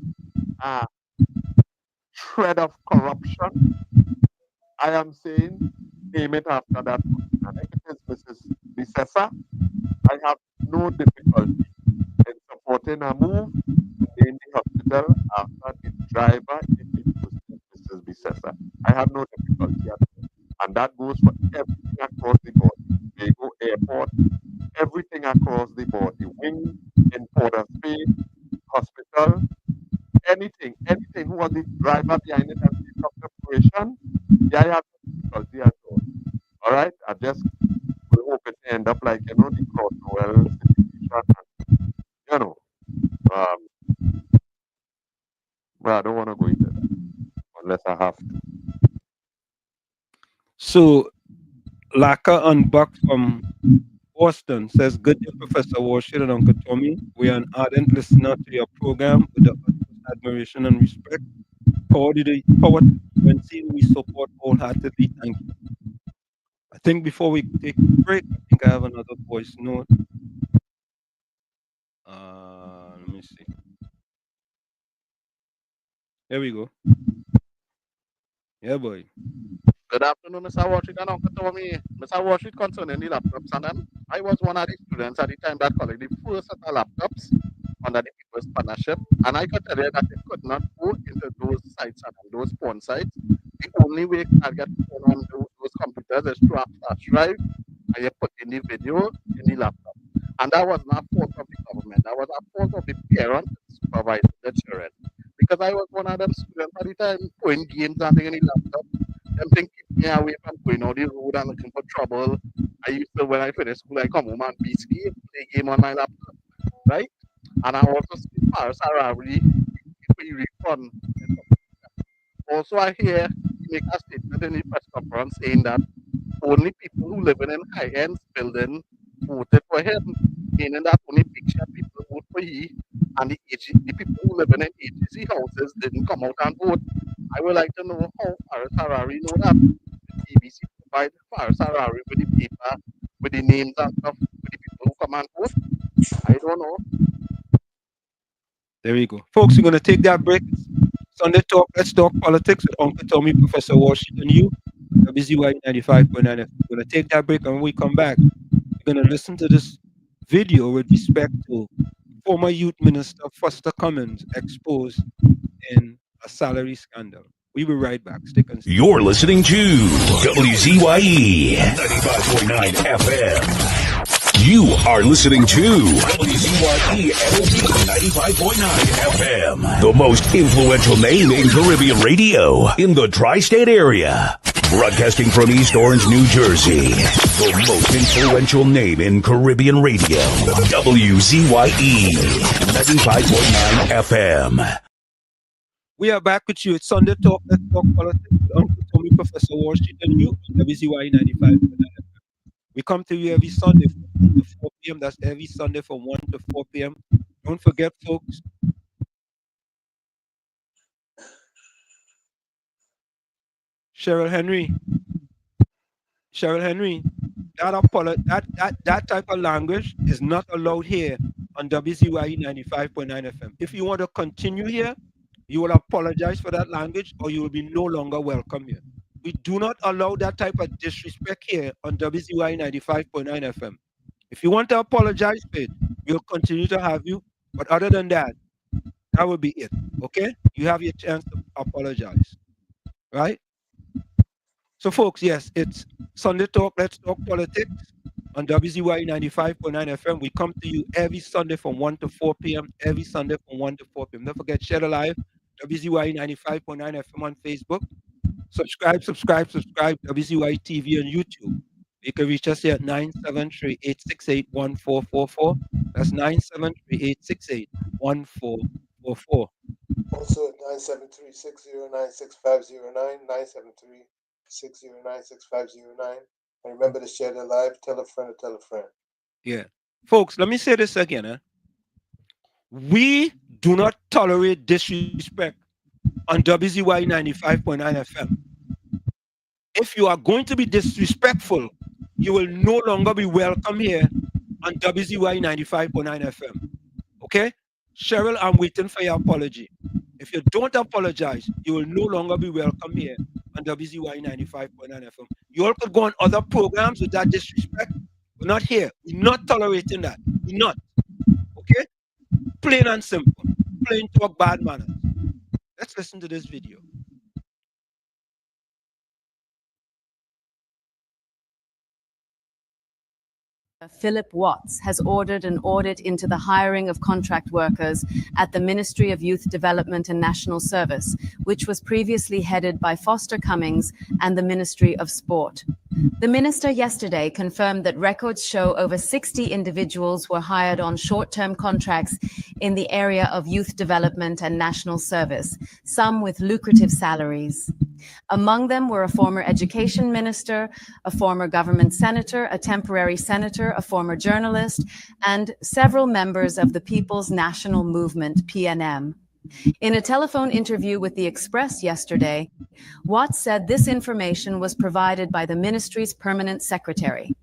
thread of corruption, I am saying name it after that person. And if it is Mrs. Bisessa, I have no difficulty in supporting a move to name the hospital after the driver introduced Mrs. Bisessa. I have no difficulty at all. And that goes for everything across the board. They go airport, everything across the board. The wing in Port of Spain, hospital, anything who was the driver behind it and the operation, yeah, I have difficulty at all. All right, I just will hope it end up like the Crosswell situation, but I don't want to go into that unless I have to. So, Laka Unbuck from Boston says, "Good day, Professor Warshid and Uncle Tommy. We are an ardent listener to your program with the utmost admiration and respect. Power to the UNC, we support wholeheartedly. Thank you." I think before we take a break, I think I have another voice note. Let me see. Here we go. Yeah, boy. Good afternoon, Mr. Warshid and Uncle Tommy. Mr. Warshid, concerning the laptops, and then I was one of the students at the time that collected the first set of laptops under the People's Partnership, and I could tell you that it could not go into those sites and those porn sites. The only way I get porn on those computers is through a flash drive, and you put in the video in the laptop. And that was not a fault of the government. That was a fault of the parents supervising the children. Because I was one of them students at the time playing games and things in the laptop. Them things keep me away from going on the road and looking for trouble. I used to, when I finished school, I come home and basically play game on my laptop, right? And I also see Paris Arabi really fun. Also, I hear he make a statement in the press conference saying that only people who live in high-end building voted for him, meaning that only picture people vote for he, and the people who live in agency houses didn't come out and vote. I would like to know how Faris Harari know that. The BBC provide Faris Harari with the paper, with the names and stuff, with the people who come and vote. I don't know. There we go. Folks, we're going to take that break. Sunday Talk, Let's Talk Politics with Uncle Tommy, Professor Washington, you, WZYE 95.9. We're going to take that break, and when we come back, we're going to listen to this video with respect to former Youth Minister Foster Cummins exposed in a salary scandal. We'll be right back. Stick and stay. You're listening to WZYE 95.9 FM. You are listening to WZYE 95.9 FM, the most influential name in Caribbean radio in the tri-state area. Broadcasting from East Orange, New Jersey, the most influential name in Caribbean radio, WZYE 95.9 FM. We are back with you. It's Sunday Talk, Let's Talk Politics with Uncle Tommy, Professor Washington, you, WZYE 95.9 FM. We come to you every Sunday from 1 to 4 p.m. That's every Sunday from 1 to 4 p.m. Don't forget, folks. Cheryl Henry, that type of language is not allowed here on WZYE 95.9 FM. If you want to continue here, you will apologize for that language or you will be no longer welcome here. We do not allow that type of disrespect here on WZYE 95.9 FM. If you want to apologize for it, we'll continue to have you. But other than that, that will be it. Okay? You have your chance to apologize. Right? So, folks, yes, it's Sunday Talk, Let's Talk Politics on WZYE 95.9 FM. We come to you every Sunday from 1 to 4 p.m. Every Sunday from 1 to 4 p.m. Don't forget, share the live, WZYE 95.9 FM on Facebook. Subscribe, WZYE TV on YouTube. You can reach us here at 973-868-1444. That's 973-868-1444. Also at 973-609-6509, 973-609-6509. And remember to share the live, tell a friend or tell a friend. Yeah. Folks, let me say this again. We do not tolerate disrespect on WZYE 95.9 FM. If you are going to be disrespectful, you will no longer be welcome here on WZYE 95.9 FM. Okay? Cheryl, I'm waiting for your apology. If you don't apologize, you will no longer be welcome here on WZYE 95.9 FM. You all could go on other programs with that disrespect. We're not here. We're not tolerating that. We're not. Okay? Plain and simple. Plain talk, bad manners. Let's listen to this video. Philip Watts has ordered an audit into the hiring of contract workers at the Ministry of Youth Development and National Service, which was previously headed by Foster Cummings and the Ministry of Sport. The minister yesterday confirmed that records show over 60 individuals were hired on short-term contracts in the area of youth development and national service, some with lucrative salaries. Among them were a former education minister, a former government senator, a temporary senator, a former journalist, and several members of the People's National Movement, PNM. In a telephone interview with The Express yesterday, Watts said this information was provided by the ministry's permanent secretary.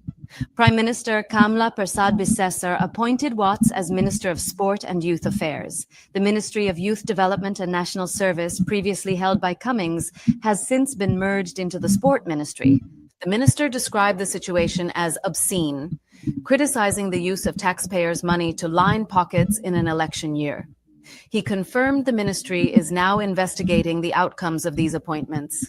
Prime Minister Kamla Persad-Bissessar appointed Watts as Minister of Sport and Youth Affairs. The Ministry of Youth Development and National Service, previously held by Cummings, has since been merged into the Sport Ministry. The minister described the situation as obscene, criticizing the use of taxpayers' money to line pockets in an election year. He confirmed the ministry is now investigating the outcomes of these appointments.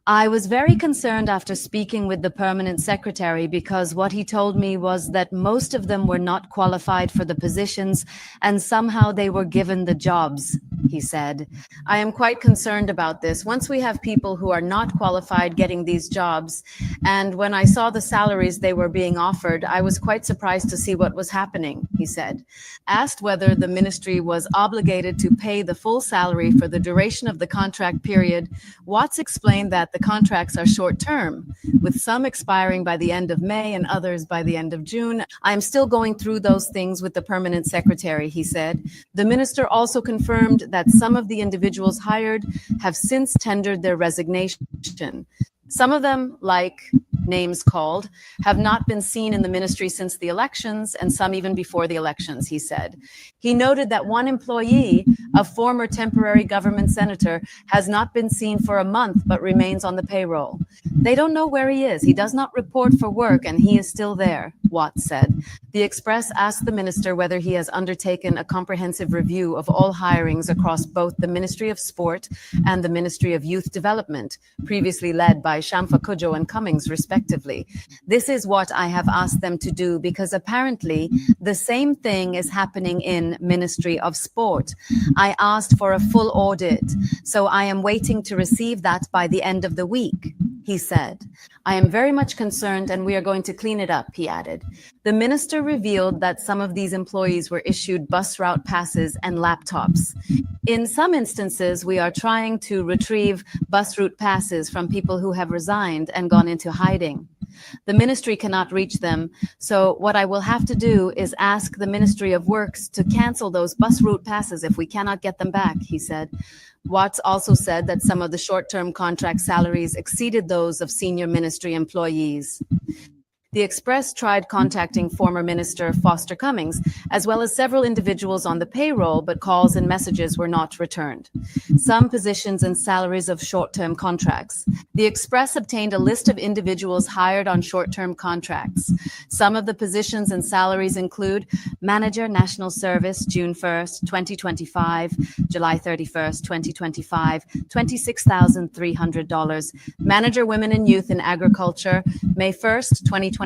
I was very concerned after speaking with the permanent secretary because what he told me was that most of them were not qualified for the positions and somehow they were given the jobs, he said. I am quite concerned about this. Once we have people who are not qualified getting these jobs, and when I saw the salaries they were being offered, I was quite surprised to see what was happening, he said. Asked whether the ministry was obligated to pay the full salary for the duration of the contract period, Watts explained that the contracts are short-term, with some expiring by the end of May and others by the end of June. I am still going through those things with the permanent secretary, he said. The minister also confirmed that some of the individuals hired have since tendered their resignation. Some of them, like names called, have not been seen in the ministry since the elections, and some even before the elections, he said. He noted that one employee, a former temporary government senator, has not been seen for a month but remains on the payroll. They don't know where he is. He does not report for work, and he is still there, Watts said. The Express asked the minister whether he has undertaken a comprehensive review of all hirings across both the Ministry of Sport and the Ministry of Youth Development, previously led by Shamfa Cudjoe and Cummings, respectively. This is what I have asked them to do because apparently the same thing is happening in Ministry of Sport. I asked for a full audit, so I am waiting to receive that by the end of the week, he said. I am very much concerned and we are going to clean it up, he added. The minister revealed that some of these employees were issued bus route passes and laptops. In some instances, we are trying to retrieve bus route passes from people who have resigned and gone into hiding. The ministry cannot reach them, so what I will have to do is ask the Ministry of Works to cancel those bus route passes if we cannot get them back, he said. Watts also said that some of the short-term contract salaries exceeded those of senior ministry employees. The Express tried contacting former Minister Foster Cummings, as well as several individuals on the payroll, but calls and messages were not returned. Some positions and salaries of short-term contracts. The Express obtained a list of individuals hired on short-term contracts. Some of the positions and salaries include Manager National Service, June 1st, 2025, July 31st, 2025, $26,300. Manager Women and Youth in Agriculture, May 1st, 2025,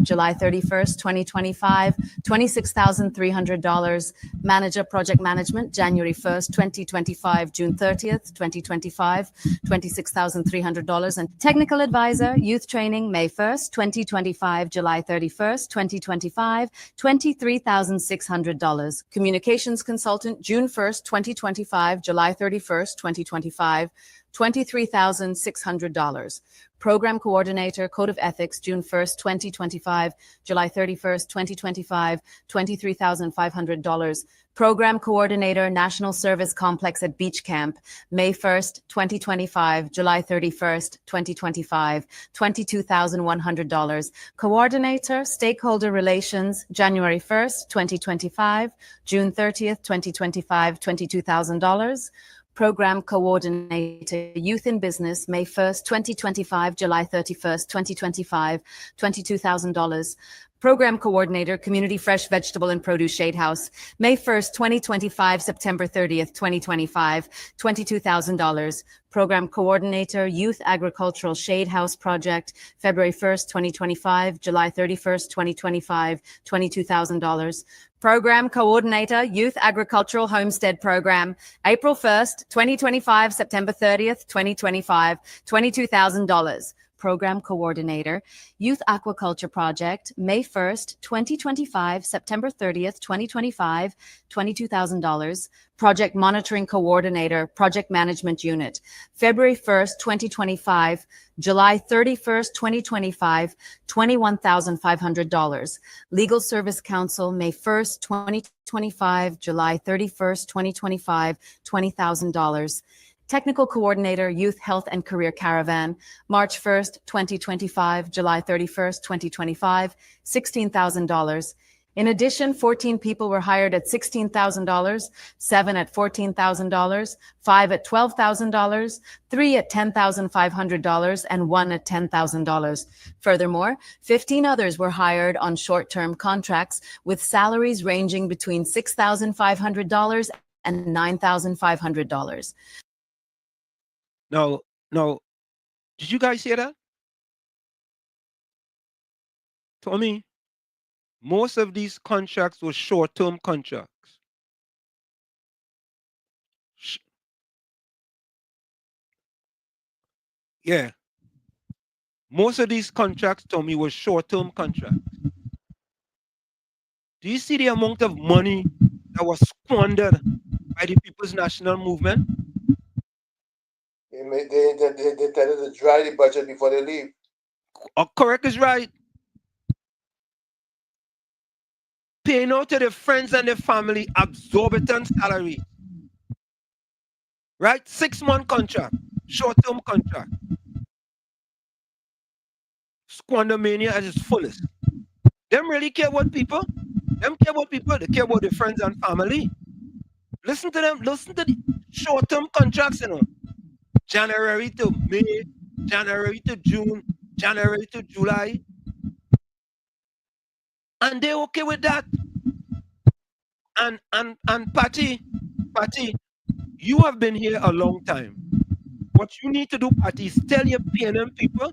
July 31st, 2025, $26,300. Manager Project Management, January 1st, 2025, June 30th, 2025, $26,300. And Technical Advisor, Youth Training, May 1st, 2025, July 31st, 2025, $23,600. Communications Consultant, June 1st, 2025, July 31st, 2025, $23,600. Program Coordinator, Code of Ethics, June 1st, 2025, July 31st, 2025, $23,500. Program Coordinator, National Service Complex at Beach Camp, May 1st, 2025, July 31st, 2025, $22,100. Coordinator, Stakeholder Relations, January 1st, 2025, June 30th, 2025, $22,000. Program Coordinator, Youth in Business, May 1st, 2025, July 31st, 2025, $22,000. Program Coordinator, Community Fresh Vegetable and Produce Shade House, May 1st, 2025, September 30th, 2025, $22,000. Program Coordinator, Youth Agricultural Shade House Project, February 1st, 2025, July 31st, 2025, $22,000. Program Coordinator, Youth Agricultural Homestead Program, April 1st, 2025, September 30th, 2025, $22,000. Program Coordinator, Youth Aquaculture Project, May 1st, 2025, September 30th, 2025, $22,000. Project Monitoring Coordinator, Project Management Unit, February 1st, 2025, July 31st, 2025, $21,500. Legal Service Counsel, May 1st, 2025, July 31st, 2025, $20,000. Technical Coordinator, Youth Health and Career Caravan, March 1st, 2025, July 31st, 2025, $16,000. In addition, 14 people were hired at $16,000, 7 at $14,000, 5 at $12,000, 3 at $10,500, and 1 at $10,000. Furthermore, 15 others were hired on short-term contracts with salaries ranging between $6,500 and $9,500. Now, did you guys hear that? Tommy, most of these contracts were short-term contracts. Yeah. Most of these contracts, Tommy, were short-term contracts. Do you see the amount of money that was squandered by the People's National Movement? They tell you to dry the budget before they leave. Correct is right. Paying out to their friends and their family exorbitant salary. Right? 6-month contract, short-term contract. Squandermania at its fullest. Them really care about people. Them care about people. They care about their friends and family. Listen to them. Listen to the short-term contracts, you know. January to May, January to June, January to July. And they're okay with that. And Patty, you have been here a long time. What you need to do, Patty, is tell your PNM people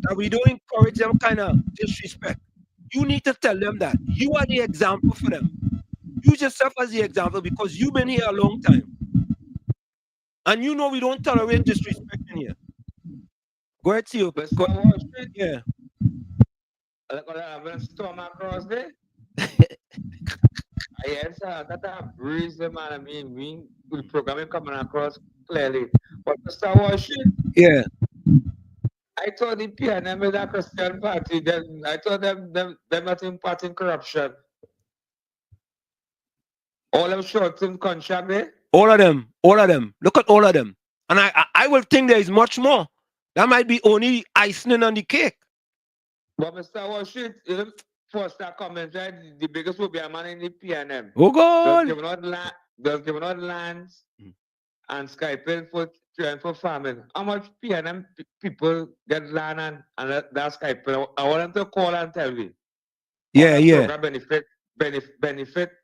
that we don't encourage them kind of disrespect. You need to tell them that. You are the example for them. Use yourself as the example because you've been here a long time. And you know we don't tolerate disrespect in here. Go ahead, see you. Go ahead. Yeah. I'm gonna have a storm across there. Yes, that's a breeze, man. I mean, we the program coming across clearly. But Mr. Washington, yeah. I thought the PNM is a Christian party. Then I thought them not imparting corruption. All of short-term contract there. All of them. Look at all of them. And I will think there is much more. That might be only icing on the cake. But Mr. Washington, first that comment, right? The biggest will be a man in the PNM. Oh God! Just giving out lands and Skyping for farming. How much PNM people get land and that's Skyping? I want them to call and tell me. Yeah. Benefit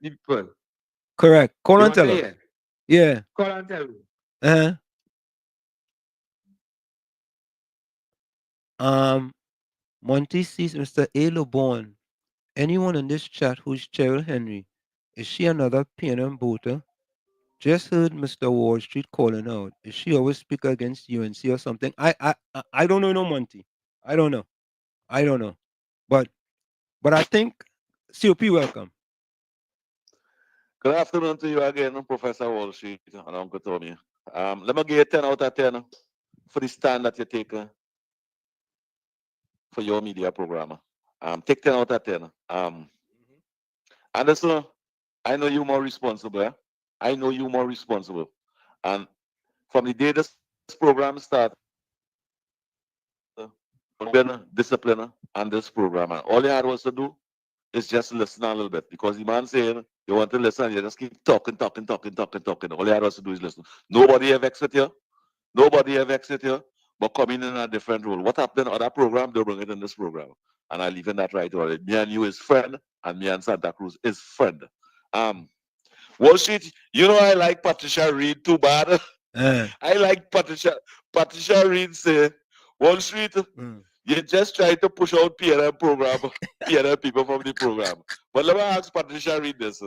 the people. Correct. Call and tell us. Yeah. Call and tell me. Monty sees Mr. A. LeBon. Anyone in this chat who's Cheryl Henry? Is she another PNM voter? Just heard Mr. Wall Street calling out. Is she always speak against UNC or something? I don't know, no Monty. I don't know. But I think COP, welcome. Good afternoon to you again, Professor Wall Street and Uncle Tommy. Let me give you 10 out of 10 for the stand that you take for your media program. Take 10 out of 10. Anderson, I know you're more responsible. Eh? I know you're more responsible. And from the day this program started, you've been disciplined on this program. And all you had was to do is just listen a little bit. Because the man saying you want to listen, you just keep talking. All you had was to do is listen. Nobody have exit here. but coming in a different role. What happened in other program, they'll bring it in this program. And I leave in that right already. Me and you is friend, and me and Santa Cruz is friend. Wall Street, you know I like Patricia Reed too bad. I like Patricia Reed say, Wall Street, you just try to push out PNM program, PNM people from the program. But let me ask Patricia Reed this.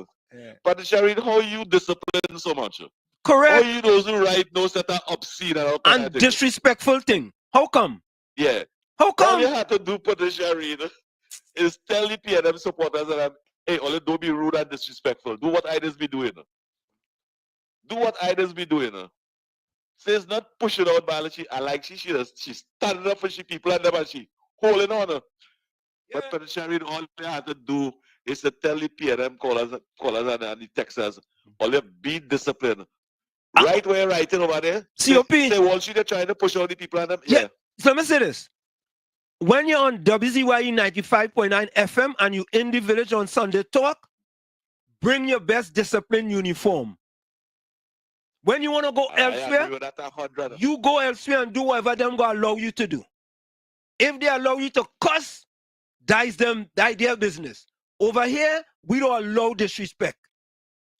Patricia Reed, how you discipline so much? Correct. How you those who write no set of obscene and all kind of thing? Disrespectful thing. How come? Yeah. How come? All you have to do, Patricia Reed, is tell the PNM supporters that hey, only don't be rude and disrespectful. Do what I just be doing. Do what I just be doing. Say it's not pushing out balance. She's standing up for she people and them and she holding on. But Patricia Reed, all you have to do is to tell the PNM callers and the Texans, all you be disciplined. Right where you're writing over there. COP. Say Wall Street, they're trying to push out the people and them. Yeah. So let me say this. When you're on WZYE 95.9 FM and you in the village on Sunday Talk, bring your best discipline uniform. When you want to go elsewhere, you go elsewhere and do whatever them going to allow you to do. If they allow you to cuss, that's their business. Over here, we don't allow disrespect.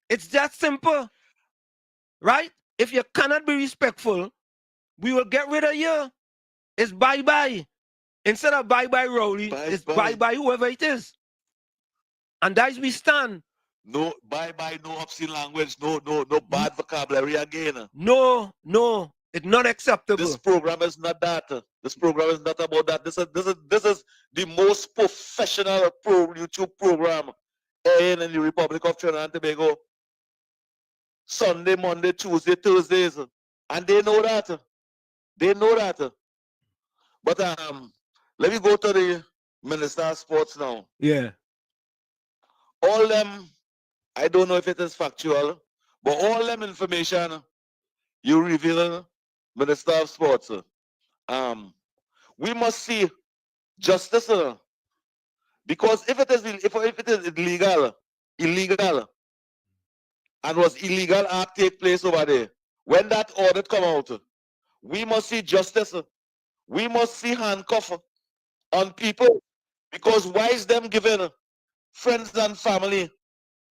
It's that simple. Right? If you cannot be respectful, we will get rid of you. It's bye-bye. Instead of bye-bye Rowley, it's bye-bye whoever it is. And that's we stand. No bye-bye, no obscene language, no bad vocabulary again. No, it's not acceptable. This program is not that. This program is not about that. This is the most professional YouTube program in the Republic of Trinidad and Tobago. Sunday, Monday, Tuesday, Thursdays. And they know that. They know that. But let me go to the Minister of Sports now. Yeah. All them, I don't know if it is factual, but all them information you reveal, Minister of Sports, we must see justice. Because if it is illegal, and was illegal act take place over there, when that audit come out, we must see justice. We must see handcuff on people. Because why is them giving friends and family?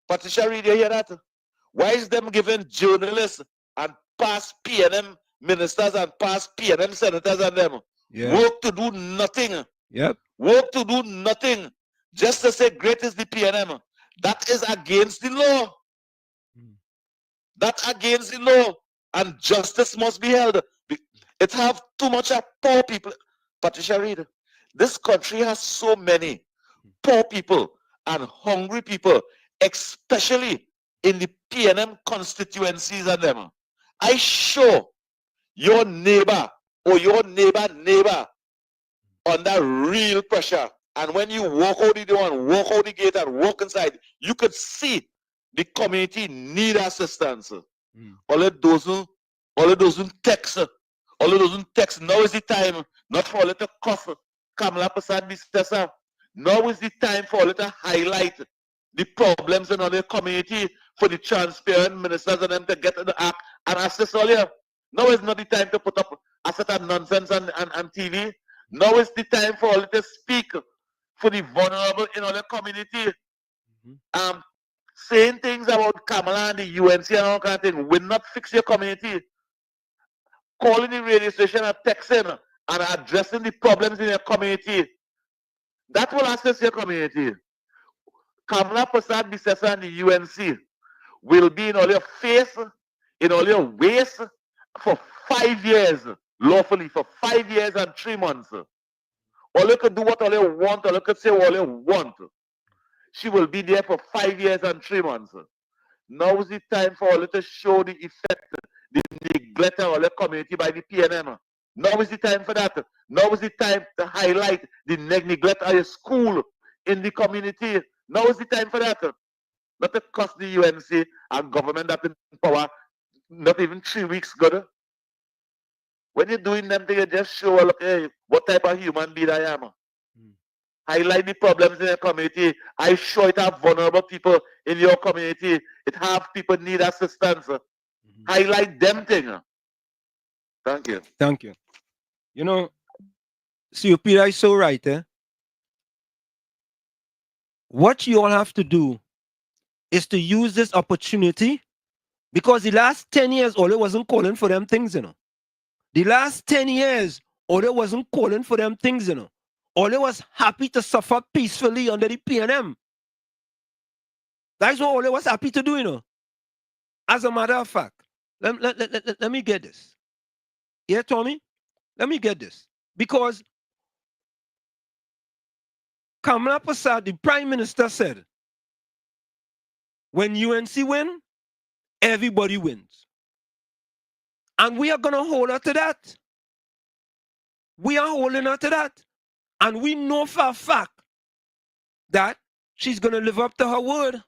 Patricia Reed, you hear that? Why is them giving journalists and past PNM ministers and past PNM senators and them work to do nothing? Work to do nothing. Just to say great is the PNM. That is against the law. That's against the law. And justice must be held. It have too much of poor people. Patricia Reed, this country has so many poor people and hungry people, especially in the PNM constituencies and them. I show your neighbor or your neighbor under real pressure. And when you walk out the door and walk out the gate and walk inside, you could see the community need assistance. All of those who text. All of those who text. Now is the time not for all of the cough. Kamla Prasad Mr. Now is the time for all of to highlight the problems in the community for the transparent ministers and them to get in the act and assist all here. Now is not the time to put up a set of nonsense on TV. Now is the time for all to speak for the vulnerable in all the community. Saying things about Kamala and the UNC and all kind of thing will not fix your community. Calling the radio station and texting and addressing the problems in your community, that will assist your community. Kamala Prasad Bisesa and the UNC will be in all your face, in all your ways for 5 years, lawfully, for 5 years and 3 months. All you can do what all you want, all you can say what you want. She will be there for 5 years and 3 months. Now is the time for all to show the effect, the neglect of all the community by the PNM. Now is the time for that. Now is the time to highlight the neglect of your school in the community. Now is the time for that. Not to cost the UNC and government that in power, not even 3 weeks ago. When you're doing them things, you just show, look, hey, what type of human being I am. Highlight the problems in your community. I show it have vulnerable people in your community. It have people need assistance. Highlight them things. Thank you. Thank you. You know, COP is so right, eh? What you all have to do is to use this opportunity, because the last 10 years, Ole wasn't calling for them things, you know. The last 10 years, Ole wasn't calling for them things, you know. Ole was happy to suffer peacefully under the PNM. That's what Ole was happy to do, you know. As a matter of fact, let me get this. Yeah, Tommy? Let me get this. Because Kamla Prasad, the Prime Minister, said, when UNC win, everybody wins. And we are going to hold her to that. We are holding her to that. And we know for a fact that she's going to live up to her word.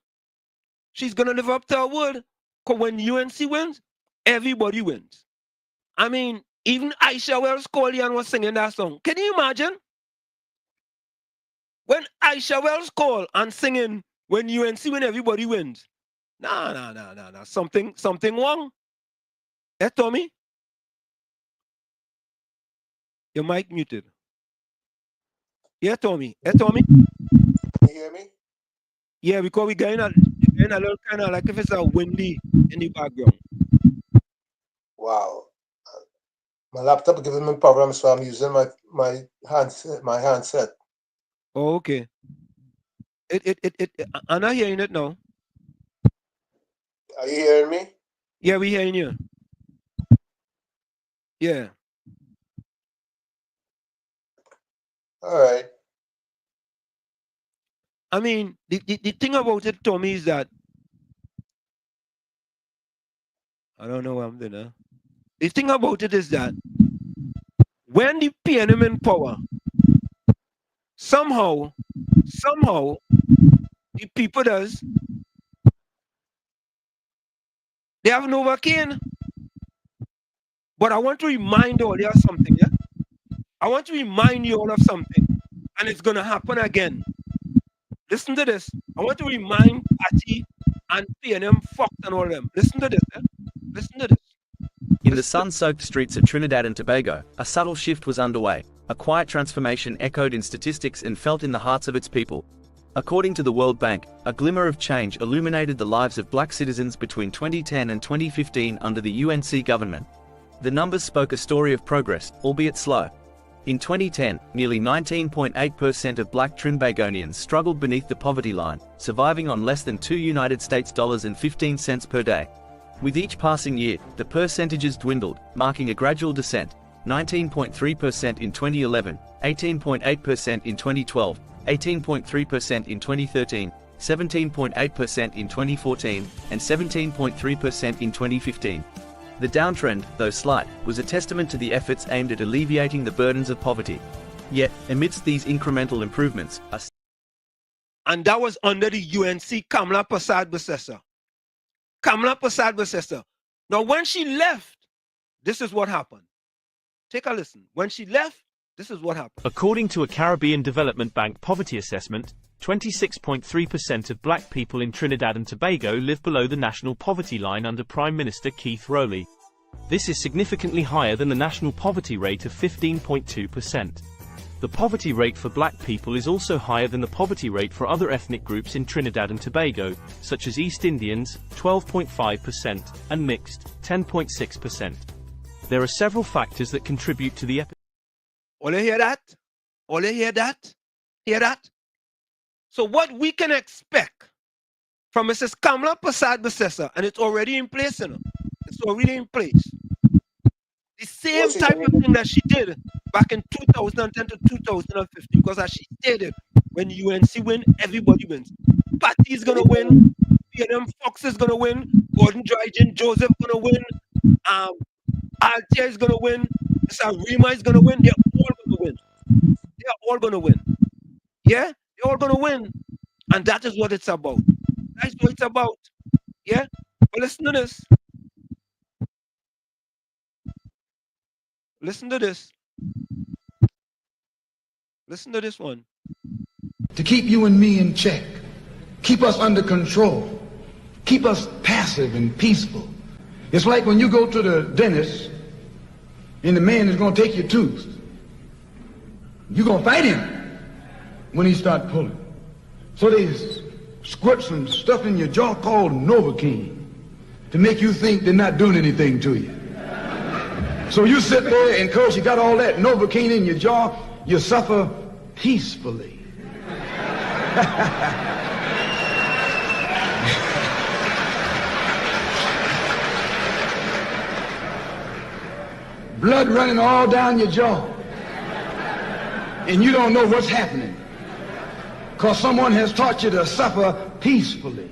She's going to live up to her word. Because when UNC wins, everybody wins. I mean, even Aisha Wells Cole was singing that song. Can you imagine? When Aisha Wells Cole and singing, when UNC win, everybody wins. Nah. Something wrong. Eh, Tommy? Your mic muted. Yeah, Tommy. Eh, Tommy? Can you hear me? Yeah, because we're getting a little kind of like if it's a windy in the background. Wow. My laptop giving me problems, so I'm using my handset. Oh, okay. I'm not hearing it now. Are you hearing me? Yeah, we're hearing you. Yeah. All right. I mean, the thing about it, Tommy, is that I don't know what I'm doing now. The thing about it is that when the PNM in power, somehow, the people does, they have no vaccine. But I want to remind all of something, yeah? I want to remind you all of something, and it's going to happen again. Listen to this. I want to remind Patty and PNM, Fox and all of them. Listen to this, eh? Listen to this. In the sun-soaked streets of Trinidad and Tobago, a subtle shift was underway. A quiet transformation echoed in statistics and felt in the hearts of its people. According to the World Bank, a glimmer of change illuminated the lives of black citizens between 2010 and 2015 under the UNC government. The numbers spoke a story of progress, albeit slow. In 2010, nearly 19.8% of black Trinbagonians struggled beneath the poverty line, surviving on less than $2.15 per day. With each passing year, the percentages dwindled, marking a gradual descent: 19.3% in 2011, 18.8% in 2012, 18.3% in 2013, 17.8% in 2014, and 17.3% in 2015. The downtrend, though slight, was a testament to the efforts aimed at alleviating the burdens of poverty. Yet, amidst these incremental improvements, and that was under the UNC Kamla Prasad successor. Kamla Prasad successor. Now, when she left, this is what happened. Take a listen. When she left, this is what happened. According to a Caribbean Development Bank poverty assessment, 26.3% of black people in Trinidad and Tobago live below the national poverty line under Prime Minister Keith Rowley. This is significantly higher than the national poverty rate of 15.2%. The poverty rate for black people is also higher than the poverty rate for other ethnic groups in Trinidad and Tobago, such as East Indians, 12.5%, and mixed, 10.6%. There are several factors that contribute to the All you hear that? All you hear that? Hear that? So what we can expect from Mrs. Kamla Prasad successor, and it's already in place, you know. It's already in place. The same type of thing that she did back in 2010 to 2015, because as she stated, when UNC win, everybody wins. Patty is gonna win, PNM Fox is gonna win, Gordon Dryden Joseph gonna win, Altia is gonna win, Mr. Rima is gonna win, they're all gonna win. They're all gonna win. Yeah? They're all gonna win. And that is what it's about. That's what it's about. Yeah? But listen to this. Listen to this. Listen to this one. To keep you and me in check, keep us under control, keep us passive and peaceful. It's like when you go to the dentist and the man is going to take your tooth. You're going to fight him when he start pulling. So they squirt some stuff in your jaw called Novocaine to make you think they're not doing anything to you. So you sit there and because you got all that Novocaine in your jaw, you suffer peacefully. Blood running all down your jaw. And you don't know what's happening. Because someone has taught you to suffer peacefully.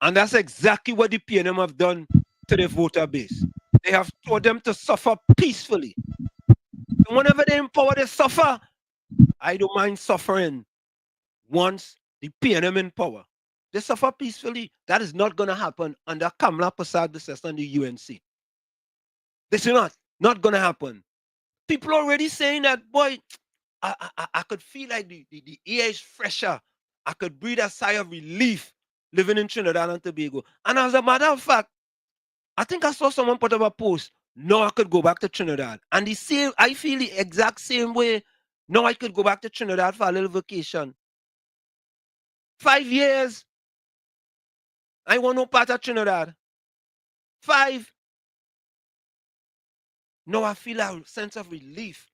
And that's exactly what the PNM have done to the voter base. They have taught them to suffer peacefully. And whenever they empower, they suffer. I don't mind suffering once the PNM in power. They suffer peacefully. That is not going to happen under Kamla Persad and the UNC. This is not going to happen. People are already saying that, boy, I could feel like the air is fresher. I could breathe a sigh of relief living in Trinidad and Tobago. And as a matter of fact, I think I saw someone put up a post, now I could go back to Trinidad. And the same, I feel the exact same way. Now I could go back to Trinidad for a little vacation. 5 years, I want no part of Trinidad. 5. Now I feel a sense of relief.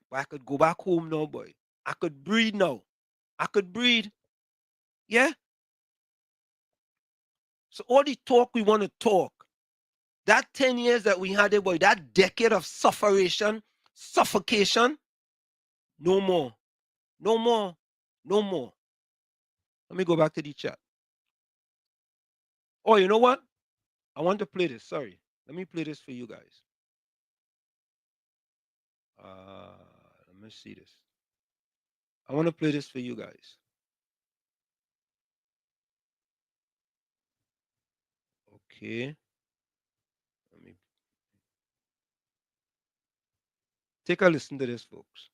But I could go back home now, boy. I could breathe now. I could breathe. Yeah? So all the talk we want to talk, that 10 years that we had there, boy, that decade of suffocation, no more. No more. No more. Let me go back to the chat. Oh, you know what? I want to play this. Sorry. Let me play this for you guys. Let me see this. I want to play this for you guys. Okay. Let me take a listen to this, folks.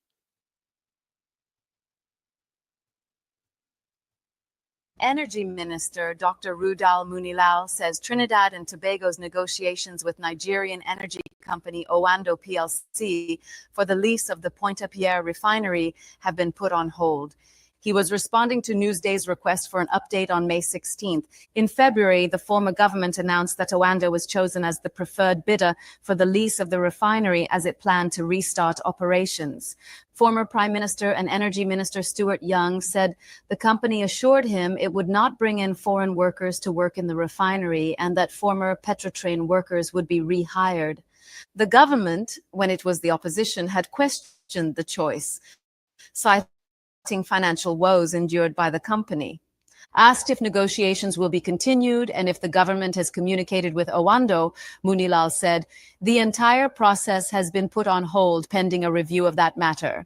Energy Minister Dr. Rudal Munilal says Trinidad and Tobago's negotiations with Nigerian energy company Owando PLC for the lease of the Pointe-à-Pierre refinery have been put on hold. He was responding to Newsday's request for an update on May 16th. In February, the former government announced that Owando was chosen as the preferred bidder for the lease of the refinery as it planned to restart operations. Former Prime Minister and Energy Minister Stuart Young said the company assured him it would not bring in foreign workers to work in the refinery and that former Petrotrain workers would be rehired. The government, when it was the opposition, had questioned the choice, citing financial woes endured by the company. Asked if negotiations will be continued and if the government has communicated with Owando, Munilal said, the entire process has been put on hold pending a review of that matter.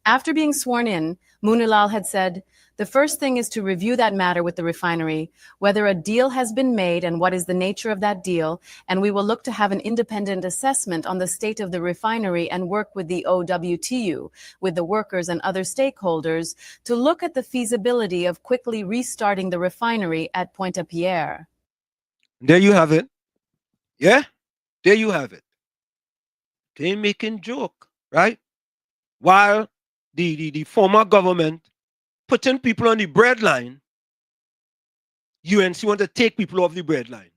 After being sworn in, Munilal had said, the first thing is to review that matter with the refinery, whether a deal has been made and what is the nature of that deal, and we will look to have an independent assessment on the state of the refinery and work with the OWTU, with the workers and other stakeholders, to look at the feasibility of quickly restarting the refinery at Pointe-à-Pierre. There you have it. Yeah? There you have it. They making joke, right? While the former government putting people on the breadline, UNC want to take people off the breadline.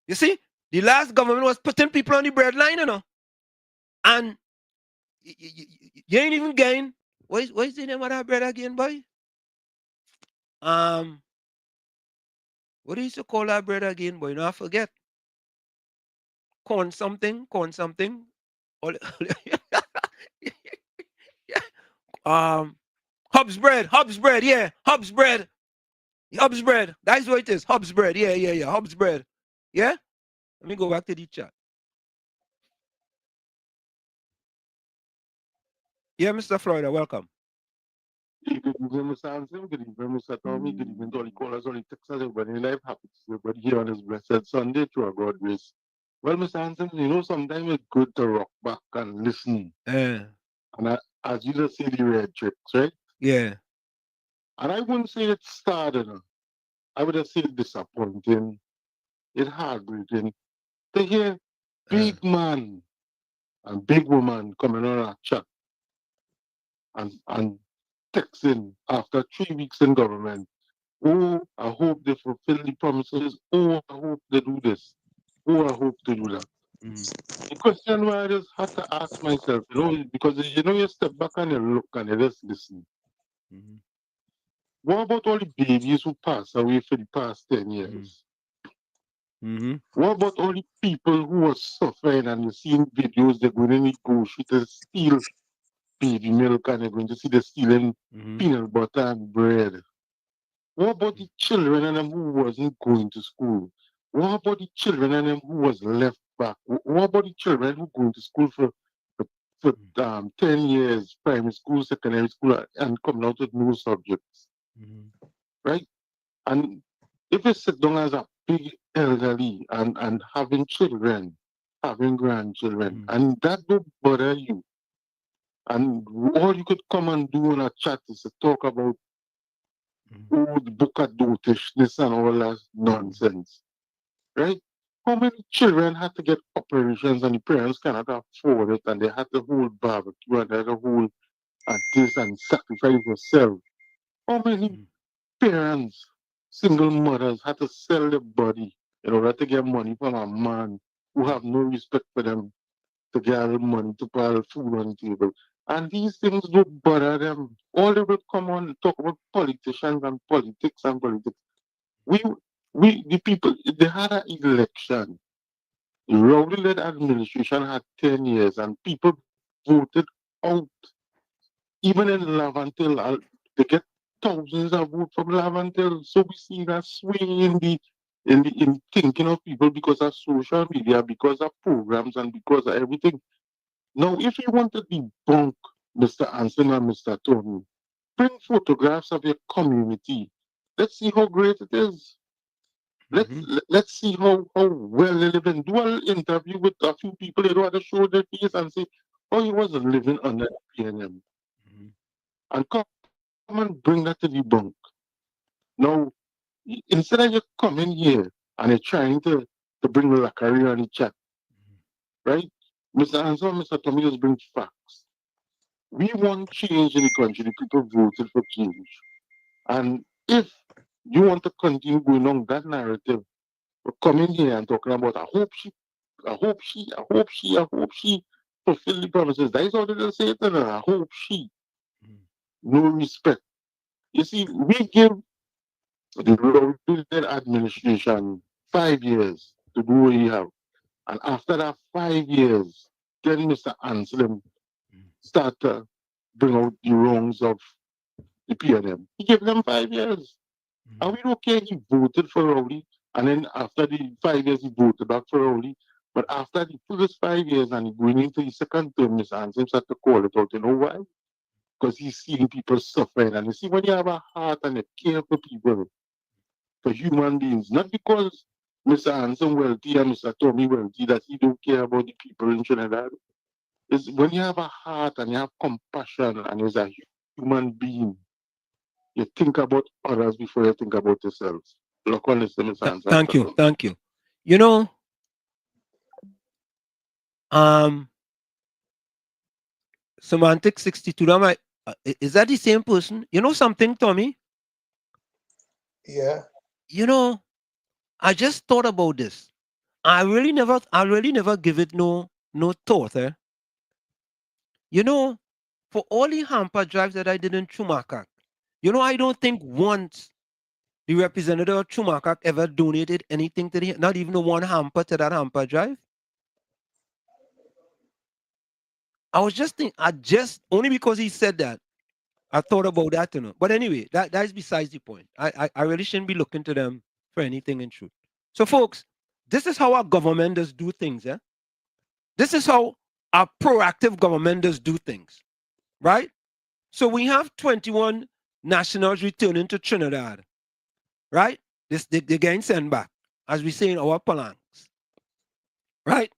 You see, the last government was putting people on the breadline, you know, and you ain't even getting. What is the name of that bread again, boy? What do you used to call that bread again, boy? No, I forget. Corn something. Hub's bread, yeah, Hub's bread. That's what it is. Hub's bread, yeah. Hub's bread, yeah. Let me go back to the chat. Yeah, Mr. Florida, welcome. Good evening, Mr. Anselm. Good evening, Mr. Tommy. Good evening to all the callers, all the texters, everybody in life. Happy to see everybody here on this blessed Sunday through our God grace. Well, Mr. Anselm, you know, sometimes it's good to rock back and listen. And as you just say, the red tricks, right? Yeah. And I wouldn't say it's started. I would just say it's disappointing. It's heartbreaking to hear big man and big woman coming on a chat and texting after 3 weeks in government. Oh, I hope they fulfill the promises. Oh, I hope they do this. Oh, I hope they do that. The question where I just have to ask myself, because you step back and you look and you just listen. What about all the babies who passed away for the past 10 years? What about all the people who are suffering and you're seeing videos, they're going in the grocery to steal baby milk and they're going to see they're stealing peanut butter and bread? What about the children and them who wasn't going to school? What about the children and them who was left back? What about the children who going to school for 10 years, primary school, secondary school, and coming out with no subjects? Right? And if you sit down as a big elderly and having children, having grandchildren, and that don't bother you, and all you could come and do on a chat is to talk about the book of dotishness and all that nonsense, right? How many children had to get operations and the parents cannot afford it and they had to hold barbecue and they had to hold this and sacrifice themselves? How many parents, single mothers, had to sell their body in order to get money from a man who have no respect for them to get money to pile food on the table? And these things don't bother them. All they will come on and talk about politicians and politics and politics. The people, they had an election. The Rowley-led administration had 10 years and people voted out. Even in Lavantil, they get thousands of votes from Lavantil. So we see that swing in thinking of people because of social media, because of programs, and because of everything. Now, if you want to debunk Mr. Anson and Mr. Tony, bring photographs of your community. Let's see how great it is. Let's see how well they live in. Do an interview with a few people. They don't have to show their face and say, oh, he wasn't living under PNM. And come and bring that to the bunk. Now, instead of you coming here and you're trying to bring a career on the chat, right? Mr. Anson, Mr. Tommy just bring facts. We want change in the country. The people voted for change. And if you want to continue going on that narrative, coming here and talking about I hope she fulfill the promises. That is all they say to her. I hope she. No respect. You see, we give the Rowley administration 5 years to do what he have. And after that 5 years, then Mr. Anselm start to bring out the wrongs of the PNM. He gave them 5 years. And we don't care he voted for Rowley. And then after the 5 years, he voted back for Rowley. But after the first 5 years and going into the second term, Mr. Anselm started to call it out. You know why? Because he's seeing people suffering. And you see, when you have a heart and you care for people, for human beings, not because Mr. Anselm wealthy and Mr. Tommy wealthy, that he don't care about the people in Trinidad. It's when you have a heart and you have compassion and you're a human being, you think about others before you think about yourself. Look on this, Mr. Anselm. Thank you. You know, Semantic 62, is that the same person? You know something, Tommy? Yeah. You know, I just thought about this. I really never give it no thought. You know, for all the hamper drives that I did in Chumakak, you know, I don't think once the representative of Chumakak ever donated anything to not even one hamper to that hamper drive. I was just thinking, only because he said that, I thought about that, you know. But anyway, that is besides the point. I really shouldn't be looking to them for anything in truth. So, folks, this is how our government does do things, yeah? This is how our proactive government does do things, right? So we have 21 nationals returning to Trinidad, right? They're getting sent back, as we say in our plans, right?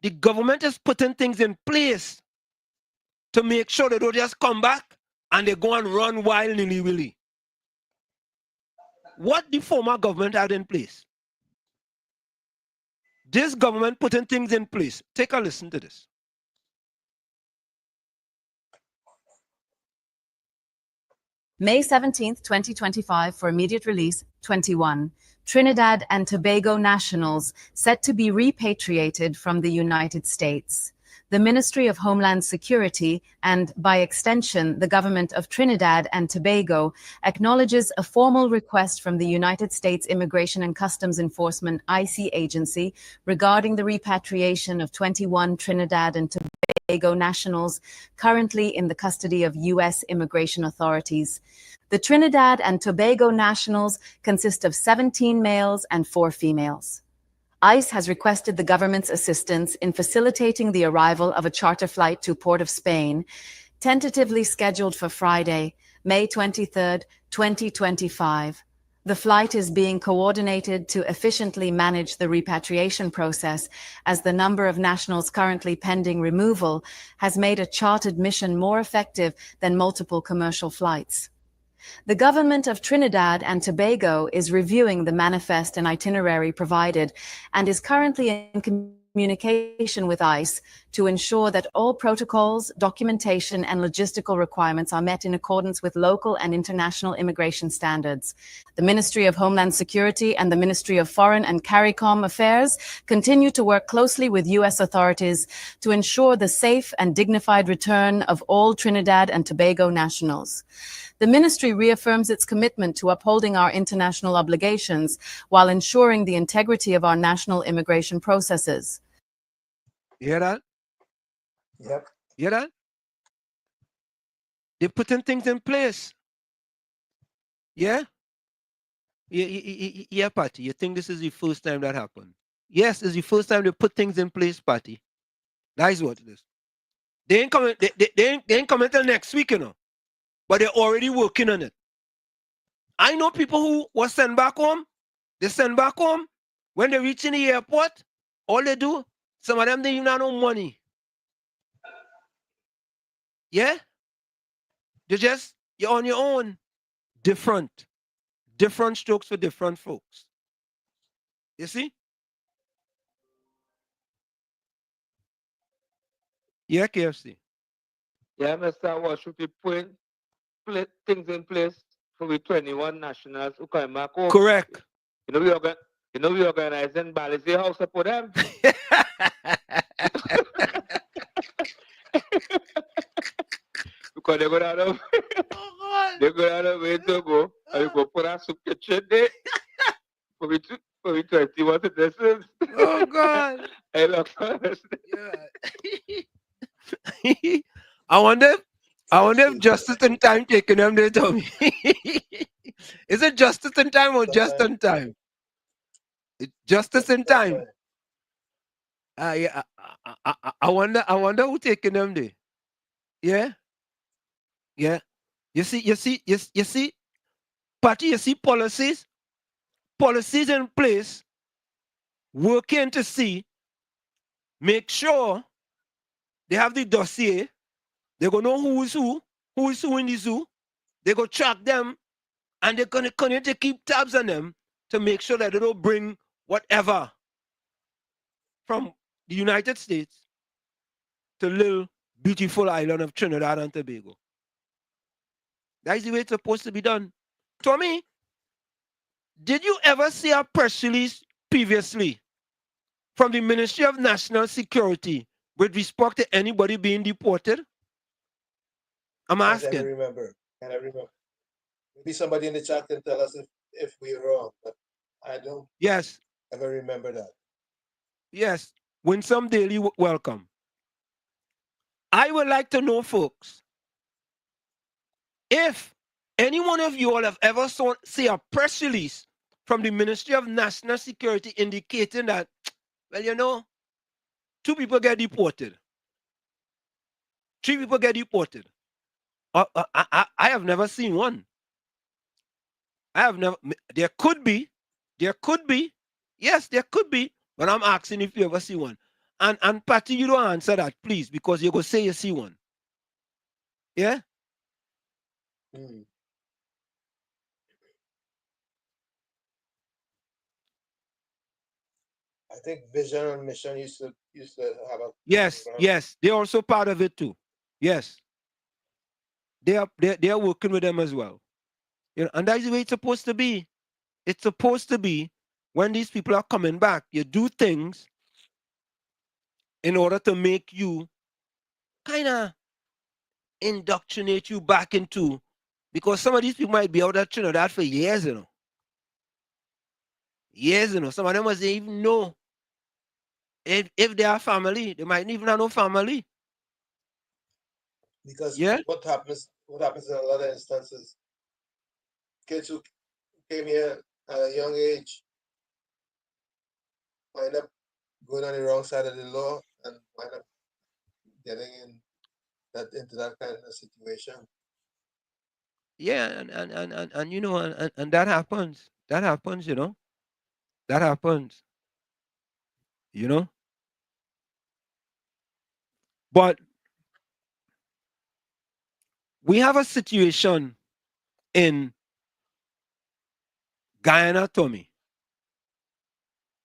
The government is putting things in place to make sure they don't just come back and they go and run wild nilly-willy. What the former government had in place. This government putting things in place. Take a listen to this. May 17th, 2025, for immediate release. 21. Trinidad and Tobago nationals set to be repatriated from the United States. The Ministry of Homeland Security and, by extension, the Government of Trinidad and Tobago acknowledges a formal request from the United States Immigration and Customs Enforcement (ICE) agency regarding the repatriation of 21 Trinidad and Tobago nationals currently in the custody of U.S. immigration authorities. The Trinidad and Tobago nationals consist of 17 males and 4 females. ICE has requested the government's assistance in facilitating the arrival of a charter flight to Port of Spain, tentatively scheduled for Friday, May 23, 2025. The flight is being coordinated to efficiently manage the repatriation process, as the number of nationals currently pending removal has made a chartered mission more effective than multiple commercial flights. The government of Trinidad and Tobago is reviewing the manifest and itinerary provided and is currently in communication with ICE to ensure that all protocols, documentation, and logistical requirements are met in accordance with local and international immigration standards. The Ministry of Homeland Security and the Ministry of Foreign and CARICOM Affairs continue to work closely with U.S. authorities to ensure the safe and dignified return of all Trinidad and Tobago nationals. The ministry reaffirms its commitment to upholding our international obligations while ensuring the integrity of our national immigration processes. You hear that? Yep. You hear that? They're putting things in place. Yeah? Yeah, Patty. You think this is the first time that happened? Yes, it's the first time they put things in place, Patty. That is what it is. They ain't coming. They ain't coming till next week, you know. But they're already working on it. I know people who were sent back home. They send back home. When they reach in the airport, all they do, some of them, they even have no money. Yeah? You're on your own. Different strokes for different folks. You see? Yeah, KFC. Yeah, Mr. Wash, we put things in place for the 21 nationals who come back home. Correct. We organizing Bally's house for them. Because they go out of way to go, and you go put a soup kitchen there for me 21 citizens. Oh God. I love I wonder if Justice in Time taking them there, Tommy. Is it Justice in Time or Just in Time? It's Justice in Time. Yeah. I wonder who taking them there. Yeah. Yeah. You see, Patty, you see policies in place, working to see, make sure they have the dossier. They're going to know who is who in the zoo. They're going to track them, and they're going to continue to keep tabs on them to make sure that they don't bring whatever from the United States to little beautiful island of Trinidad and Tobago. That is the way it's supposed to be done. Tommy, did you ever see a press release previously from the Ministry of National Security with respect to anybody being deported? I'm asking. Can't remember. Maybe somebody in the chat can tell us if we're wrong, but I don't ever remember that. Yes. Winsome Daily, welcome. I would like to know, folks, if any one of you all have ever see a press release from the Ministry of National Security indicating that, well, you know, 2 people get deported, 3 people get deported. I have never seen one. There could be. Yes, there could be. But I'm asking if you ever see one. And Patty, you don't answer that, please, because you're going to say you see one. Yeah? I think Vision and Mission used to have a Yes. They're also part of it too. Yes. They are working with them as well. You know, and that's the way it's supposed to be. It's supposed to be when these people are coming back, you do things in order to make you kind of indoctrinate you back into, because some of these people might be out of Trinidad for years, you know. Years, you know. Some of them must even know if they are family. They might even have no family. Because yeah, what happens in a lot of instances, kids who came here at a young age wind up going on the wrong side of the law and wind up getting into that kind of situation. Yeah, and you know, and that happens. That happens, you know. That happens. You know. But we have a situation in Guyana, Tommy.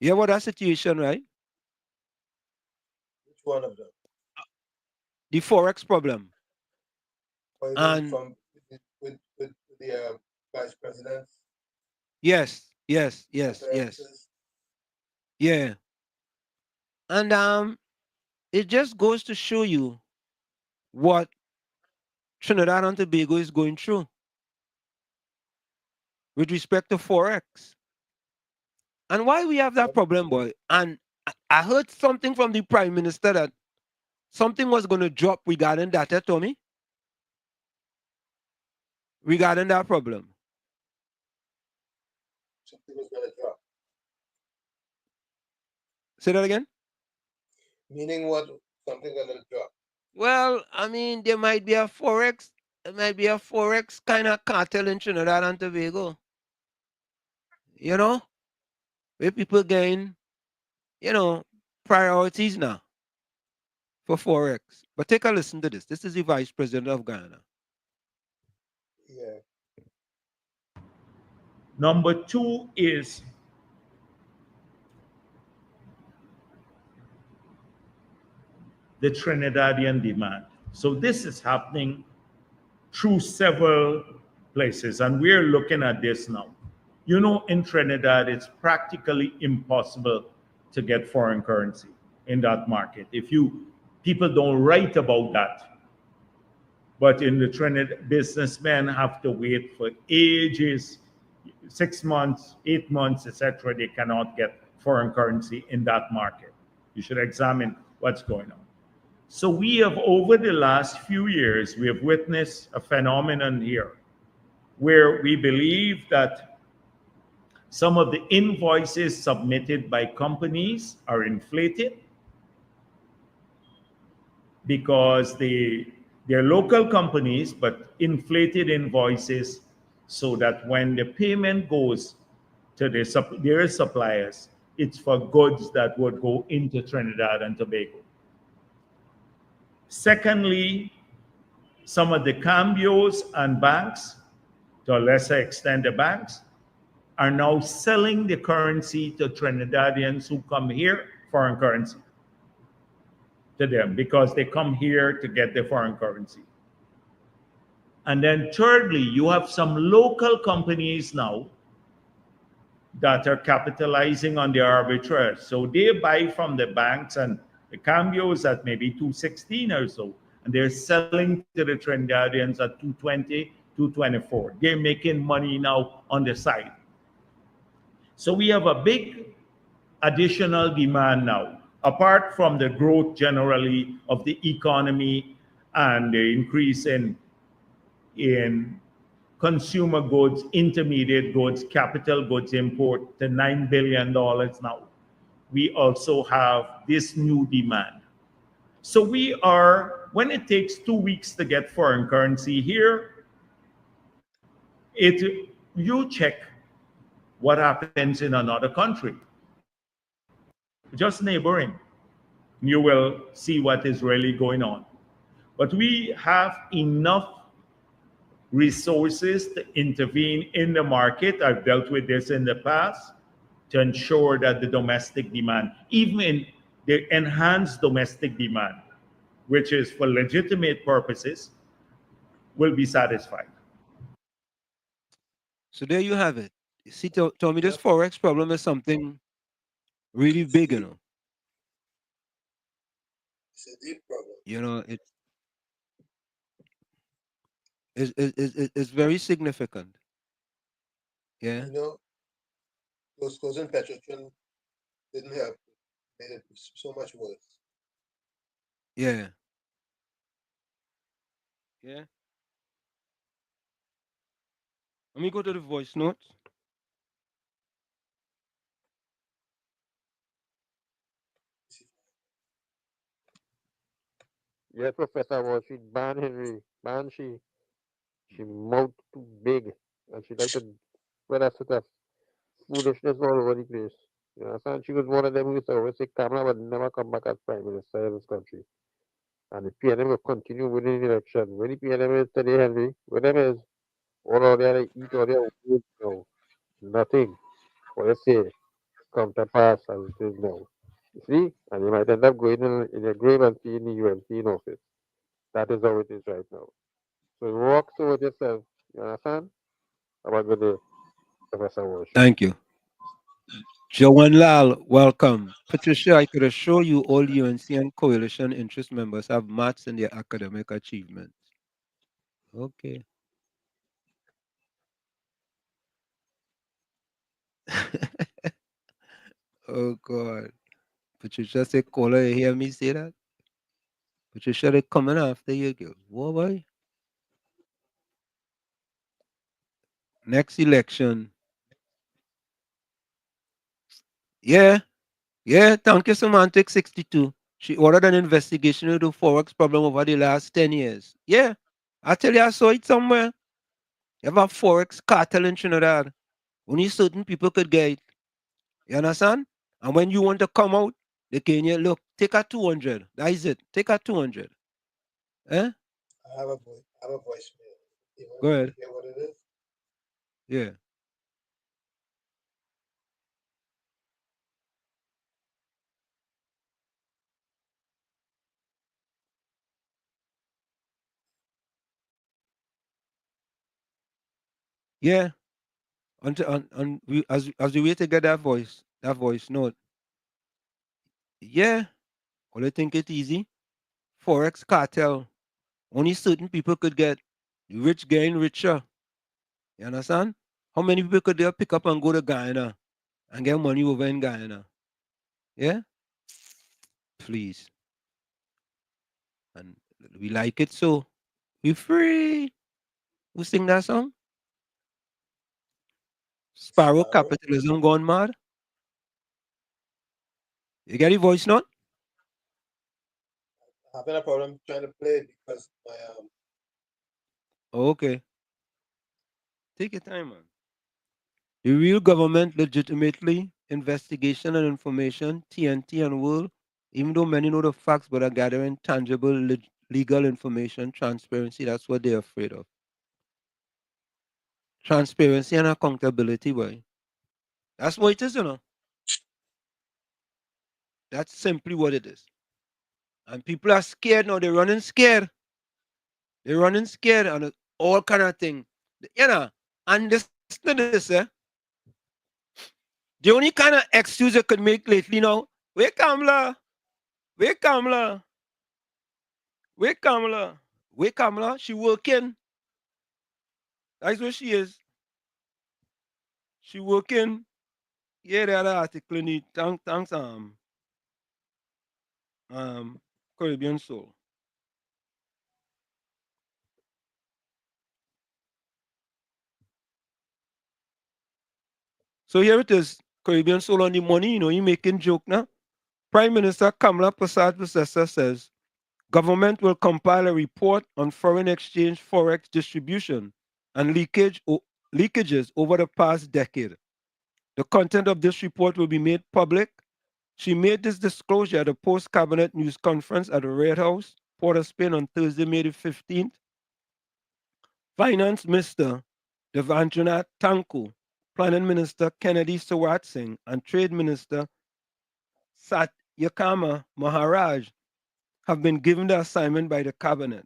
You hear about that situation, right? Which one of them? The Forex problem. Or you mean And with the vice president? yes. Yeah. And it just goes to show you what Trinidad and Tobago is going through with respect to Forex. And why we have that problem, boy. And I heard something from the Prime Minister that something was going to drop regarding that, Tommy? Regarding that problem. Something was going to drop. Say that again? Meaning what? Something going to drop. Well, I mean, there might be a Forex kind of cartel in Trinidad and Tobago. You know? Where people gain, you know, priorities now for Forex. But take a listen to this. This is the Vice President of Ghana. Yeah. Number two is the Trinidadian demand. So this is happening through several places, and we're looking at this now. You know, in Trinidad, it's practically impossible to get foreign currency in that market. People don't write about that. But in the Trinidad, businessmen have to wait for ages, 6 months, 8 months, etc. They cannot get foreign currency in that market. You should examine what's going on. So we have, over the last few years, we have witnessed a phenomenon here where we believe that some of the invoices submitted by companies are inflated because they're local companies, but inflated invoices so that when the payment goes to their suppliers, it's for goods that would go into Trinidad and Tobago. Secondly, some of the cambios and banks, to a lesser extent the banks, are now selling the currency to Trinidadians who come here, foreign currency, to them because they come here to get the foreign currency. And then thirdly, you have some local companies now that are capitalizing on the arbitrage. So they buy from the banks and the cambios at maybe 216 or so, and they're selling to the Trinidadians at 220, 224. They're making money now on the side. So we have a big additional demand now, apart from the growth generally of the economy and the increase in consumer goods, intermediate goods, capital goods import to $9 billion now. We also have this new demand. So we are, when it takes 2 weeks to get foreign currency here, you check what happens in another country, just neighboring. You will see what is really going on. But we have enough resources to intervene in the market. I've dealt with this in the past to ensure that the domestic demand, even the enhanced domestic demand, which is for legitimate purposes, will be satisfied. So there you have it. You see, tell me this Forex problem is something really big, you know. It's a deep problem. You know, it's very significant. Yeah. You know, those closing Petrotron didn't help. Made it so much worse. Yeah. Yeah. Let me go to the voice notes. Yes, Professor was she ban Henry, ban she mouth too big and she like to wear that sort of foolishness all over the place. You understand? She was one of them who used to always say Kamala would never come back as Prime Minister of this country. And the PNM will continue winning the election. When the PNM is today, Henry, where them is, all of their eat all their words now. Nothing. What I say, come to pass as it is now. You see? And you might end up going in your grave and seeing the UMC in office. That is how it is right now. So walk through it yourself. You understand? Have a good day, Professor Walsh. Thank you. Joan Lal, welcome. Patricia, I could assure you all UNC and coalition interest members have matched in their academic achievements. Okay. Oh God. Patricia said, caller, you hear me say that? Patricia, they coming after you, girl. Whoa, boy. Next election. Yeah. Yeah. Thank you, Semantic 62. She ordered an investigation into Forex problem over the last 10 years. Yeah. I tell you, I saw it somewhere. You have a Forex cartel in Trinidad. Only certain people could get it. You understand? And when you want to come out, they can you look, take a 200. That is it. Take a 200. Eh? I have a voicemail. You want Go to ahead. hear what it is? Yeah. Yeah. As we wait to get that voice note. Yeah. Well, I think it easy. Forex cartel. Only certain people could get. The rich getting richer. You understand? How many people could they pick up and go to Guyana and get money over in Guyana? Yeah? Please. And we like it so. We free. Who sing that song? Sparrow capitalism gone mad. You get the voice note? Having a problem trying to play it because my Okay. Take your time, man. The real government legitimately investigation and information, TNT and world, even though many know the facts but are gathering tangible legal information, transparency, that's what they're afraid of. Transparency and accountability, boy. That's what it is, you know. That's simply what it is. And people are scared now. They're running scared. They're running scared and all kind of thing. You know, and this, eh? The only kind of excuse you could make lately now, wait, Kamla, wait, Kamla, wait, Kamla, wait, Kamla, she working. That's where she is. She working. Yeah, the other article in it. Thanks, Caribbean Soul. So here it is, Caribbean Soul on the money, you know, you making joke now. Prime Minister Kamla Prasad says, government will compile a report on foreign exchange forex distribution and leakages over the past decade. The content of this report will be made public. She made this disclosure at a post-cabinet news conference at the Red House, Port of Spain on Thursday, May the 15th. Finance Minister Devandranath Thakur, Planning Minister Kennedy Sawat Singh, and Trade Minister Satyakama Maharaj have been given the assignment by the cabinet.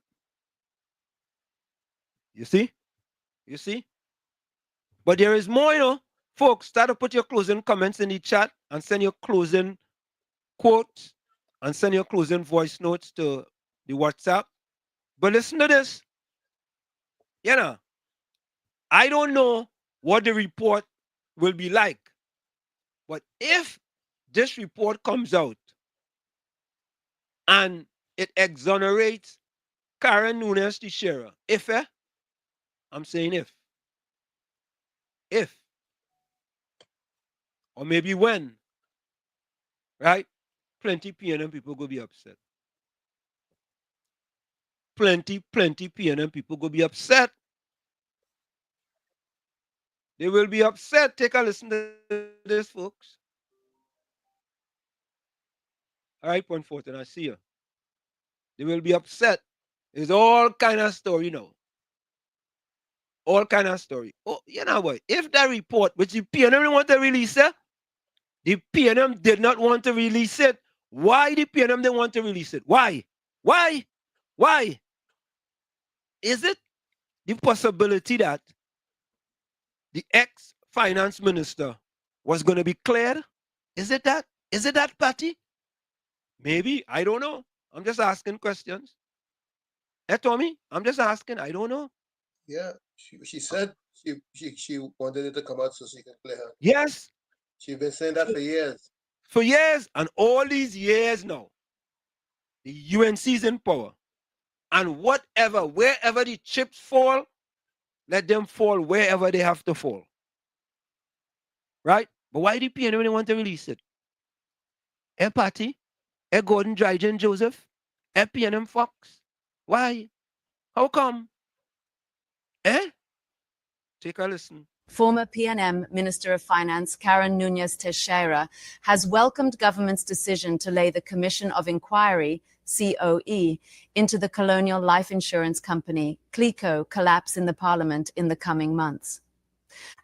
You see? You see? But there is more, you know. Folks, start to put your closing comments in the chat and send your closing quotes and send your closing voice notes to the WhatsApp. But listen to this. You know, I don't know what the report will be like. But if this report comes out and it exonerates Karen Nunes Teixeira, I'm saying if, or maybe when, right? Plenty PNM people go be upset. Plenty PNM people go be upset. They will be upset. Take a listen to this, folks. All right, point 14, I see you. They will be upset. There's all kind of story now. All kind of story. Oh, you know what? If that report, which the PNM didn't want to release it, the PNM did not want to release it. Why the PNM didn't want to release it? Why? Why? Why? Is it the possibility that the ex-finance minister was going to be cleared? Is it that? Is it that, Patty? Maybe. I don't know. I'm just asking questions. Hey, Tommy, I'm just asking. I don't know. Yeah, she said she wanted it to come out so she can clear her. Yes. She's been saying that for years. For years, and all these years now, the UNC is in power. And wherever the chips fall, let them fall wherever they have to fall. Right? But why the PNM when want to release it? Hey, Patty? Hey, Gordon Dryden Joseph? Hey, PNM Fox? Why? How come? Take a listen. Former PNM Minister of Finance Karen Nunes Teixeira has welcomed government's decision to lay the Commission of Inquiry, COE, into the colonial life insurance company, CLICO, collapse in the parliament in the coming months.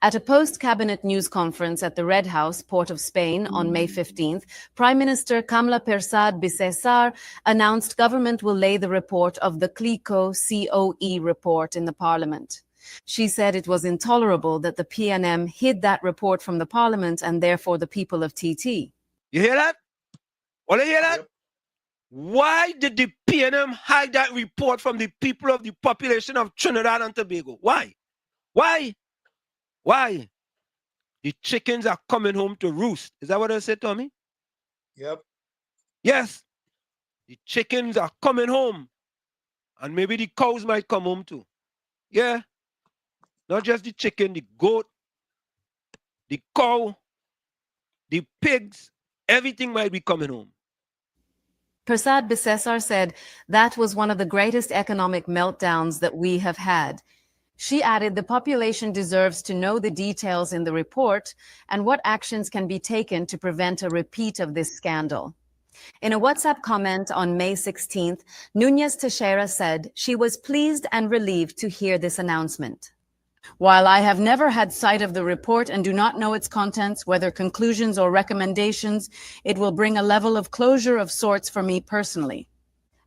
At a post-cabinet news conference at the Red House, Port of Spain, on May 15th, Prime Minister KAMLA Persad Bisesar announced government will lay the report of the CLICO COE report in the parliament. She said it was intolerable that the PNM hid that report from the parliament and therefore the people of TT. You hear that? All you hear that? Yep. Why did the PNM hide that report from the people of the population of Trinidad and Tobago? Why? Why? Why? The chickens are coming home to roost. Is that what I said, Tommy? Yep. Yes. The chickens are coming home. And maybe the cows might come home too. Yeah. Not just the chicken, the goat, the cow, the pigs, everything might be coming home. Persad Bisesar said that was one of the greatest economic meltdowns that we have had. She added the population deserves to know the details in the report and what actions can be taken to prevent a repeat of this scandal. In a WhatsApp comment on May 16th, Nunes Teixeira said she was pleased and relieved to hear this announcement. While I have never had sight of the report and do not know its contents, whether conclusions or recommendations, it will bring a level of closure of sorts for me personally.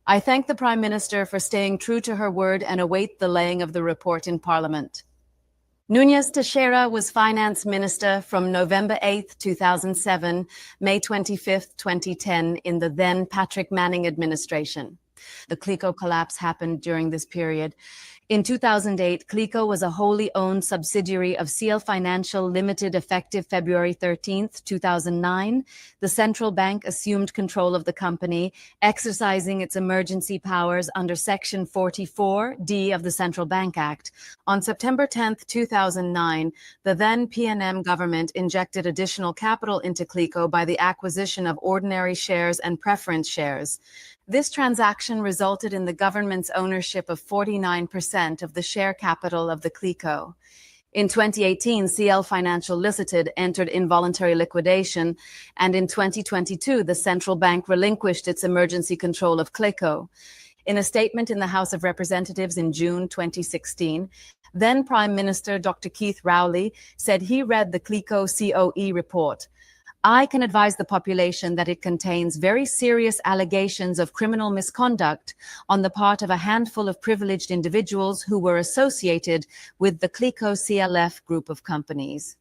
I thank the Prime Minister for staying true to her word and await the laying of the report in Parliament. Nunes Teixeira was Finance Minister from November 8, 2007, May 25, 2010, in the then Patrick Manning administration. The CLICO collapse happened during this period. In 2008, CLICO was a wholly owned subsidiary of CL Financial Limited effective February 13, 2009. The central bank assumed control of the company, exercising its emergency powers under Section 44D of the Central Bank Act. On September 10, 2009, the then PNM government injected additional capital into CLICO by the acquisition of ordinary shares and preference shares. This transaction resulted in the government's ownership of 49% of the share capital of the CLICO. In 2018, CL Financial Limited entered involuntary liquidation, and in 2022, the central bank relinquished its emergency control of CLICO. In a statement in the House of Representatives in June 2016, then Prime Minister Dr. Keith Rowley said he read the CLICO COE report. I can advise the population that it contains very serious allegations of criminal misconduct on the part of a handful of privileged individuals who were associated with the Clico CLF group of companies.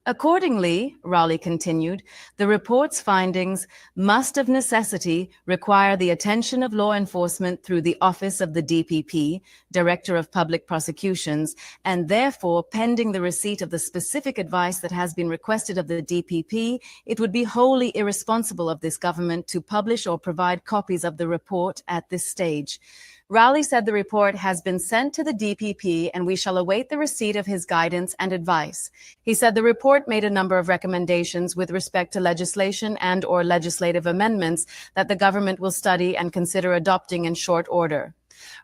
Accordingly, Rowley continued, the report's findings must of necessity require the attention of law enforcement through the Office of the DPP, Director of Public Prosecutions, and therefore, pending the receipt of the specific advice that has been requested of the DPP, it would be wholly irresponsible of this government to publish or provide copies of the report at this stage. Rowley said the report has been sent to the DPP and we shall await the receipt of his guidance and advice. He said the report made a number of recommendations with respect to legislation and or legislative amendments that the government will study and consider adopting in short order.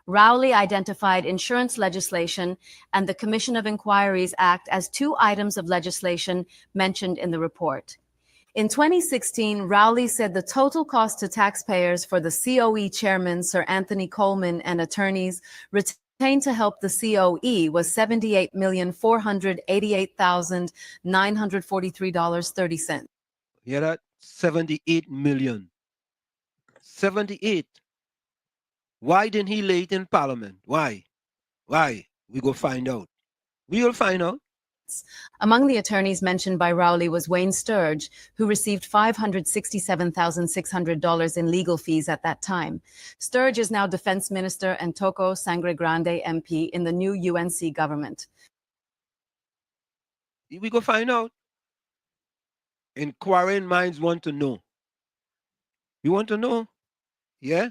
Rowley identified insurance legislation and the Commission of Inquiries Act as two items of legislation mentioned in the report. In 2016, Rowley said the total cost to taxpayers for the COE chairman, Sir Anthony Coleman, and attorneys retained to help the COE was $78,488,943.30. Hear that? 78 million. 78. Why didn't he lay it in Parliament? Why? Why? We go find out. We will find out. Among the attorneys mentioned by Rowley was Wayne Sturge, who received $567,600 in legal fees at that time. Sturge is now Defense Minister and Toko Sangre Grande MP in the new UNC government. We go find out. Inquiring minds want to know. You want to know? Yeah?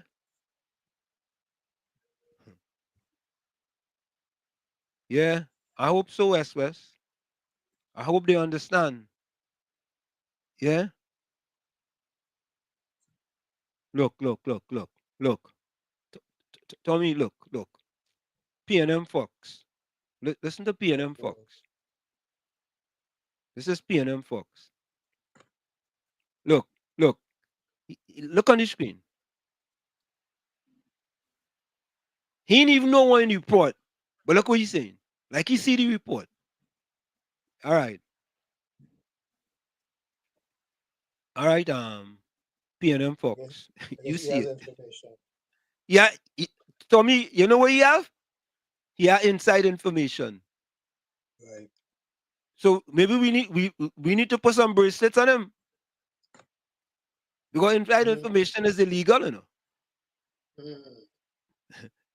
Yeah, I hope so, West. I hope they understand. Yeah? Look. Tommy, look. PM Fox. Listen to PM Fox. This is PM Fox. Look. Look on the screen. He didn't even know what in the report. But look what he's saying. Like he see the report. All right, PM Fox. You see it. Yeah, Tommy, you know what he have? He have inside information. Right. So maybe we need to put some bracelets on him. Because inside information is illegal, you know.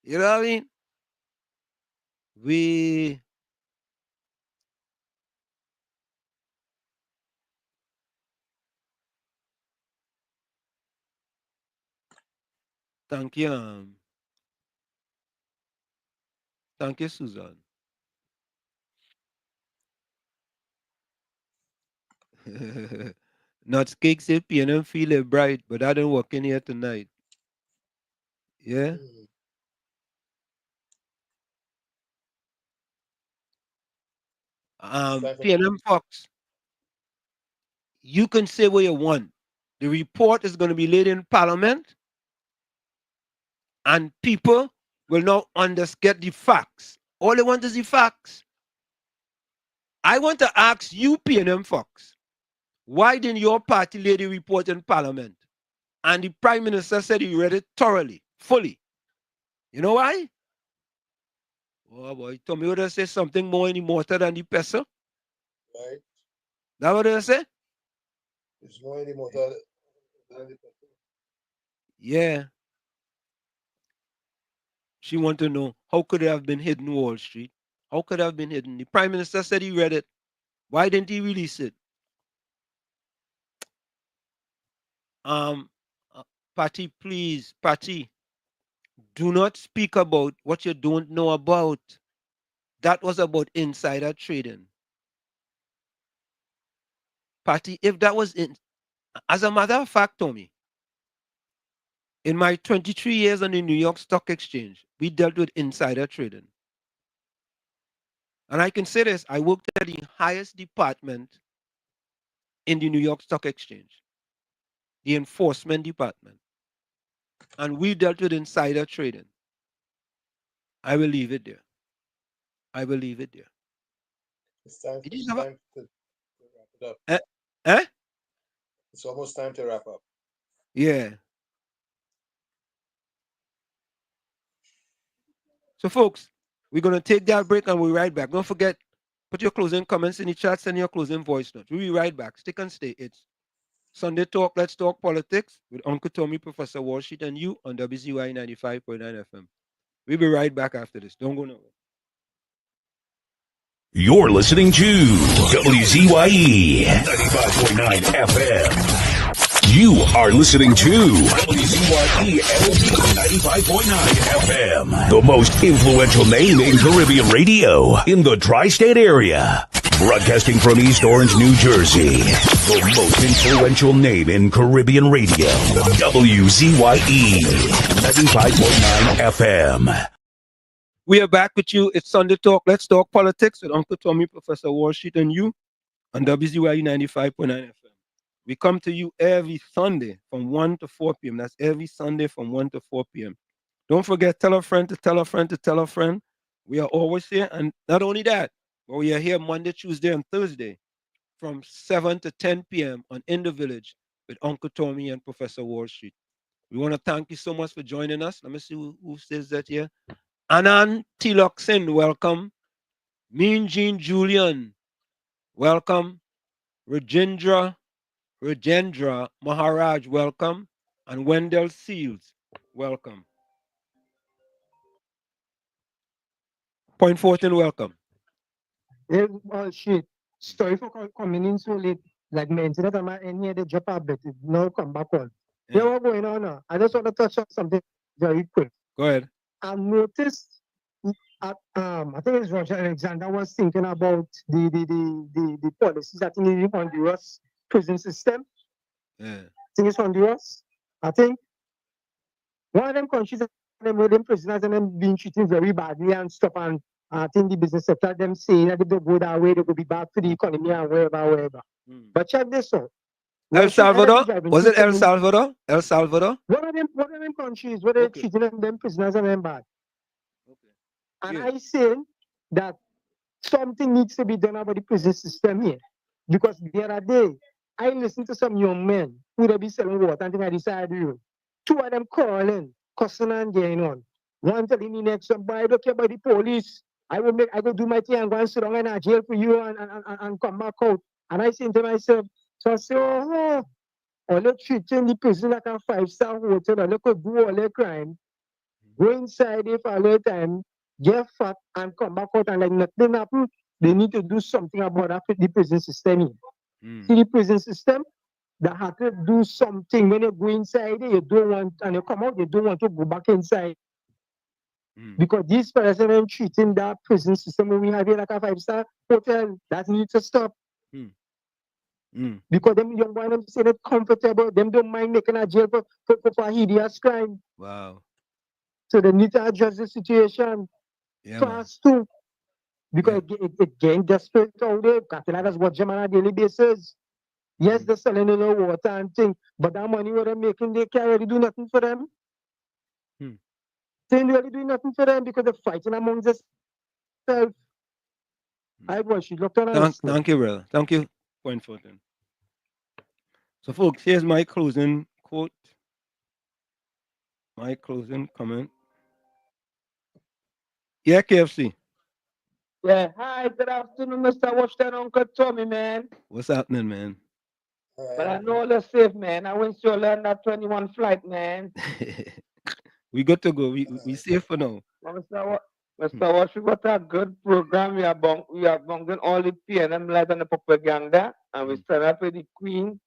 You know what I mean? Thank you. Thank you, Susan. Not cake say PM feel it bright, but I don't work in here tonight. Yeah? PM Fox, you can say what you want. The report is going to be laid in Parliament, and people will now get the facts. All they want is the facts. I want to ask you, PM Fox, why didn't your party lay the report in Parliament? And the Prime Minister said he read it thoroughly, fully. You know why? Oh boy, Tommy would have said something more in the mortar than the pestle. Right. That what they say? It's more in the mortar than the pestle. Yeah. She want to know, how could it have been hidden Wall Street? How could it have been hidden? The Prime Minister said he read it. Why didn't he release it? Patty, please, Patty, do not speak about what you don't know about. That was about insider trading. Patty, if that was as a matter of fact, Tommy, in my 23 years on the New York Stock Exchange, we dealt with insider trading. And I can say this, I worked at the highest department in the New York Stock Exchange, the enforcement department. And we dealt with insider trading. I will leave it there. I will leave it there. It's time to wrap it up. It's almost time to wrap up. Yeah. So, folks, we're going to take that break and we'll be right back. Don't forget, put your closing comments in the chat, send your closing voice notes. We'll be right back. Stick and stay. It's Sunday Talk, Let's Talk Politics with Uncle Tommy, Professor Walsheet, and you on WZYE 95.9 FM. We'll be right back after this. Don't go nowhere. You're listening to WZYE 95.9 FM. You are listening to WZYE 95.9 FM, the most influential name in Caribbean radio in the tri-state area. Broadcasting from East Orange, New Jersey, the most influential name in Caribbean radio, WZYE 95.9 FM. We are back with you. It's Sunday Talk. Let's Talk Politics with Uncle Tommy, Professor Walsheet, and you on WZYE 95.9 FM. We come to you every Sunday from 1 to 4 p.m. That's every Sunday from 1 to 4 p.m. Don't forget, tell a friend to tell a friend to tell a friend. We are always here. And not only that, but we are here Monday, Tuesday, and Thursday from 7 to 10 p.m. on In the Village with Uncle Tommy and Professor Walsheet. We want to thank you so much for joining us. Let me see who says that here. Anand Tiloksin, welcome. Mean Jean Julian, welcome. Rajendra Maharaj, welcome. And Wendell Seals, welcome. Point 14, welcome. Hey, shit. Sorry for coming in so late. Like my internet, I'm in here, they drop a bit. Now come back on. Yeah, what's going on now? I just want to touch on something very quick. Go ahead. I noticed, I think it's Roger Alexander was thinking about the policies. I think in Honduras prison system. Yeah. I think it's Honduras. I think one of them countries, them with them prisoners and them being treated very badly and stuff. And I think the business sector, them saying that if they go that way, they will be bad for the economy and wherever. But check this out. El Salvador? Was it El Salvador? El Salvador? One of them countries where they're treating them prisoners and them bad. And I say that something needs to be done about the prison system here. Because the other day, I listened to some young men who they be selling water and things at the side of the road. Two of them calling, cussing and getting on. One telling me next one, boy, I don't care about the police. I go do my thing and go and sit down in a jail for you and come back out. And I say to myself, so I say, oh, all they treating the prison like a 5-star hotel, and they could do all their crime, go inside there for a little time, get fat and come back out and like nothing happen. They need to do something about that the prison system here. See the prison system, they have to do something. When you go inside there, you don't want, and you come out, you don't want to go back inside. Because these president treating that prison system when we have here like a 5-star hotel, that needs to stop. Because them young boys, them say they're comfortable, them don't mind making a jail for hideous crime. Wow. So they need to address the situation fast too. Because it getting desperate out there. Catalans watch them on a daily basis. Yes, they're selling a little water and things, but that money what they're making, they can't really do nothing for them. They ain't really doing nothing for them because they're fighting amongst themselves. I watch you. Look on Thank you, brother. Thank you. Point 14. So, folks, here's my closing quote. My closing comment. Yeah, KFC. Yeah, hi, good afternoon, Mr. Washington, Uncle Tommy, man. What's happening, man? But I know you're safe, man. I went to learn that 21 flight, man. We good to go. We safe for now. Mr. Wash, we got a good program. We are bunking all the PM light and the propaganda, and we start up with the Queen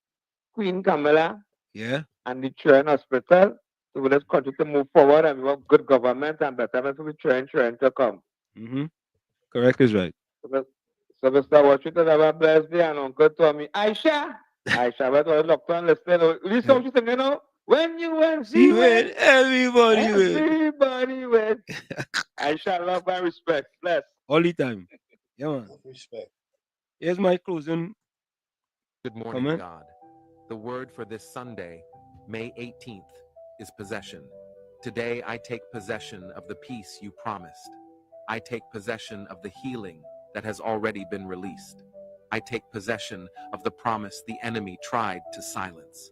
Kamala. Yeah. And the Children's Hospital. So we just continue to move forward, and we want good government and better for the children to come. Correct is right. So Mr. Washington, have a blessed day, and Uncle Tommy. Aisha, but I locked on listening. Listen what you saying, you know? When you went, see when everybody went. Aisha, love and respect. Bless. All the time. Yeah, man. Respect. Here's my closing. Good morning, God. The word for this Sunday, May 18th, is possession. Today, I take possession of the peace you promised. I take possession of the healing that has already been released. I take possession of the promise the enemy tried to silence.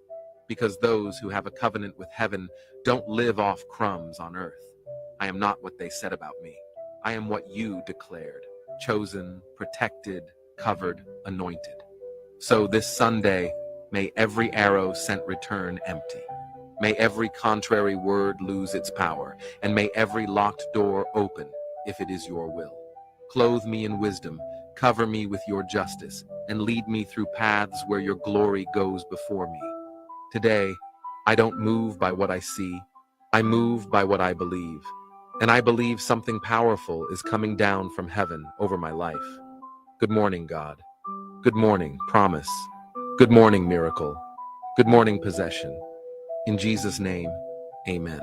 Because those who have a covenant with heaven don't live off crumbs on earth. I am not what they said about me. I am what you declared, chosen, protected, covered, anointed. So this Sunday, may every arrow sent return empty. May every contrary word lose its power, and may every locked door open if it is your will. Clothe me in wisdom, cover me with your justice, and lead me through paths where your glory goes before me. Today, I don't move by what I see, I move by what I believe. And I believe something powerful is coming down from heaven over my life. Good morning, God. Good morning, promise. Good morning, miracle. Good morning, possession. In Jesus' name, amen.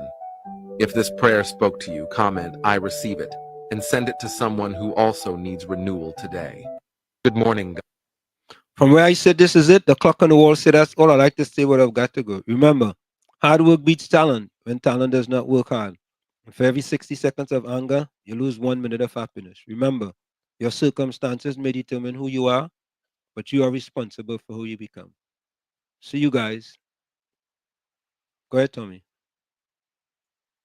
If this prayer spoke to you, comment, I receive it, and send it to someone who also needs renewal today. Good morning, God. From where I said this is it, the clock on the wall said that's all I like to say, but I've got to go. Remember, hard work beats talent when talent does not work hard. And for every 60 seconds of anger, you lose 1 minute of happiness. Remember, your circumstances may determine who you are, but you are responsible for who you become. See you guys. Go ahead, Tommy.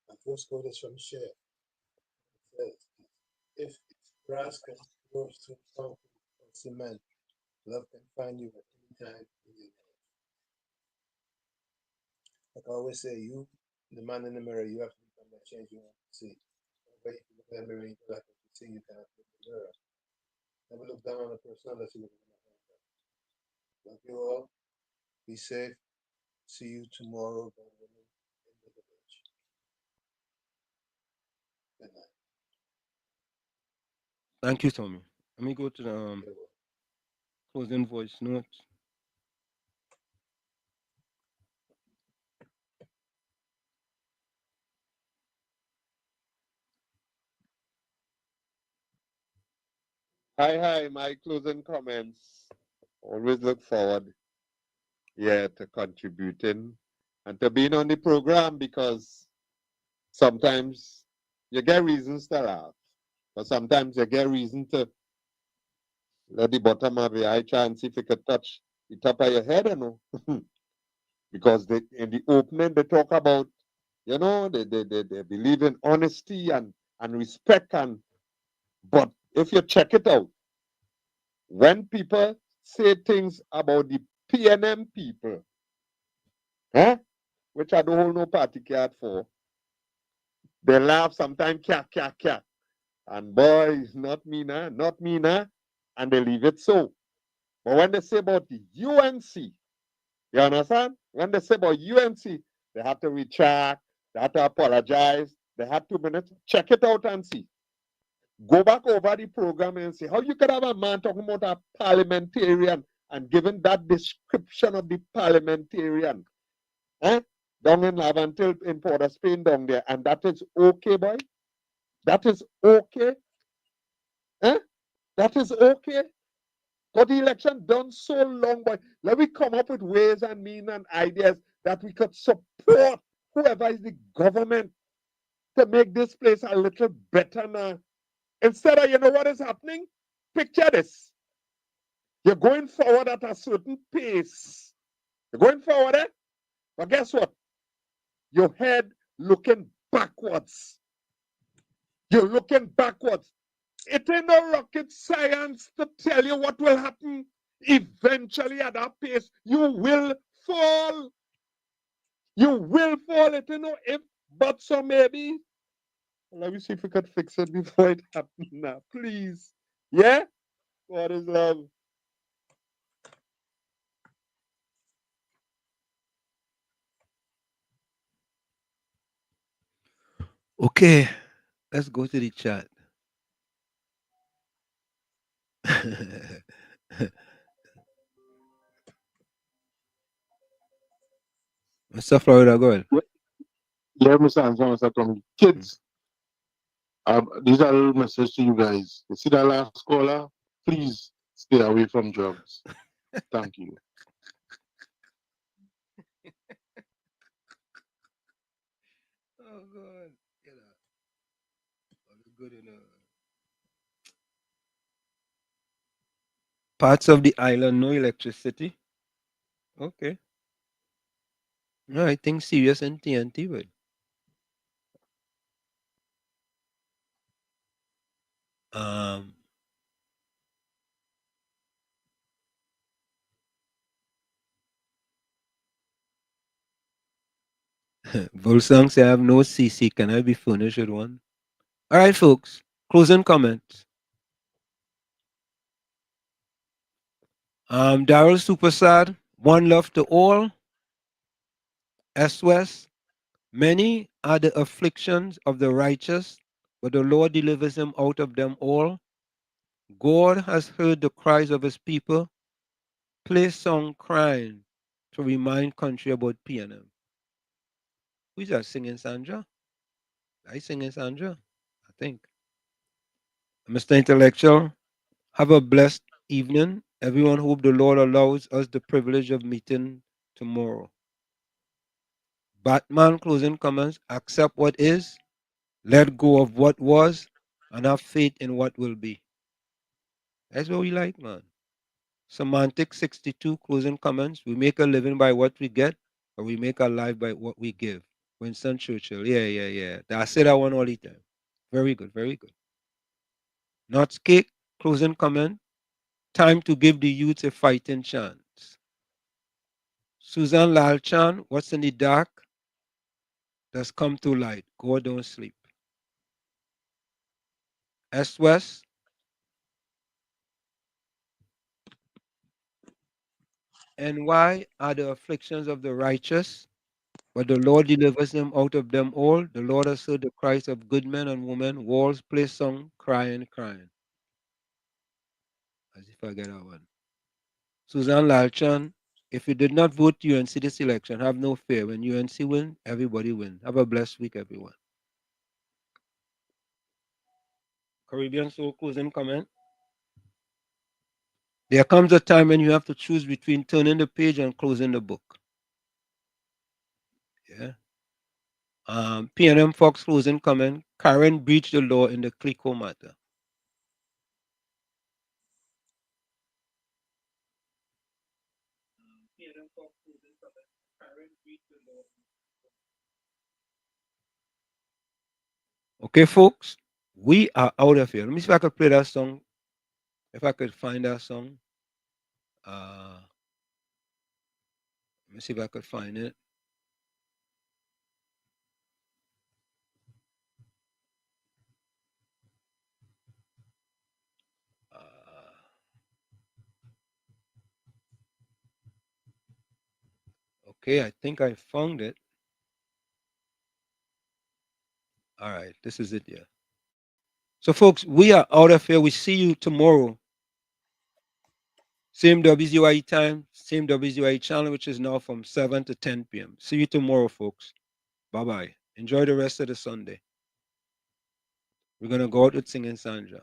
My first quote is from Cher. It says, if brass can grow through concrete or cement, love can find you at any time in your life. Like I always say, you, the man in the mirror, you have to become that change you want to see. But if you look in the mirror, you like what you see, you cannot look in the mirror. Never look down on a person unless you look in the mirror. Love you all. Be safe. See you tomorrow. God willing, in the village. Good night. Thank you, Tommy. Let me go to the closing voice notes. Hi, my closing comments. Always look forward, to contributing and to being on the program, because sometimes you get reasons to laugh, but sometimes you get reason to let the bottom of your eye try and see if you could touch the top of your head, because in the opening they talk about, they believe in honesty and respect, but if you check it out, when people say things about the PNM people, which I don't hold no party card for, they laugh sometimes, kya. And boy, not me nah, and they leave it so. But when they say about the UNC, you understand? When they say about UNC, they have to retract, they have to apologize, they have 2 minutes. Check it out and see. Go back over the program and see how you could have a man talking about a parliamentarian and giving that description of the parliamentarian. Down in Lavantil in Port of Spain down there. And that is okay, boy? That is okay? That is okay? Got the election done so long, boy. Let me come up with ways and means and ideas that we could support whoever is the government to make this place a little better now. Instead of, you know what is happening? Picture this. You're going forward at a certain pace. You're going forward, but guess what? Your head looking backwards. You're looking backwards. It ain't no rocket science to tell you what will happen. Eventually, at that pace, you will fall. You will fall. It ain't no if, but, so maybe. Let me see if we could fix it before it happens now. Please. Yeah? God is love. Okay, let's go to the chat. Mr. Florida, go ahead. Yeah, Mr. Anson, Mr. Tommy. Kids, these are a little message to you guys. You see that last caller? Please stay away from drugs. Thank you. Oh, God. Good enough. Parts of the island, no electricity. Okay. No, I think serious and TNT would. Volsang say I have no CC. Can I be furnished with one? All right, folks. Closing comments. Daryl super sad. One love to all. S-West. Many are the afflictions of the righteous, but the Lord delivers him out of them all. God has heard the cries of his people. Play song crying to remind country about PNM. Who's that singing, Sandra? I singing, Sandra? I think. Mr. Intellectual, have a blessed evening. Everyone hope the Lord allows us the privilege of meeting tomorrow. Batman closing comments. Accept what is, let go of what was, and have faith in what will be. That's what we like, man. Semantic 62 closing comments. We make a living by what we get, or we make our life by what we give. Winston Churchill. Yeah. I say that one all the time. Very good, very good. Not cake closing comment. Time to give the youth a fighting chance. Susan Lalchan, what's in the dark does come to light. God don't sleep. S. West. And why are the afflictions of the righteous? But the Lord delivers them out of them all. The Lord has heard the cries of good men and women. Walls play song, crying. As if I get that one. Susan Lalchan, if you did not vote UNC this election, have no fear. When UNC win, everybody win. Have a blessed week, everyone. Caribbean Soul closing comment. There comes a time when you have to choose between turning the page and closing the book. Yeah. PNM Fox closing comment. Karen breached the law in the Clico matter. Okay, folks, we are out of here. Let me see if I could play that song. If I could find that song. Let me see if I could find it. Okay, I think I found it. All right, this is it, yeah. So, folks, we are out of here. We see you tomorrow. Same WZYE time, same WZYE channel, which is now from 7 to 10 p.m. See you tomorrow, folks. Bye-bye. Enjoy the rest of the Sunday. We're going to go out with singing Sandra.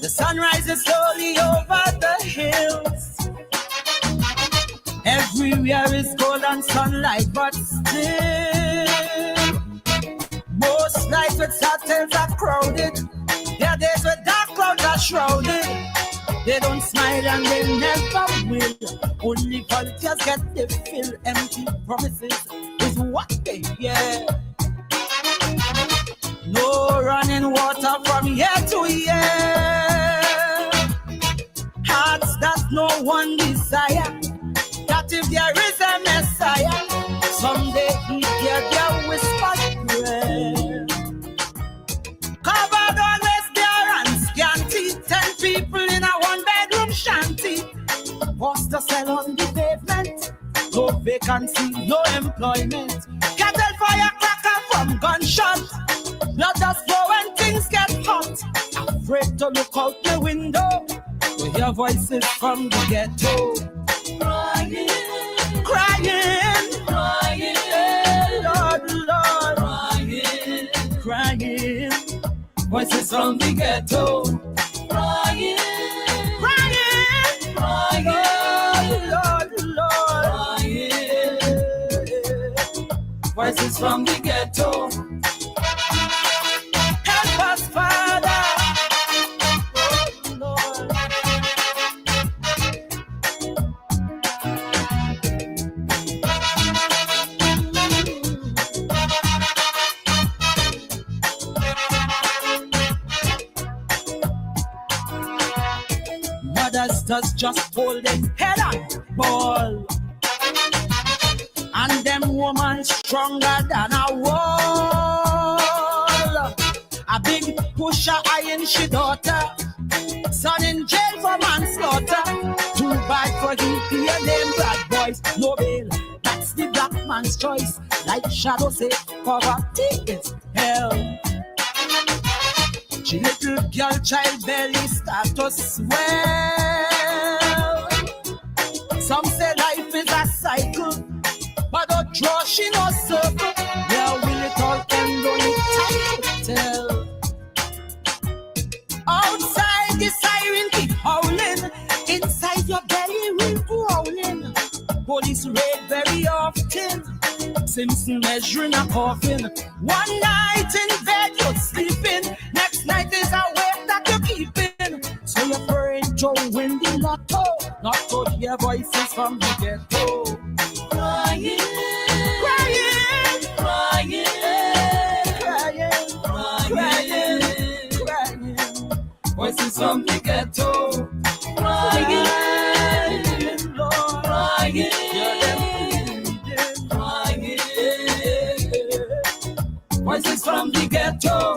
The sun rises slowly over the hills. Everywhere is golden sunlight, but still, most nights with hotels are crowded. There are days with dark clouds are shrouded. They don't smile and they never will. Only volunteers get the fill. Empty promises is what they get. No running water from year to year. Hearts that no one desire. That if there is a Messiah, someday he'd hear their whispered prayer. Covered always bare and scanty. 10 people in a one-bedroom shanty. Forced to sell on the pavement. No vacancy, no employment. Cattle firecracker from gunshot. Blood just flow when things get hot. Afraid to look out the window to hear voices from the ghetto. Voices from the ghetto. Crying, crying, crying. Lord, Lord, crying. Voices from the ghetto. Help us, Father. Lord. Mothers just hold them head on ball, and them woman stronger than a wall. A big pusher eyeing she daughter, son in jail for manslaughter. Too bad for him, clear name bad boys, no bail. That's the black man's choice. Like Shadow say, poverty is hell. She little girl child belly start to swell. Some say life is a cycle, but don't draw she no circle. Where will it all end? Only time to tell. Outside the siren keep howling, inside your belly will growling. Police raid very often, Simpson measuring a coffin. One night in bed you're sleeping, next night is a wake that you're keeping. So you're praying to win the lotto, not to hear voices from the ghetto. Crying, crying, crying, crying, crying. Voices from the ghetto. Crying, Lord, crying. Voices from the ghetto.